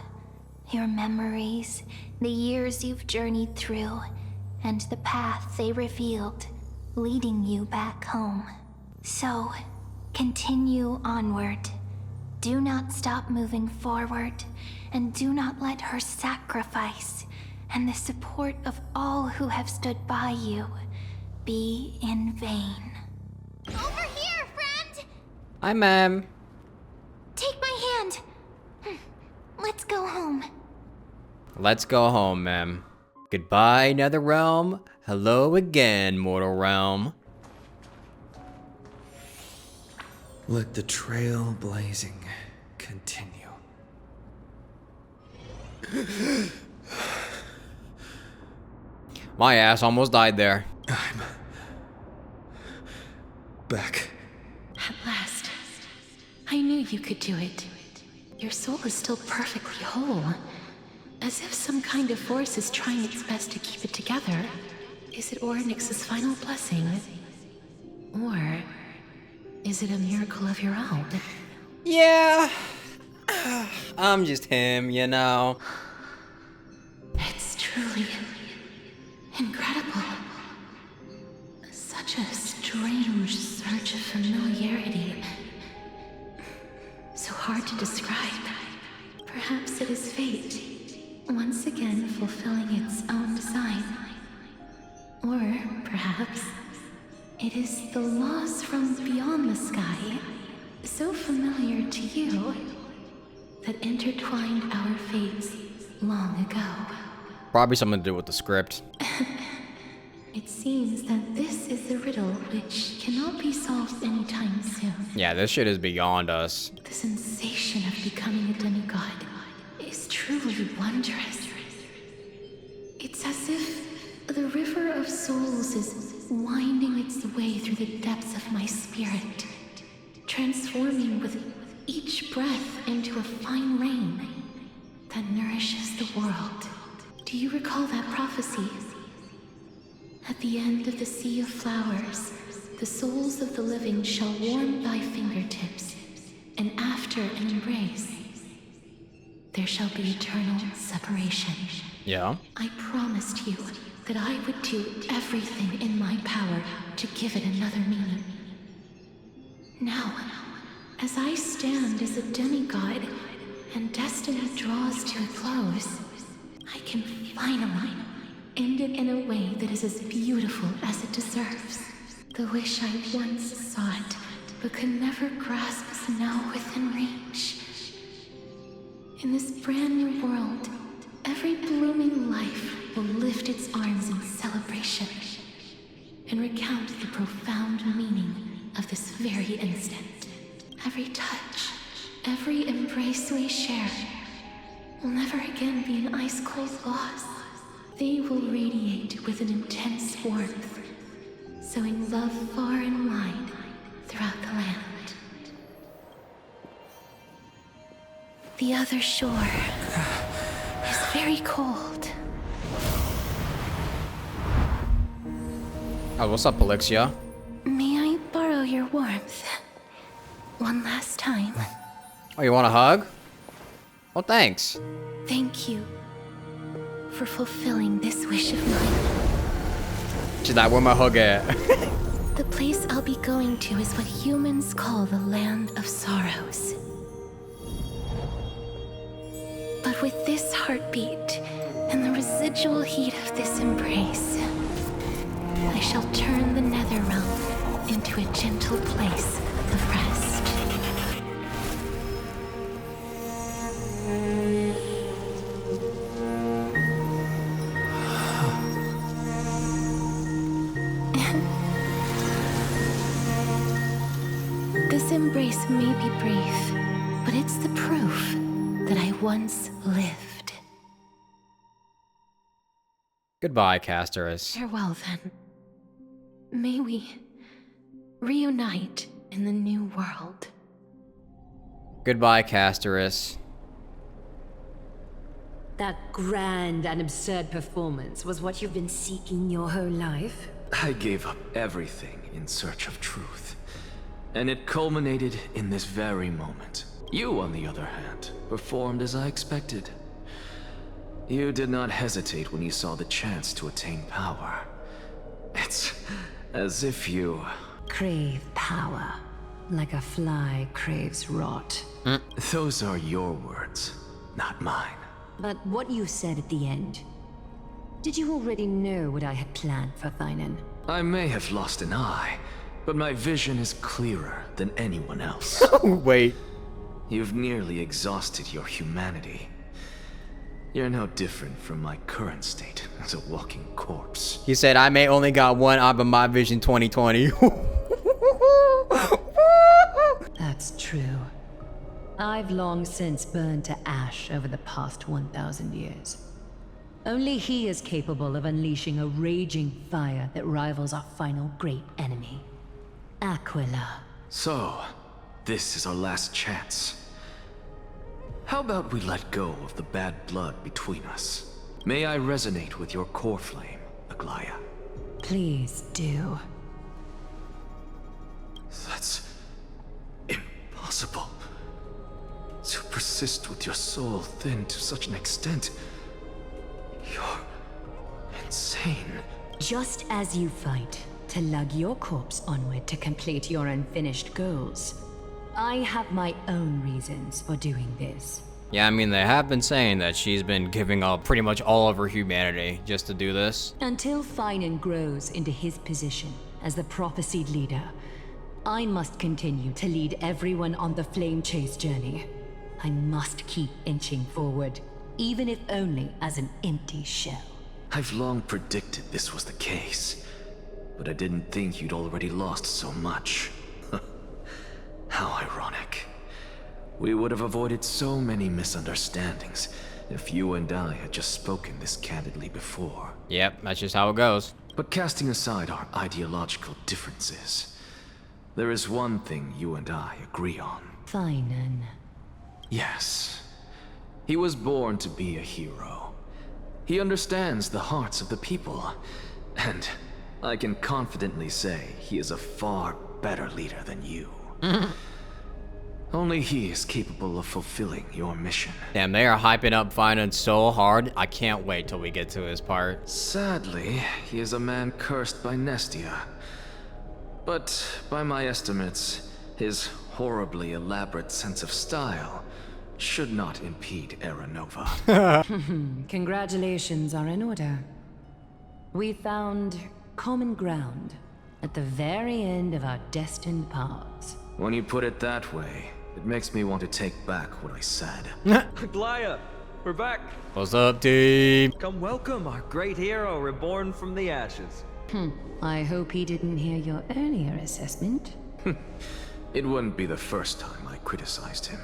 your memories, the years you've journeyed through, and the path they revealed, leading you back home. So, continue onward. Do not stop moving forward, and do not let her sacrifice and the support of all who have stood by you be in vain. Over here, friend! Hi, ma'am. Take my hand. Let's go home. Let's go home, ma'am. Goodbye, Netherrealm. Hello again, mortal realm. Let the trail blazing continue. My ass almost died there. I'm back. At last, I knew you could do it. Your soul is still perfectly whole. As if some kind of force is trying its best to keep it together. Is it Oryx's final blessing? Or is it a miracle of your own? Yeah. I'm just him, you know. It's truly incredible. Such a strange surge of familiarity. So hard to describe. Perhaps it is fate, once again fulfilling its own design. Or perhaps it is the laws from beyond the sky, so familiar to you, that intertwined our fates long ago. Probably something to do with the script. It seems that this is the riddle which cannot be solved anytime soon. Yeah, this shit is beyond us. The sensation of becoming a demigod is truly wondrous. It's as if the river of souls is winding its way through the depths of my spirit, transforming with each breath into a fine rain that nourishes the world. Do you recall that prophecy? At the end of the sea of flowers, the souls of the living shall warm thy fingertips, and after an embrace, there shall be eternal separation. Yeah. I promised you that I would do everything in my power to give it another meaning. Now, as I stand as a demigod, and destiny draws to a close, I can finally end it in a way that is as beautiful as it deserves. The wish I once sought, but could never grasp, is now within reach. In this brand new world, every blooming life will lift its arms in celebration and recount the profound meaning of this very instant. Every touch, every embrace we share will never again be an ice-cold loss. They will radiate with an intense warmth, sowing love far and wide throughout the land. The other shore is very cold. Oh, what's up, Alexia? May I borrow your warmth? One last time. Oh, you want a hug? Well, thanks. Thank you for fulfilling this wish of mine. She's like, where my hug at? The place I'll be going to is what humans call the Land of Sorrows. But with this heartbeat and the residual heat of this embrace, I shall turn the nether realm into a gentle place of rest. This embrace may be brief, but it's the proof that I once lived. Goodbye, Casterus. Farewell, then. May we reunite in the new world. Goodbye, Casterus. That grand and absurd performance was what you've been seeking your whole life? I gave up everything in search of truth. And it culminated in this very moment. You, on the other hand, performed as I expected. You did not hesitate when you saw the chance to attain power. It's as if you... Crave power, like a fly craves rot. Those are your words, not mine. But what you said at the end, did you already know what I had planned for phainon? I may have lost an eye, but my vision is clearer than anyone else. Wait. You've nearly exhausted your humanity. You're no different from my current state as a walking corpse. He said, I may only got one eye, but my vision 2020. That's true. I've long since burned to ash over the past 1,000 years. Only he is capable of unleashing a raging fire that rivals our final great enemy, Aquila. So, this is our last chance. How about we let go of the bad blood between us? May I resonate with your core flame, Aglaya? Please do. That's impossible. To persist with your soul thinned to such an extent. You're insane. Just as you fight to lug your corpse onward to complete your unfinished goals, I have my own reasons for doing this. Yeah, I mean, they have been saying that she's been giving up pretty much all of her humanity just to do this. Until phainon grows into his position as the prophesied leader, I must continue to lead everyone on the flame chase journey. I must keep inching forward, even if only as an empty shell. I've long predicted this was the case, but I didn't think you'd already lost so much. How ironic. We would have avoided so many misunderstandings if you and I had just spoken this candidly before. Yep, that's just how it goes. But casting aside our ideological differences, there is one thing you and I agree on. phainon. Yes. He was born to be a hero. He understands the hearts of the people, and I can confidently say he is a far better leader than you. Only he is capable of fulfilling your mission. Damn, they are hyping up phainon so hard. I can't wait till we get to his part. Sadly, he is a man cursed by Nestia. But by my estimates, his horribly elaborate sense of style should not impede Era Nova. Congratulations are in order. We found common ground at the very end of our destined paths. When you put it that way, it makes me want to take back what I said. Aglaya, we're back. What's up, team? Come welcome our great hero reborn from the ashes. I hope he didn't hear your earlier assessment. It wouldn't be the first time I criticized him.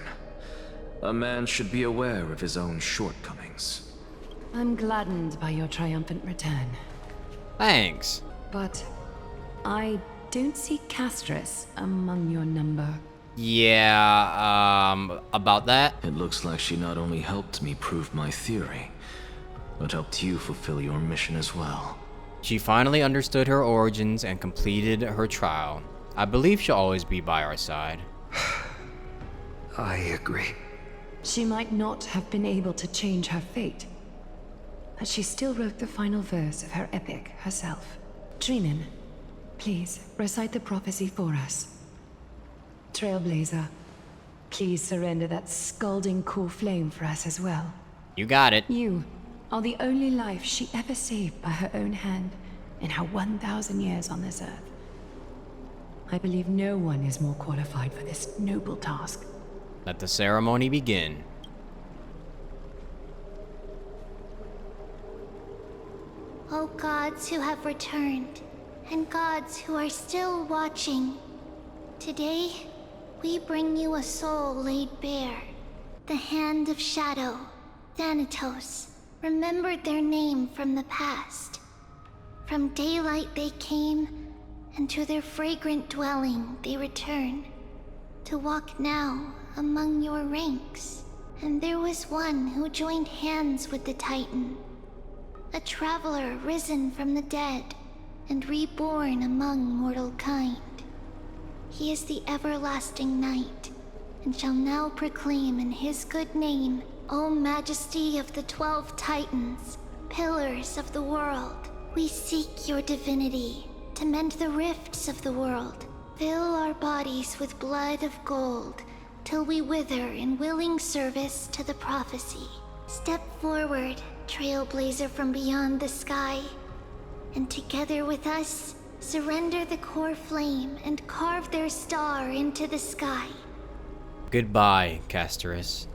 A man should be aware of his own shortcomings. I'm gladdened by your triumphant return. Thanks. But I don't see Castris among your number. Yeah, about that? It looks like she not only helped me prove my theory, but helped you fulfill your mission as well. She finally understood her origins and completed her trial. I believe she'll always be by our side. I agree. She might not have been able to change her fate, but she still wrote the final verse of her epic herself. Trinan, please recite the prophecy for us. Trailblazer, please surrender that scalding core flame for us as well. You got it. You are the only life she ever saved by her own hand in her 1,000 years on this earth. I believe no one is more qualified for this noble task. Let the ceremony begin. O gods who have returned, and gods who are still watching, today we bring you a soul laid bare. The Hand of Shadow, Thanatos, remembered their name from the past. From daylight they came, and to their fragrant dwelling they return, to walk now among your ranks. And there was one who joined hands with the Titan, a traveler risen from the dead and reborn among mortal kind. He is the everlasting night, and shall now proclaim in his good name, O Majesty of the 12 Titans, pillars of the world, we seek your divinity to mend the rifts of the world. Fill our bodies with blood of gold, till we wither in willing service to the prophecy. Step forward, trailblazer from beyond the sky, and together with us, surrender the core flame and carve their star into the sky. Goodbye, Castris.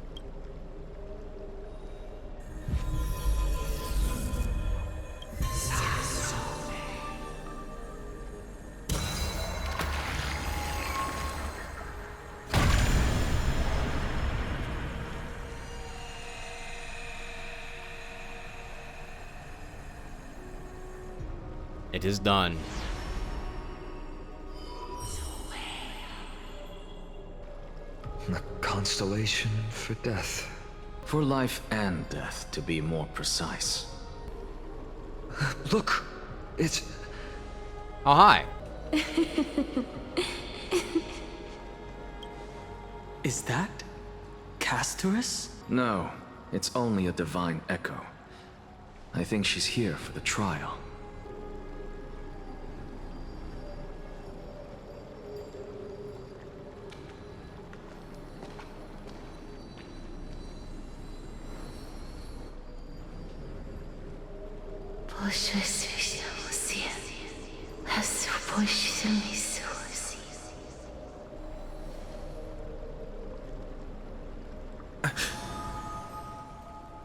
It is done. A constellation for death. For life and death, to be more precise. Look! It's... Oh, hi. Is that Castorus? No, it's only a divine echo. I think she's here for the trial.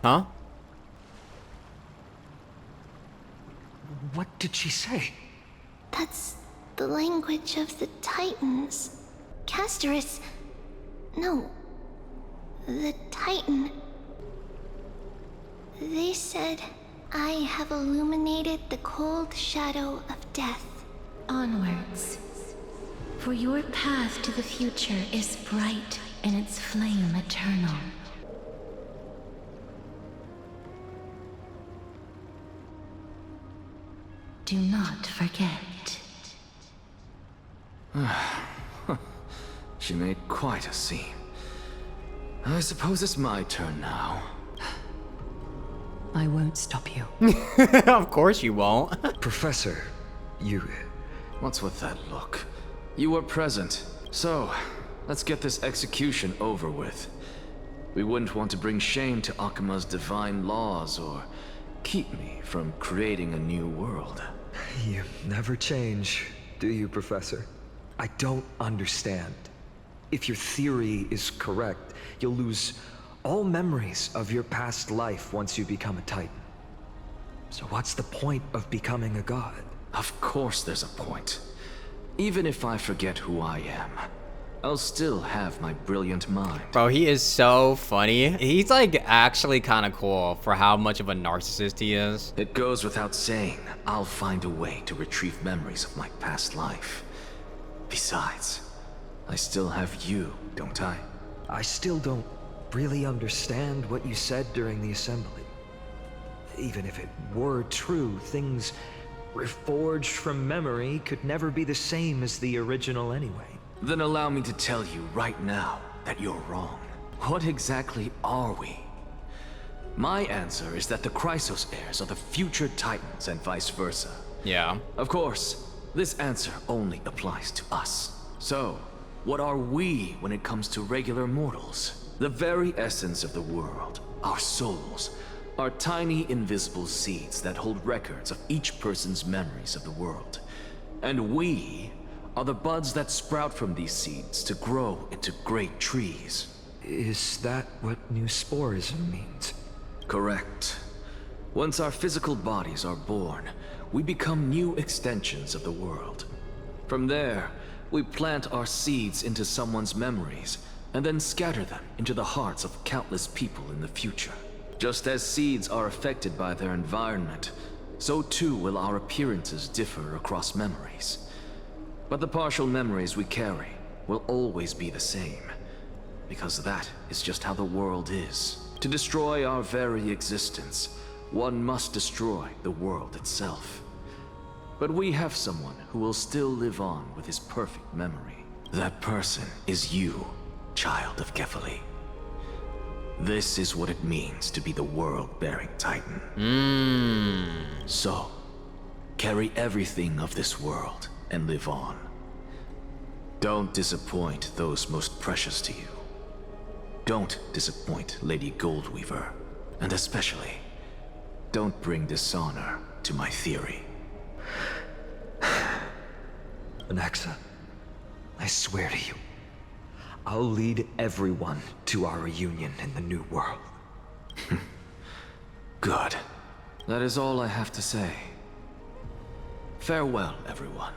Huh? What did she say? That's the language of the Titans. Castorus... No. The Titan. They said, I have illuminated the cold shadow of death. Onwards. For your path to the future is bright and its flame eternal. Do not forget. She made quite a scene. I suppose it's my turn now. I won't stop you. Of course you won't. Professor, you... What's with that look? You were present. So, let's get this execution over with. We wouldn't want to bring shame to Akima's divine laws or keep me from creating a new world. You never change, do you, Professor? I don't understand. If your theory is correct, you'll lose all memories of your past life once you become a Titan. So what's the point of becoming a god? Of course there's a point. Even if I forget who I am, I'll still have my brilliant mind. Bro, he is so funny. He's like actually kind of cool for how much of a narcissist he is. It goes without saying, I'll find a way to retrieve memories of my past life. Besides, I still have you, don't I? I still don't really understand what you said during the assembly. Even if it were true, things reforged from memory could never be the same as the original anyway. Then allow me to tell you right now that you're wrong. What exactly are we? My answer is that the Chrysos heirs are the future Titans and vice versa. Yeah. Of course, this answer only applies to us. So, what are we when it comes to regular mortals? The very essence of the world, our souls, are tiny invisible seeds that hold records of each person's memories of the world. And we are the buds that sprout from these seeds to grow into great trees. Is that what new sporism means? Correct. Once our physical bodies are born, we become new extensions of the world. From there, we plant our seeds into someone's memories, and then scatter them into the hearts of countless people in the future. Just as seeds are affected by their environment, so too will our appearances differ across memories. But the partial memories we carry will always be the same, because that is just how the world is. To destroy our very existence, one must destroy the world itself. But we have someone who will still live on with his perfect memory. That person is you, child of Kefali. This is what it means to be the world-bearing Titan. So, carry everything of this world and live on. Don't disappoint those most precious to you. Don't disappoint Lady Goldweaver, and especially, don't bring dishonor to my theory. Anaxa, I swear to you, I'll lead everyone to our reunion in the new world. Good. That is all I have to say. Farewell, everyone.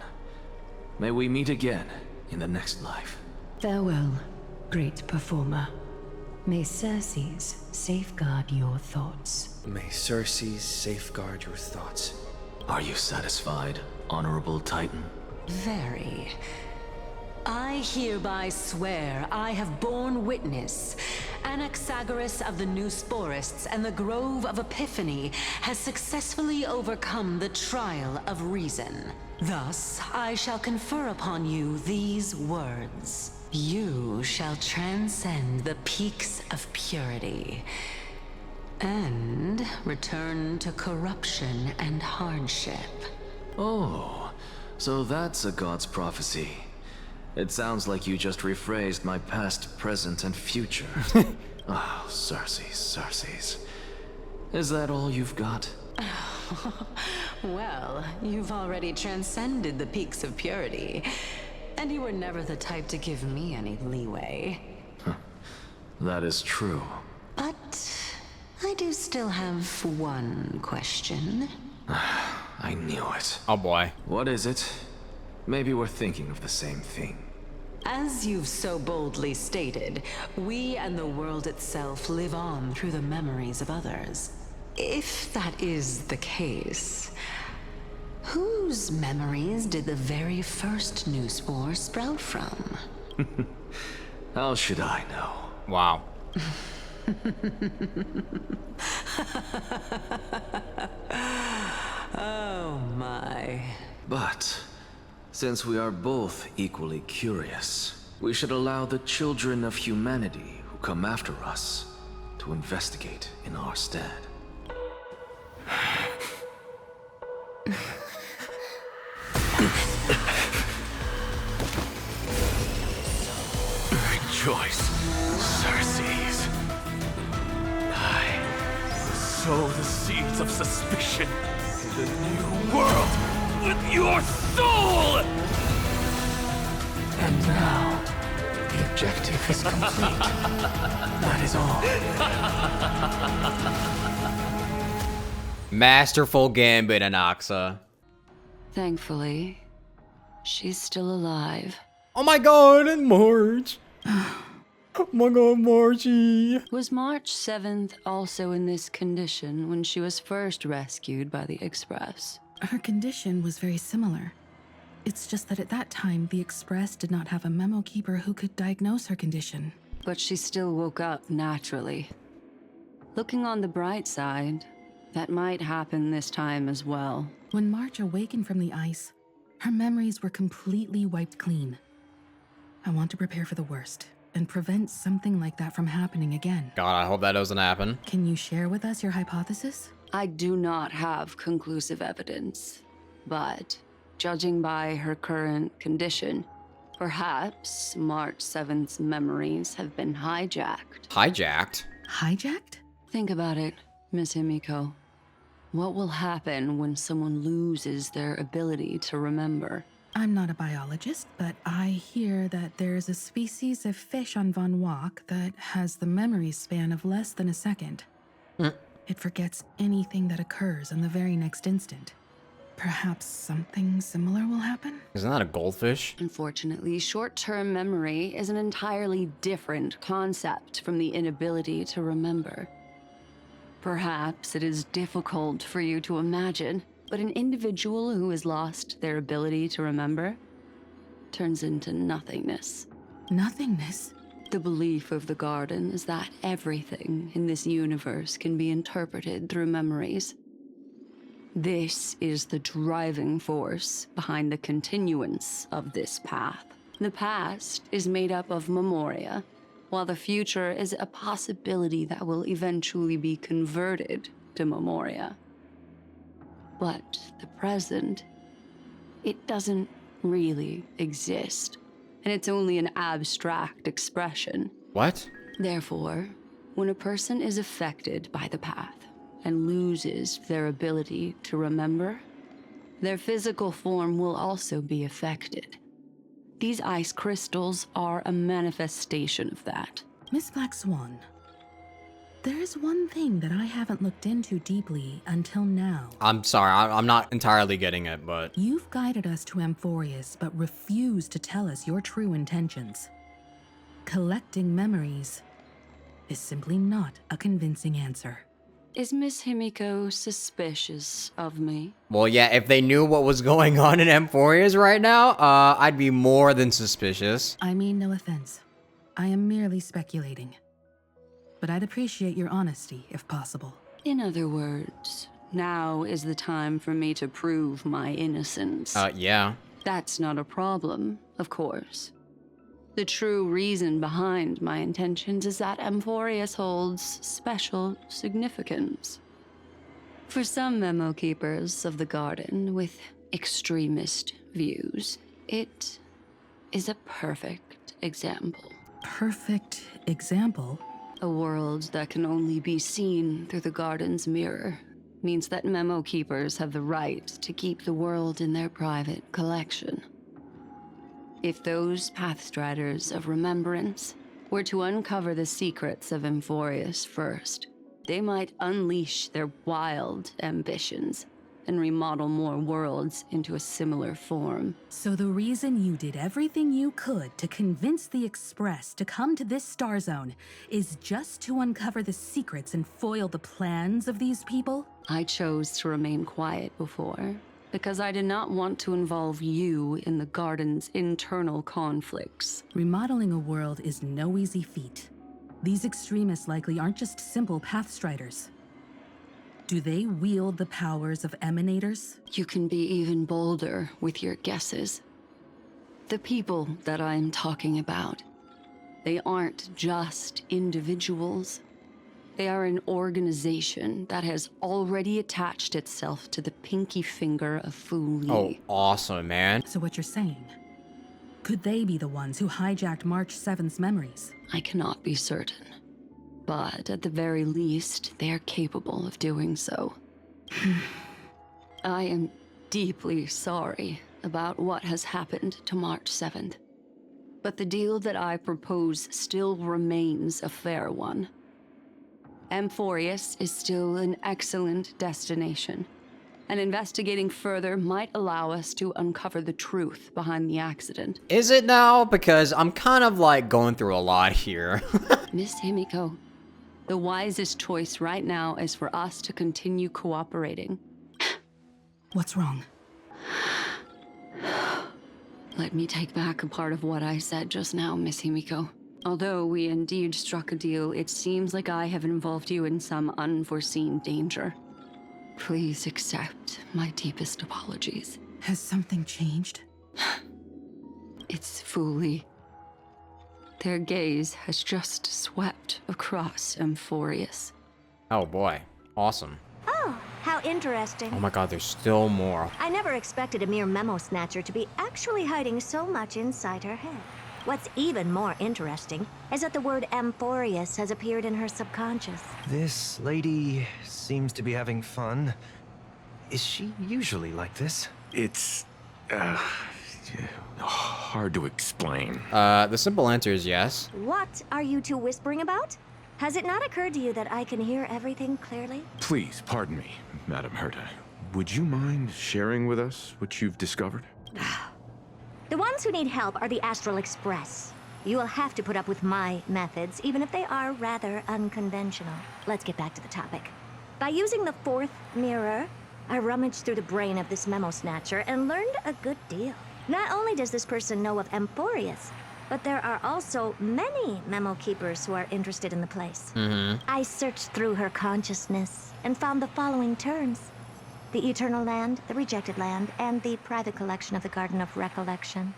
May we meet again in the next life. Farewell, great performer. May Circes safeguard your thoughts. May Circes safeguard your thoughts. Are you satisfied, Honorable Titan? Very. I hereby swear I have borne witness. Anaxagoras of the Noose Forests and the Grove of Epiphany has successfully overcome the trial of reason. Thus, I shall confer upon you these words. You shall transcend the peaks of purity and return to corruption and hardship. Oh, so that's a god's prophecy. It sounds like you just rephrased my past, present, and future. Oh, Circes. Is that all you've got? Well, you've already transcended the peaks of purity, and you were never the type to give me any leeway. That is true. But I do still have one question. I knew it. Oh boy. What is it? Maybe we're thinking of the same thing. As you've so boldly stated, we and the world itself live on through the memories of others. If that is the case, whose memories did the very first New Spore sprout from? How should I know? Wow. Oh my. But since we are both equally curious, we should allow the children of humanity who come after us to investigate in our stead. Rejoice, Circes. I will sow the seeds of suspicion in the new world with your soul! And now, the objective is complete. That is all. Masterful gambit, Anaxa. Thankfully, she's still alive. Oh my god, and March. Oh my god, Margie. Was March 7th also in this condition when she was first rescued by the Express? Her condition was very similar. It's just that at that time, the Express did not have a memo keeper who could diagnose her condition. But she still woke up naturally. Looking on the bright side, that might happen this time as well. When March awakened from the ice, her memories were completely wiped clean. I want to prepare for the worst and prevent something like that from happening again. God, I hope that doesn't happen. Can you share with us your hypothesis? I do not have conclusive evidence, but judging by her current condition, perhaps March 7th's memories have been hijacked. Hijacked? Hijacked? Think about it, Miss Himiko. What will happen when someone loses their ability to remember? I'm not a biologist, but I hear that there's a species of fish on Von Walk that has the memory span of less than a second. It forgets anything that occurs in the very next instant. Perhaps something similar will happen? Isn't that a goldfish? Unfortunately, short-term memory is an entirely different concept from the inability to remember. Perhaps it is difficult for you to imagine, but an individual who has lost their ability to remember turns into nothingness. Nothingness? The belief of the Garden is that everything in this universe can be interpreted through memories. This is the driving force behind the continuance of this path. The past is made up of memoria, while the future is a possibility that will eventually be converted to memoria. But the present, it doesn't really exist, and it's only an abstract expression. What? Therefore, when a person is affected by the path and loses their ability to remember, their physical form will also be affected. These ice crystals are a manifestation of that. Miss Black Swan, there is one thing that I haven't looked into deeply until now. I'm sorry, I'm not entirely getting it, but... You've guided us to Amphorius, but refused to tell us your true intentions. Collecting memories is simply not a convincing answer. Is Miss Himiko suspicious of me? Well, yeah, if they knew what was going on in Emphorius right now, I'd be more than suspicious. I mean no offense. I am merely speculating. But I'd appreciate your honesty, if possible. In other words, now is the time for me to prove my innocence. Yeah. That's not a problem, of course. The true reason behind my intentions is that Emphorius holds special significance. For some memo keepers of the garden with extremist views, it is a perfect example. Perfect example? A world that can only be seen through the garden's mirror means that memo keepers have the right to keep the world in their private collection. If those Pathstriders of Remembrance were to uncover the secrets of Emphorius first, they might unleash their wild ambitions and remodel more worlds into a similar form. So the reason you did everything you could to convince the Express to come to this star zone is just to uncover the secrets and foil the plans of these people? I chose to remain quiet before, because I did not want to involve you in the Garden's internal conflicts. Remodeling a world is no easy feat. These extremists likely aren't just simple Pathstriders. Do they wield the powers of Emanators? You can be even bolder with your guesses. The people that I'm talking about, they aren't just individuals. They are an organization that has already attached itself to the pinky finger of Fu Li. Oh, awesome, man. So what you're saying, could they be the ones who hijacked March 7th's memories? I cannot be certain, but at the very least, they are capable of doing so. I am deeply sorry about what has happened to March 7th, but the deal that I propose still remains a fair one. Emphorius is still an excellent destination, and investigating further might allow us to uncover the truth behind the accident. Is it now? Because I'm kind of like going through a lot here. Miss Himiko, the wisest choice right now is for us to continue cooperating. What's wrong? Let me take back a part of what I said just now, Miss Himiko. Although we indeed struck a deal, it seems like I have involved you in some unforeseen danger. Please accept my deepest apologies. Has something changed? It's Fu Li. Their gaze has just swept across Emphorius. Oh boy, awesome. Oh, how interesting. Oh my god, there's still more. I never expected a mere memo snatcher to be actually hiding so much inside her head. What's even more interesting is that the word Emphorius has appeared in her subconscious. This lady seems to be having fun. Is she usually like this? It's, hard to explain. The simple answer is yes. What are you two whispering about? Has it not occurred to you that I can hear everything clearly? Please, pardon me, Madam Herta. Would you mind sharing with us what you've discovered? The ones who need help are the Astral Express. You will have to put up with my methods, even if they are rather unconventional. Let's get back to the topic. By using the fourth mirror, I rummaged through the brain of this memo snatcher and learned a good deal. Not only does this person know of Emphorius, but there are also many memo keepers who are interested in the place. I searched through her consciousness and found the following terms: the Eternal Land, the Rejected Land, and the private collection of the Garden of Recollection.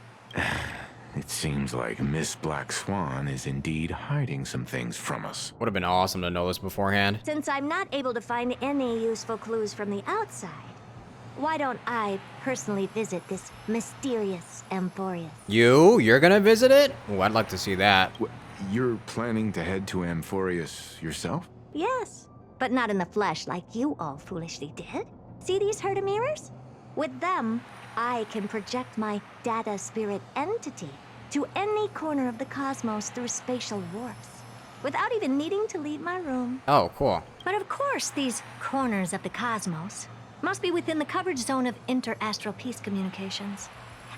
It seems like Miss Black Swan is indeed hiding some things from us. Would have been awesome to know this beforehand. Since I'm not able to find any useful clues from the outside, why don't I personally visit this mysterious Emphorius? You're gonna visit it? Oh, I'd like to see that. You're planning to head to Emphorius yourself? Yes, but not in the flesh like you all foolishly did. See these Herta mirrors? With them, I can project my data spirit entity to any corner of the cosmos through spatial warps, without even needing to leave my room. Oh, cool. But of course, these corners of the cosmos must be within the coverage zone of inter-astral peace communications.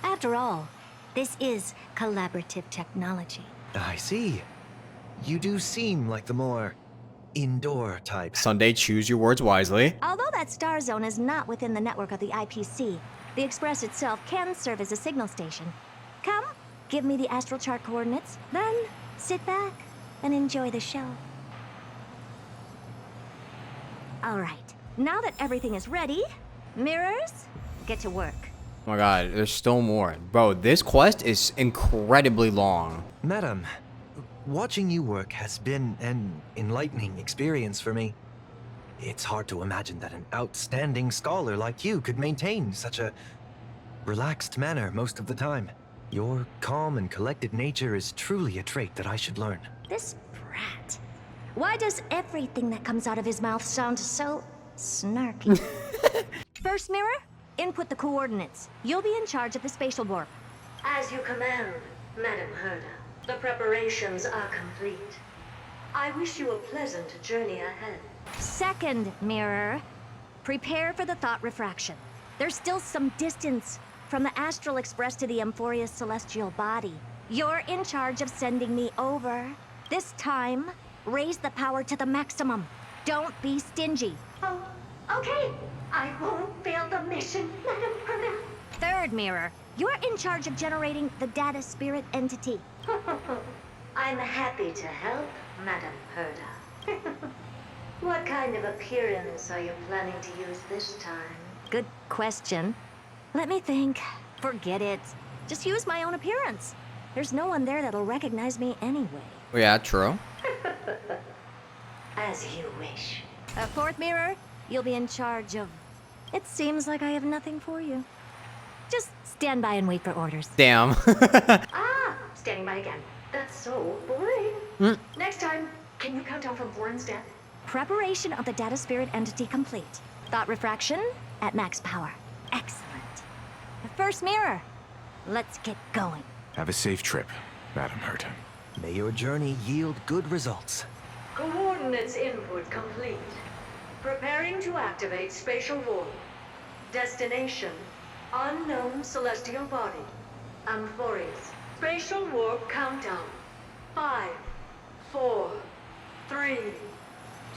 After all, this is collaborative technology. I see. You do seem like the more indoor type. Sunday, choose your words wisely. Although that star zone is not within the network of the IPC, the Express itself can serve as a signal station. Come, give me the astral chart coordinates, then sit back and enjoy the show. All right, now that everything is ready, mirrors, get to work. Oh my god, there's still more. Bro, this quest is incredibly long. Madam, watching you work has been an enlightening experience for me. It's hard to imagine that an outstanding scholar like you could maintain such a relaxed manner most of the time. Your calm and collected nature is truly a trait that I should learn. This brat. Why does everything that comes out of his mouth sound so snarky? First mirror, input the coordinates. You'll be in charge of the spatial warp. As you command, Madam Herda. The preparations are complete. I wish you a pleasant journey ahead. Second mirror, prepare for the thought refraction. There's still some distance from the Astral Express to the Amphoria's celestial body. You're in charge of sending me over. This time, raise the power to the maximum. Don't be stingy. Oh, okay. I won't fail the mission, Madam Herda. Third mirror, you're in charge of generating the data spirit entity. I'm happy to help, Madam Herda. What kind of appearance are you planning to use this time? Good question. Let me think. Forget it. Just use my own appearance. There's no one there that'll recognize me anyway. Yeah, true. As you wish. Fourth mirror, you'll be in charge of... It seems like I have nothing for you. Just stand by and wait for orders. Damn. Standing by again. That's so boring. Next time, can you count down from Warren's death? Preparation of the data spirit entity complete. Thought refraction at max power. Excellent. The first mirror. Let's get going. Have a safe trip, Madam Herta. May your journey yield good results. Coordinates input complete. Preparing to activate spatial warp. Destination, unknown celestial body. Amphorius. Spatial warp countdown. 5, 4, 3,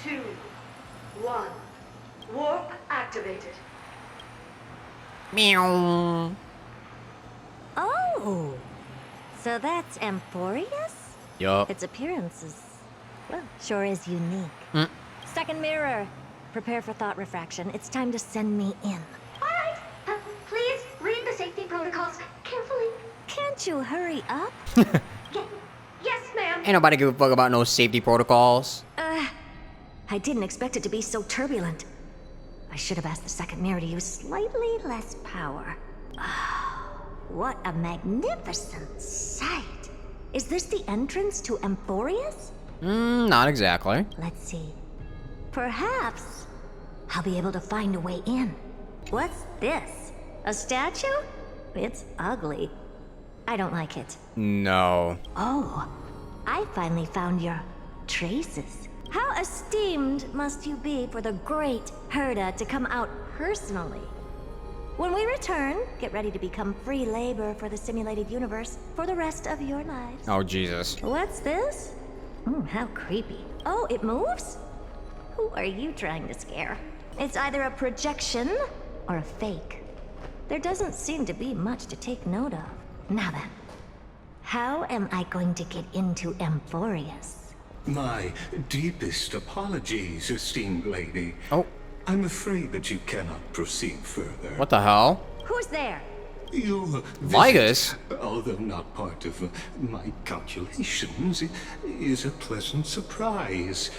2, 1. Warp activated. Meow. Oh, so that's Amphorius? Yup. Its appearance is, well, sure is unique. Second mirror, prepare for thought refraction. It's time to send me in. All right, please read the safety protocols carefully. Can't you hurry up? Yes, ma'am. Ain't nobody give a fuck about no safety protocols. I didn't expect it to be so turbulent. I should have asked the second mirror to use slightly less power. What a magnificent sight. Is this the entrance to Amphorius? Not exactly. Let's see. Perhaps I'll be able to find a way in. What's this? A statue? It's ugly. I don't like it. No. Oh, I finally found your traces. How esteemed must you be for the great Herda to come out personally? When we return, get ready to become free labor for the simulated universe for the rest of your lives. Oh, Jesus. What's this? How creepy. Oh, it moves? Who are you trying to scare? It's either a projection or a fake. There doesn't seem to be much to take note of. Now then, how am I going to get into Amphorius? My deepest apologies, esteemed lady. Oh. I'm afraid that you cannot proceed further. What the hell? Who's there? You Vigus? Although not part of my calculations, is a pleasant surprise.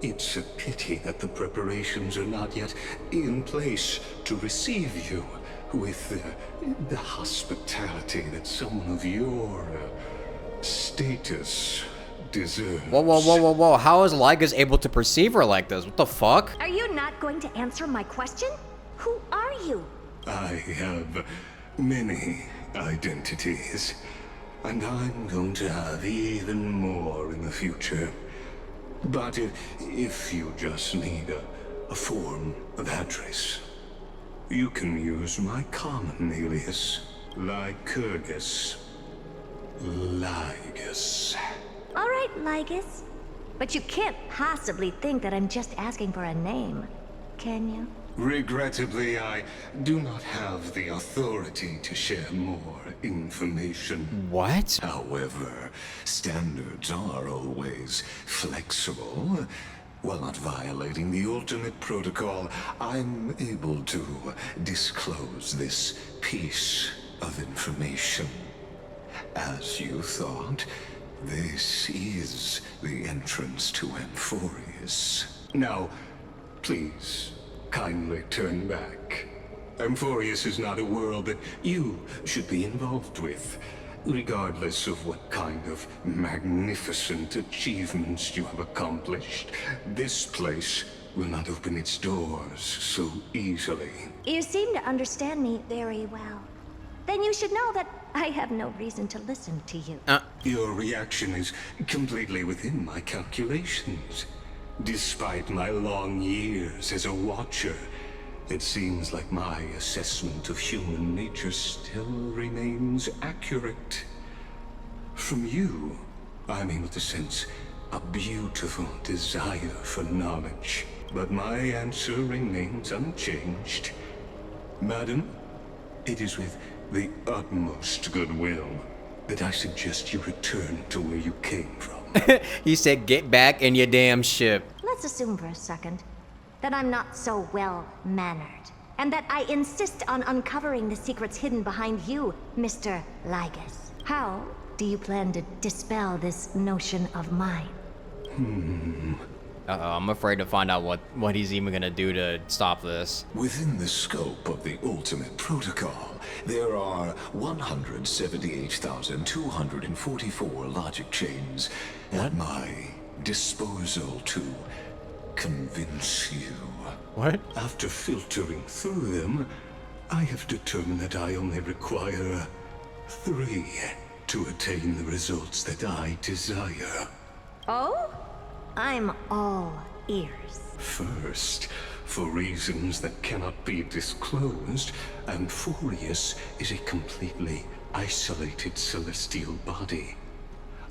It's a pity that the preparations are not yet in place to receive you with the hospitality that someone of your status deserves. Whoa. How is Lygus able to perceive her like this? What the fuck? Are you not going to answer my question? Who are you? I have many identities, and I'm going to have even more in the future. But if you just need a form of address, you can use my common alias, Lycurgus. Lygus. All right, Lygus. But you can't possibly think that I'm just asking for a name, can you? Regrettably, I do not have the authority to share more information. What? However, standards are always flexible. While not violating the ultimate protocol, I'm able to disclose this piece of information. As you thought, this is the entrance to Amphorius. Now, please, kindly turn back. Amphorius is not a world that you should be involved with, regardless of what kind of magnificent achievements you have accomplished. This place will not open its doors so easily. You seem to understand me very well. Then you should know that I have no reason to listen to you. Your reaction is completely within my calculations. Despite my long years as a Watcher, it seems like my assessment of human nature still remains accurate. From you, I'm able to sense a beautiful desire for knowledge, but my answer remains unchanged. Madam, it is with the utmost goodwill that I suggest you return to where you came from. He said, get back in your damn ship. Let's assume for a second that I'm not so well-mannered, and that I insist on uncovering the secrets hidden behind you, Mr. Lygus. How do you plan to dispel this notion of mine? I'm afraid to find out what he's even gonna do to stop this. Within the scope of the ultimate protocol, there are 178,244 logic chains at my disposal to convince you. What? After filtering through them, I have determined that I only require 3 to attain the results that I desire. Oh? I'm all ears. First, for reasons that cannot be disclosed, Amphorius is a completely isolated celestial body.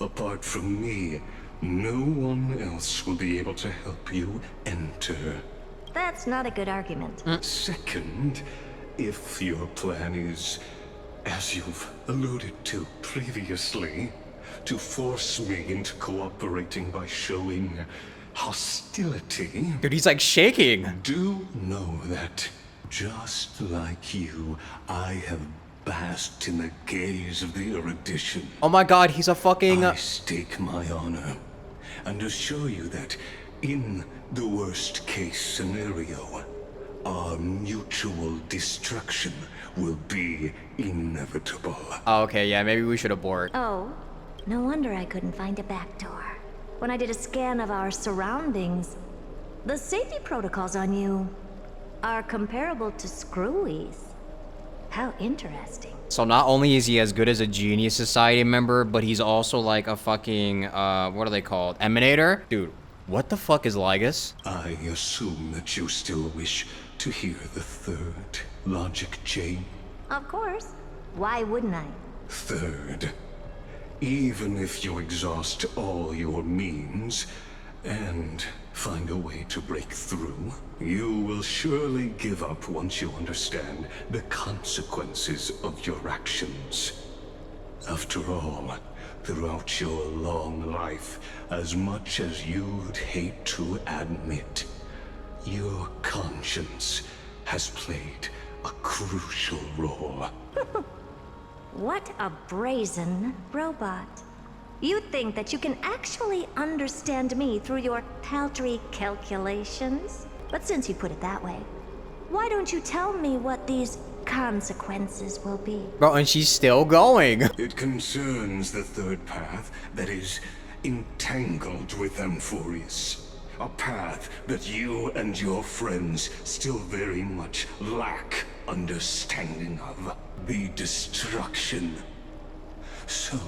Apart from me, no one else will be able to help you enter. That's not a good argument. Second, if your plan is, as you've alluded to previously, to force me into cooperating by showing hostility. Dude, he's like shaking. Do know that, just like you, I have basked in the gaze of the erudition. Oh my god, he's a fucking... I stake my honor and assure you that in the worst case scenario, our mutual destruction will be inevitable. Oh, okay, yeah, maybe we should abort. Oh, no wonder I couldn't find a back door. When I did a scan of our surroundings, the safety protocols on you are comparable to Screwy's. How interesting. So not only is he as good as a Genius Society member, but he's also like a fucking, what are they called? Emanator? Dude, what the fuck is Lygus? I assume that you still wish to hear the third logic chain. Of course. Why wouldn't I? Third, even if you exhaust all your means and find a way to break through, you will surely give up once you understand the consequences of your actions. After all, throughout your long life, as much as you'd hate to admit, your conscience has played a crucial role. What a brazen robot. You think that you can actually understand me through your paltry calculations? But since you put it that way, why don't you tell me what these consequences will be? Bro, and she's still going. It concerns the third path that is entangled with Amphorius. A path that you and your friends still very much lack understanding of. The destruction. So,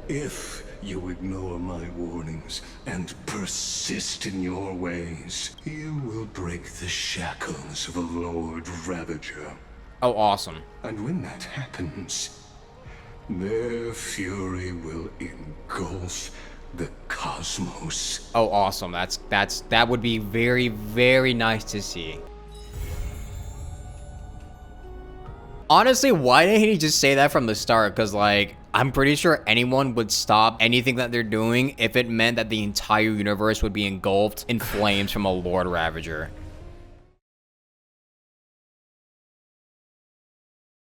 if you ignore my warnings and persist in your ways, you will break the shackles of a Lord Ravager. Oh, awesome. And when that happens, their fury will engulf the cosmos. Oh, awesome. That would be very, very nice to see. Honestly, why didn't he just say that from the start? Because, like, I'm pretty sure anyone would stop anything that they're doing if it meant that the entire universe would be engulfed in flames from a Lord Ravager.